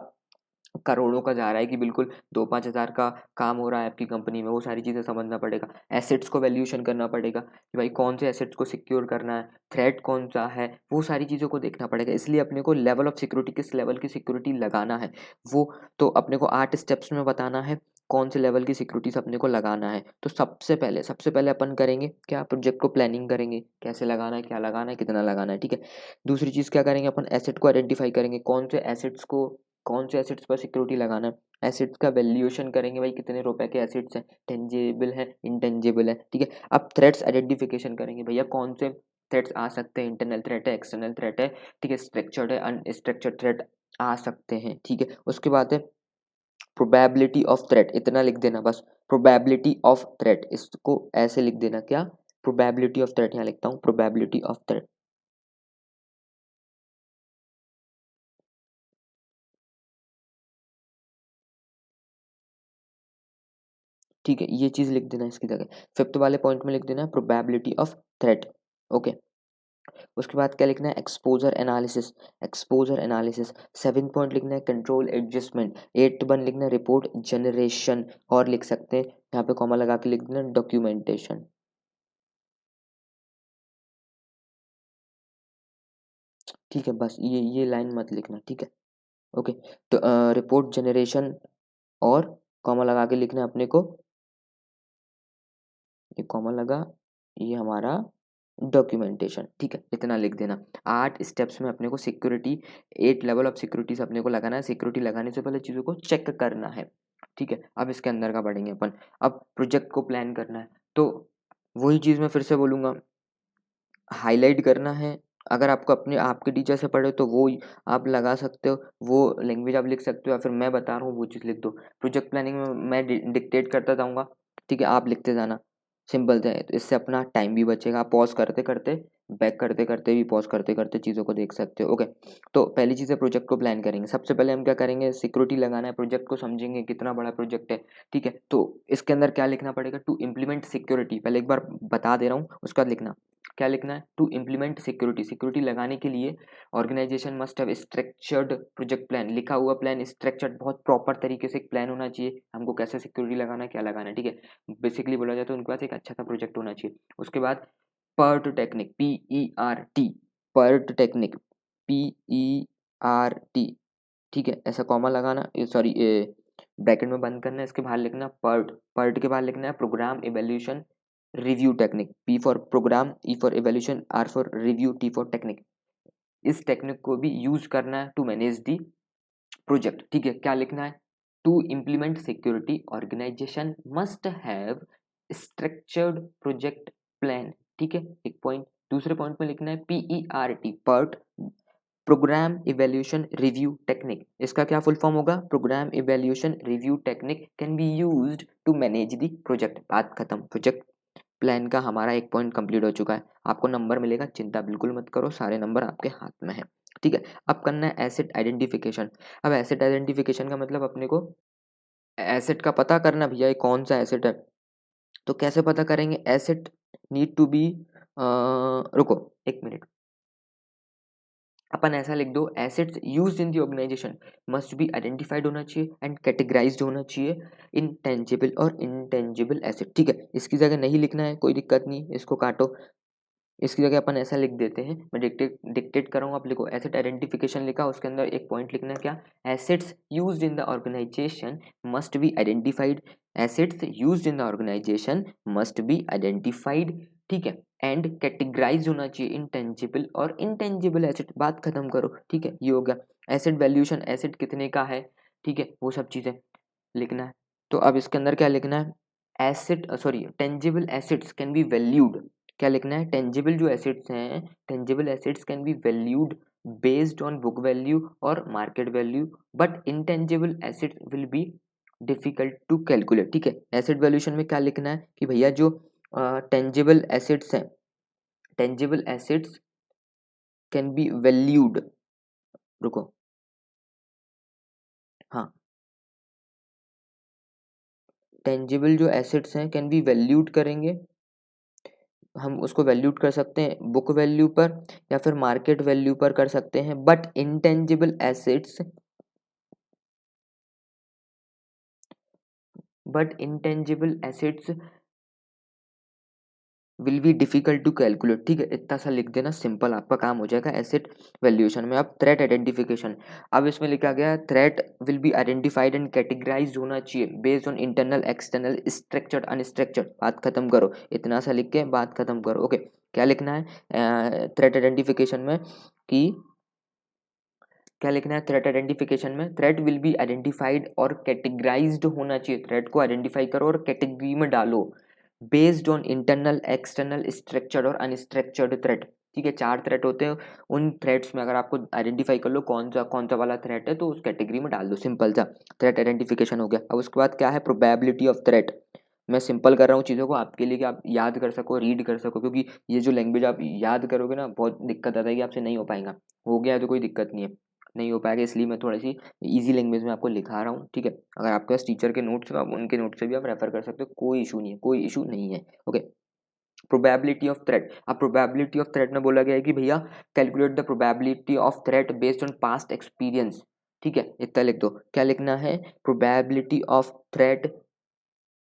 करोड़ों का जा रहा है कि बिल्कुल 2-5 हज़ार का काम हो रहा है आपकी कंपनी में, वो सारी चीज़ें समझना पड़ेगा। एसेट्स को वैल्यूएशन करना पड़ेगा कि भाई कौन से एसेट्स को सिक्योर करना है, थ्रेट कौन सा है, वो सारी चीज़ों को देखना पड़ेगा। इसलिए अपने को लेवल ऑफ सिक्योरिटी, किस लेवल की सिक्योरिटी लगाना है, वो तो अपने को 8 स्टेप्स में बताना है कौन से लेवल की सिक्योरिटीज अपने को लगाना है। तो सबसे पहले अपन करेंगे क्या, प्रोजेक्ट को प्लानिंग करेंगे, कैसे लगाना है, क्या लगाना है, कितना लगाना है। ठीक है, दूसरी चीज़ क्या करेंगे, अपन एसेट को आइडेंटिफाई करेंगे, कौन से एसेट्स पर सिक्योरिटी लगाना है। एसेट्स का वैल्यूएशन करेंगे, भाई कितने रुपए के एसेट्स हैं, टेंजेबल है, इंटेंजेबल है। ठीक है, अब थ्रेट्स आइडेंटिफिकेशन करेंगे, भैया कौन से थ्रेट्स आ सकते हैं, इंटरनल थ्रेट है, एक्सटर्नल थ्रेट है, ठीक है, स्ट्रक्चर्ड है, अनस्ट्रक्चर्ड थ्रेट आ सकते हैं। ठीक है, उसके बाद है प्रोबेबिलिटी ऑफ थ्रेट, इतना लिख देना बस, प्रोबेबिलिटी ऑफ थ्रेट, इसको ऐसे लिख देना, क्या, प्रोबेबिलिटी ऑफ थ्रेट, यहाँ लिखता हूँ प्रोबेबिलिटी ऑफ थ्रेट। ठीक है, ये चीज़ लिख देना इसकी जगह। फिफ्थ वाले पॉइंट में लिख देना प्रोबेबिलिटी ऑफ थ्रेट। ओके, उसके बाद क्या लिखना है, एक्सपोजर एनालिसिस। 7 पॉइंट लिखना है कंट्रोल एडजस्टमेंट। 8 1 लिखना है रिपोर्ट जनरेशन, और लिख सकते हैं यहाँ पे कॉमा लगा के लिख देना डॉक्यूमेंटेशन। ठीक है, बस ये लाइन मत लिखना। ठीक है, ओके, तो रिपोर्ट जनरेशन और कॉमा लगा के लिखना है अपने को, ये कॉमा लगा, ये हमारा डॉक्यूमेंटेशन। ठीक है, इतना लिख देना। 8 स्टेप्स में अपने को सिक्योरिटी, 8 लेवल ऑफ सिक्योरिटीज अपने को लगाना है। सिक्योरिटी लगाने से पहले चीज़ों को चेक करना है। ठीक है, अब इसके अंदर का बढ़ेंगे अपन। अब प्रोजेक्ट को प्लान करना है, तो वही चीज़ मैं फिर से बोलूँगा, हाईलाइट करना है। अगर आपको अपने आपके टीचर से पढ़े तो वो आप लगा सकते हो, वो लैंग्वेज आप लिख सकते हो, या फिर मैं बता रहा हूँ वो चीज़ लिख दो। प्रोजेक्ट प्लानिंग में मैं डिक्टेट करता जाऊँगा, ठीक है, आप लिखते जाना। सिंपल सा है, तो इससे अपना टाइम भी बचेगा। आप पॉज करते करते, बैक करते करते भी, पॉज करते करते चीज़ों को देख सकते हो। ओके, तो पहली चीज़ है प्रोजेक्ट को प्लान करेंगे। सबसे पहले हम क्या करेंगे, सिक्योरिटी लगाना है, प्रोजेक्ट को समझेंगे कितना बड़ा प्रोजेक्ट है, ठीक है। तो इसके अंदर क्या लिखना पड़ेगा, टू इम्प्लीमेंट सिक्योरिटी, पहले एक बार बता दे रहा हूँ, उसके बाद लिखना क्या लिखना है, टू इम्प्लीमेंट सिक्योरिटी। सिक्योरिटी लगाने के लिए organisation must have structured project plan, लिखा हुआ प्लान, स्ट्रक्चर्ड, बहुत प्रॉपर तरीके से एक प्लान होना चाहिए हमको, कैसे सिक्योरिटी लगाना है, क्या लगाना है, ठीक है। बेसिकली बोला जाए तो उनके पास एक अच्छा सा प्रोजेक्ट होना चाहिए। उसके बाद PERT technique, PERT, PERT technique, PERT, ठीक है। ऐसा कॉमा लगाना, सॉरी ब्रैकेट में बंद करना है, इसके बाहर लिखना पर्ट, पर्ट के बाहर लिखना है program evaluation review technique, P for program, E for evaluation, R for review, T for technique. इस टेक्निक को भी यूज करना है टू मैनेज दी प्रोजेक्ट, ठीक है। क्या लिखना है, to implement security organisation must have structured project plan, ठीक है, एक पॉइंट। दूसरे पॉइंट में लिखना है PERT, PERT program evaluation review technique. इसका क्या फुल फॉर्म होगा, program evaluation review technique can be used to manage the project. बात खत्म, प्रोजेक्ट प्लान का हमारा एक पॉइंट कंप्लीट हो चुका है। आपको नंबर मिलेगा, चिंता बिल्कुल मत करो, सारे नंबर आपके हाथ में है, ठीक है। अब करना है एसेट आइडेंटिफिकेशन। अब एसेट आइडेंटिफिकेशन का मतलब अपने को एसेट का पता करना, भैया ये कौन सा एसेट है। तो कैसे पता करेंगे, एसेट नीड टू बी, रुको एक मिनट, अपन ऐसा लिख दो, assets used in the organisation must be identified होना चाहिए एंड कैटेगराइज्ड होना चाहिए इन टेंजिबल और इनटेंजिबल एसेट, ठीक है। इसकी जगह नहीं लिखना है, कोई दिक्कत नहीं, इसको काटो। इसकी जगह अपन ऐसा लिख देते हैं, मैं डिक्टेट कर रहा हूँ, आप लिखो एसेट आइडेंटिफिकेशन लिखा, उसके अंदर एक पॉइंट लिखना है क्या, assets used in the organisation must be identified, assets used in the organisation must be identified, ठीक है, एंड कैटेगराइज होना चाहिए इंटेंजिबल और इनटेंजिबल एसेट। बात खत्म करो, ठीक है, ये हो गया। एसेट वैल्यूएशन, एसेट कितने का है, ठीक है, वो सब चीजें लिखना है। तो अब इसके अंदर क्या लिखना है, asset sorry tangible assets can be valued, क्या लिखना है, टेंजिबल जो एसेट्स हैं, tangible assets can be valued based on book value और market value, but intangible assets will be difficult to calculate, ठीक है। एसेट वैल्यूएशन में क्या लिखना है कि भैया जो टेंजिबल एसेट्स हैं, tangible assets can be valued, रुको, हाँ, टेंजिबल जो एसेट्स हैं कैन बी वैल्यूड करेंगे, हम उसको वैल्यूड कर सकते हैं बुक वैल्यू पर या फिर मार्केट वैल्यू पर कर सकते हैं, but intangible assets, but intangible assets will be difficult to calculate, ठीक है। इतना सा लिख देना, सिंपल आपका काम हो जाएगा एसेट वैल्यूएशन में। अब थ्रेट आइडेंटिफिकेशन, अब इसमें लिखा गया threat will be identified and categorised होना चाहिए based on internal external structured unstructured. बात खत्म करो, इतना सा लिख के बात खत्म करो। ओके, क्या लिखना है थ्रेट आइडेंटिफिकेशन में कि क्या लिखना है, थ्रेट आइडेंटिफिकेशन में थ्रेट विल बी आइडेंटिफाइड और कैटेगराइज्ड होना चाहिए, थ्रेट को आइडेंटिफाई करो और कैटेगरी में डालो based on internal external structured और अनस्ट्रक्चर्ड थ्रेट, ठीक है। 4 थ्रेट होते हैं, उन थ्रेट्स में अगर आपको आइडेंटिफाई कर लो कौन सा वाला थ्रेट है तो उस कैटेगरी में डाल दो, सिंपल सा थ्रेट आइडेंटिफिकेशन हो गया। अब उसके बाद क्या है, प्रोबेबिलिटी ऑफ थ्रेट। मैं सिंपल कर रहा हूँ चीज़ों को आपके लिए कि आप याद कर सको, रीड कर सको, क्योंकि ये जो लैंग्वेज आप याद करोगे ना बहुत दिक्कत आता है कि आपसे नहीं हो पाएगा, हो गया तो कोई दिक्कत नहीं है, नहीं हो पाएगा, इसलिए मैं थोड़ी सी इजी लैंग्वेज में आपको लिखा रहा हूँ, ठीक है। अगर आपके पास टीचर के नोट्स हो आप उनके नोट्स से भी आप रेफर कर सकते हो, कोई इशू नहीं है, कोई इशू नहीं है। Okay, probability of threat. अब प्रोबेबिलिटी ऑफ थ्रेट में बोला गया है कि भैया calculate the probability of threat based on past experience, ठीक है, इतना लिख दो। क्या लिखना है, probability of threat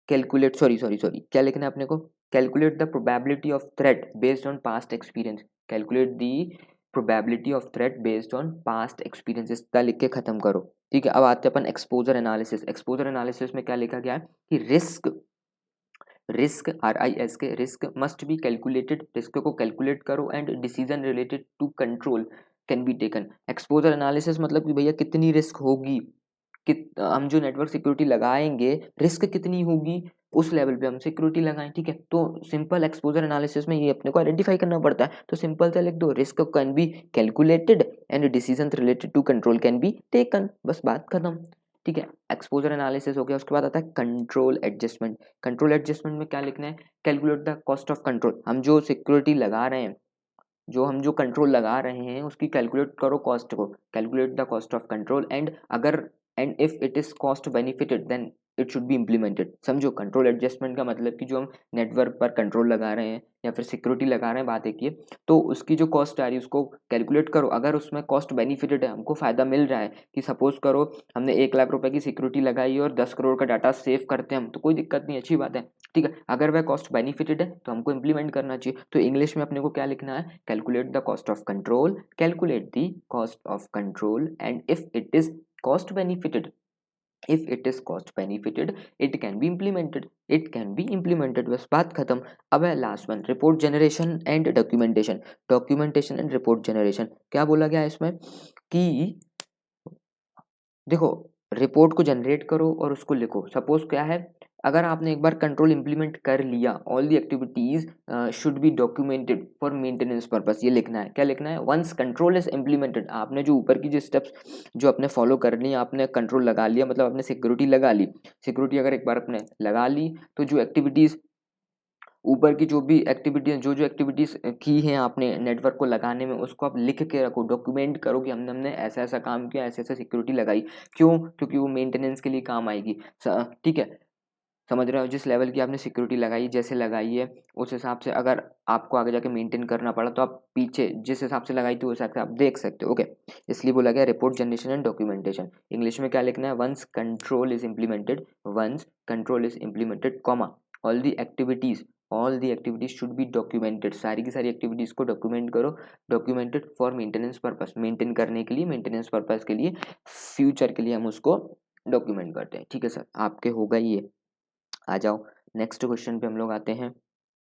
calculate, sorry क्या लिखना है अपने को, calculate the probability of threat based on past experience, calculate the probability of threat based on past experience, इसका लिख के खत्म करो, ठीक है। अब आते हैं अपन एक्सपोजर एनालिसिस। एक्सपोजर एनालिसिस में क्या लिखा गया है कि रिस्क, रिस्क RIS के risk must be calculated, risk को कैलकुलेट करो and decision related to control can be taken. Exposure analysis मतलब कि भैया कितनी रिस्क होगी, हम जो नेटवर्क सिक्योरिटी लगाएंगे रिस्क कितनी होगी उस लेवल पे हम सिक्योरिटी लगाएं, ठीक है। तो सिंपल एक्सपोजर एनालिसिस में ये अपने को आइडेंटिफाई करना पड़ता है, तो सिंपल सा लिख दो, risk can be calculated and decision related to control can be taken, बस बात खत्म। ठीक है। एक्सपोजर एनालिसिस हो गया, उसके बाद आता है कंट्रोल एडजस्टमेंट। कंट्रोल एडजस्टमेंट में क्या लिखना है, calculate the cost of control. हम जो सिक्योरिटी लगा रहे हैं, हम जो कंट्रोल लगा रहे हैं उसकी कैलकुलेट करो कॉस्ट को, calculate the cost of control and if it is cost benefited then it should be implemented. समझो, कंट्रोल एडजस्टमेंट का मतलब कि जो हम नेटवर्क पर कंट्रोल लगा रहे हैं या फिर सिक्योरिटी लगा रहे हैं, बात एक ये, तो उसकी जो कॉस्ट आ रही है उसको कैलकुलेट करो। अगर उसमें कॉस्ट बेनिफिटेड है, हमको फायदा मिल रहा है, कि सपोज करो हमने 1 लाख रुपए की सिक्योरिटी लगाई और 10 करोड़ का डाटा सेव करते हैं हम, तो कोई दिक्कत नहीं, अच्छी बात है। ठीक है, अगर वह कॉस्ट बेनिफिटेड है तो हमको इंप्लीमेंट करना चाहिए। तो इंग्लिश में अपने को क्या लिखना है, calculate the cost of control, calculate the cost of control and if it is cost benefited, if it is cost benefited it can be implemented, it can be implemented। बस बात खत्म। अब है last one, report generation and documentation. Documentation and report generation क्या बोला गया है इसमें कि देखो, रिपोर्ट को जनरेट करो और उसको लिखो। सपोज क्या है, अगर आपने एक बार कंट्रोल इंप्लीमेंट कर लिया, all the activities should be documented for maintenance purpose. ये लिखना है, क्या लिखना है, वंस कंट्रोल इज इंप्लीमेंटेड। आपने जो ऊपर की जो स्टेप्स जो अपने फॉलो करनी है, आपने कंट्रोल लगा लिया, मतलब आपने सिक्योरिटी लगा ली। सिक्योरिटी अगर एक बार अपने लगा ली तो जो एक्टिविटीज ऊपर की जो भी एक्टिविटीज जो एक्टिविटीज की हैं आपने नेटवर्क को लगाने में, उसको आप लिख के रखो, डॉक्यूमेंट करो कि हमने हमने ऐसा ऐसा काम किया, ऐसे ऐसे सिक्योरिटी लगाई। क्यों, क्योंकि वो मेंटेनेंस के लिए काम आएगी। ठीक है, समझ रहे हो, जिस लेवल की आपने सिक्योरिटी लगाई, जैसे लगाई है उस हिसाब से अगर आपको आगे जाके मेंटेन करना पड़ा तो आप पीछे जिस हिसाब से लगाई थी उस हिसाब से आप देख सकते हो। ओके, इसलिए बोला गया report generation and documentation. English में क्या लिखना है, once control is implemented, once control is implemented comma all the activities should be documented. सारी की सारी एक्टिविटीज को डॉक्यूमेंट करो, documented for maintenance purpose, maintain करने के लिए, मेंटेनेंस पर्पस के लिए, फ्यूचर के लिए हम उसको डॉक्यूमेंट करते हैं। ठीक है सर, आपके होगा ये। आ जाओ नेक्स्ट क्वेश्चन पे हम लोग आते हैं।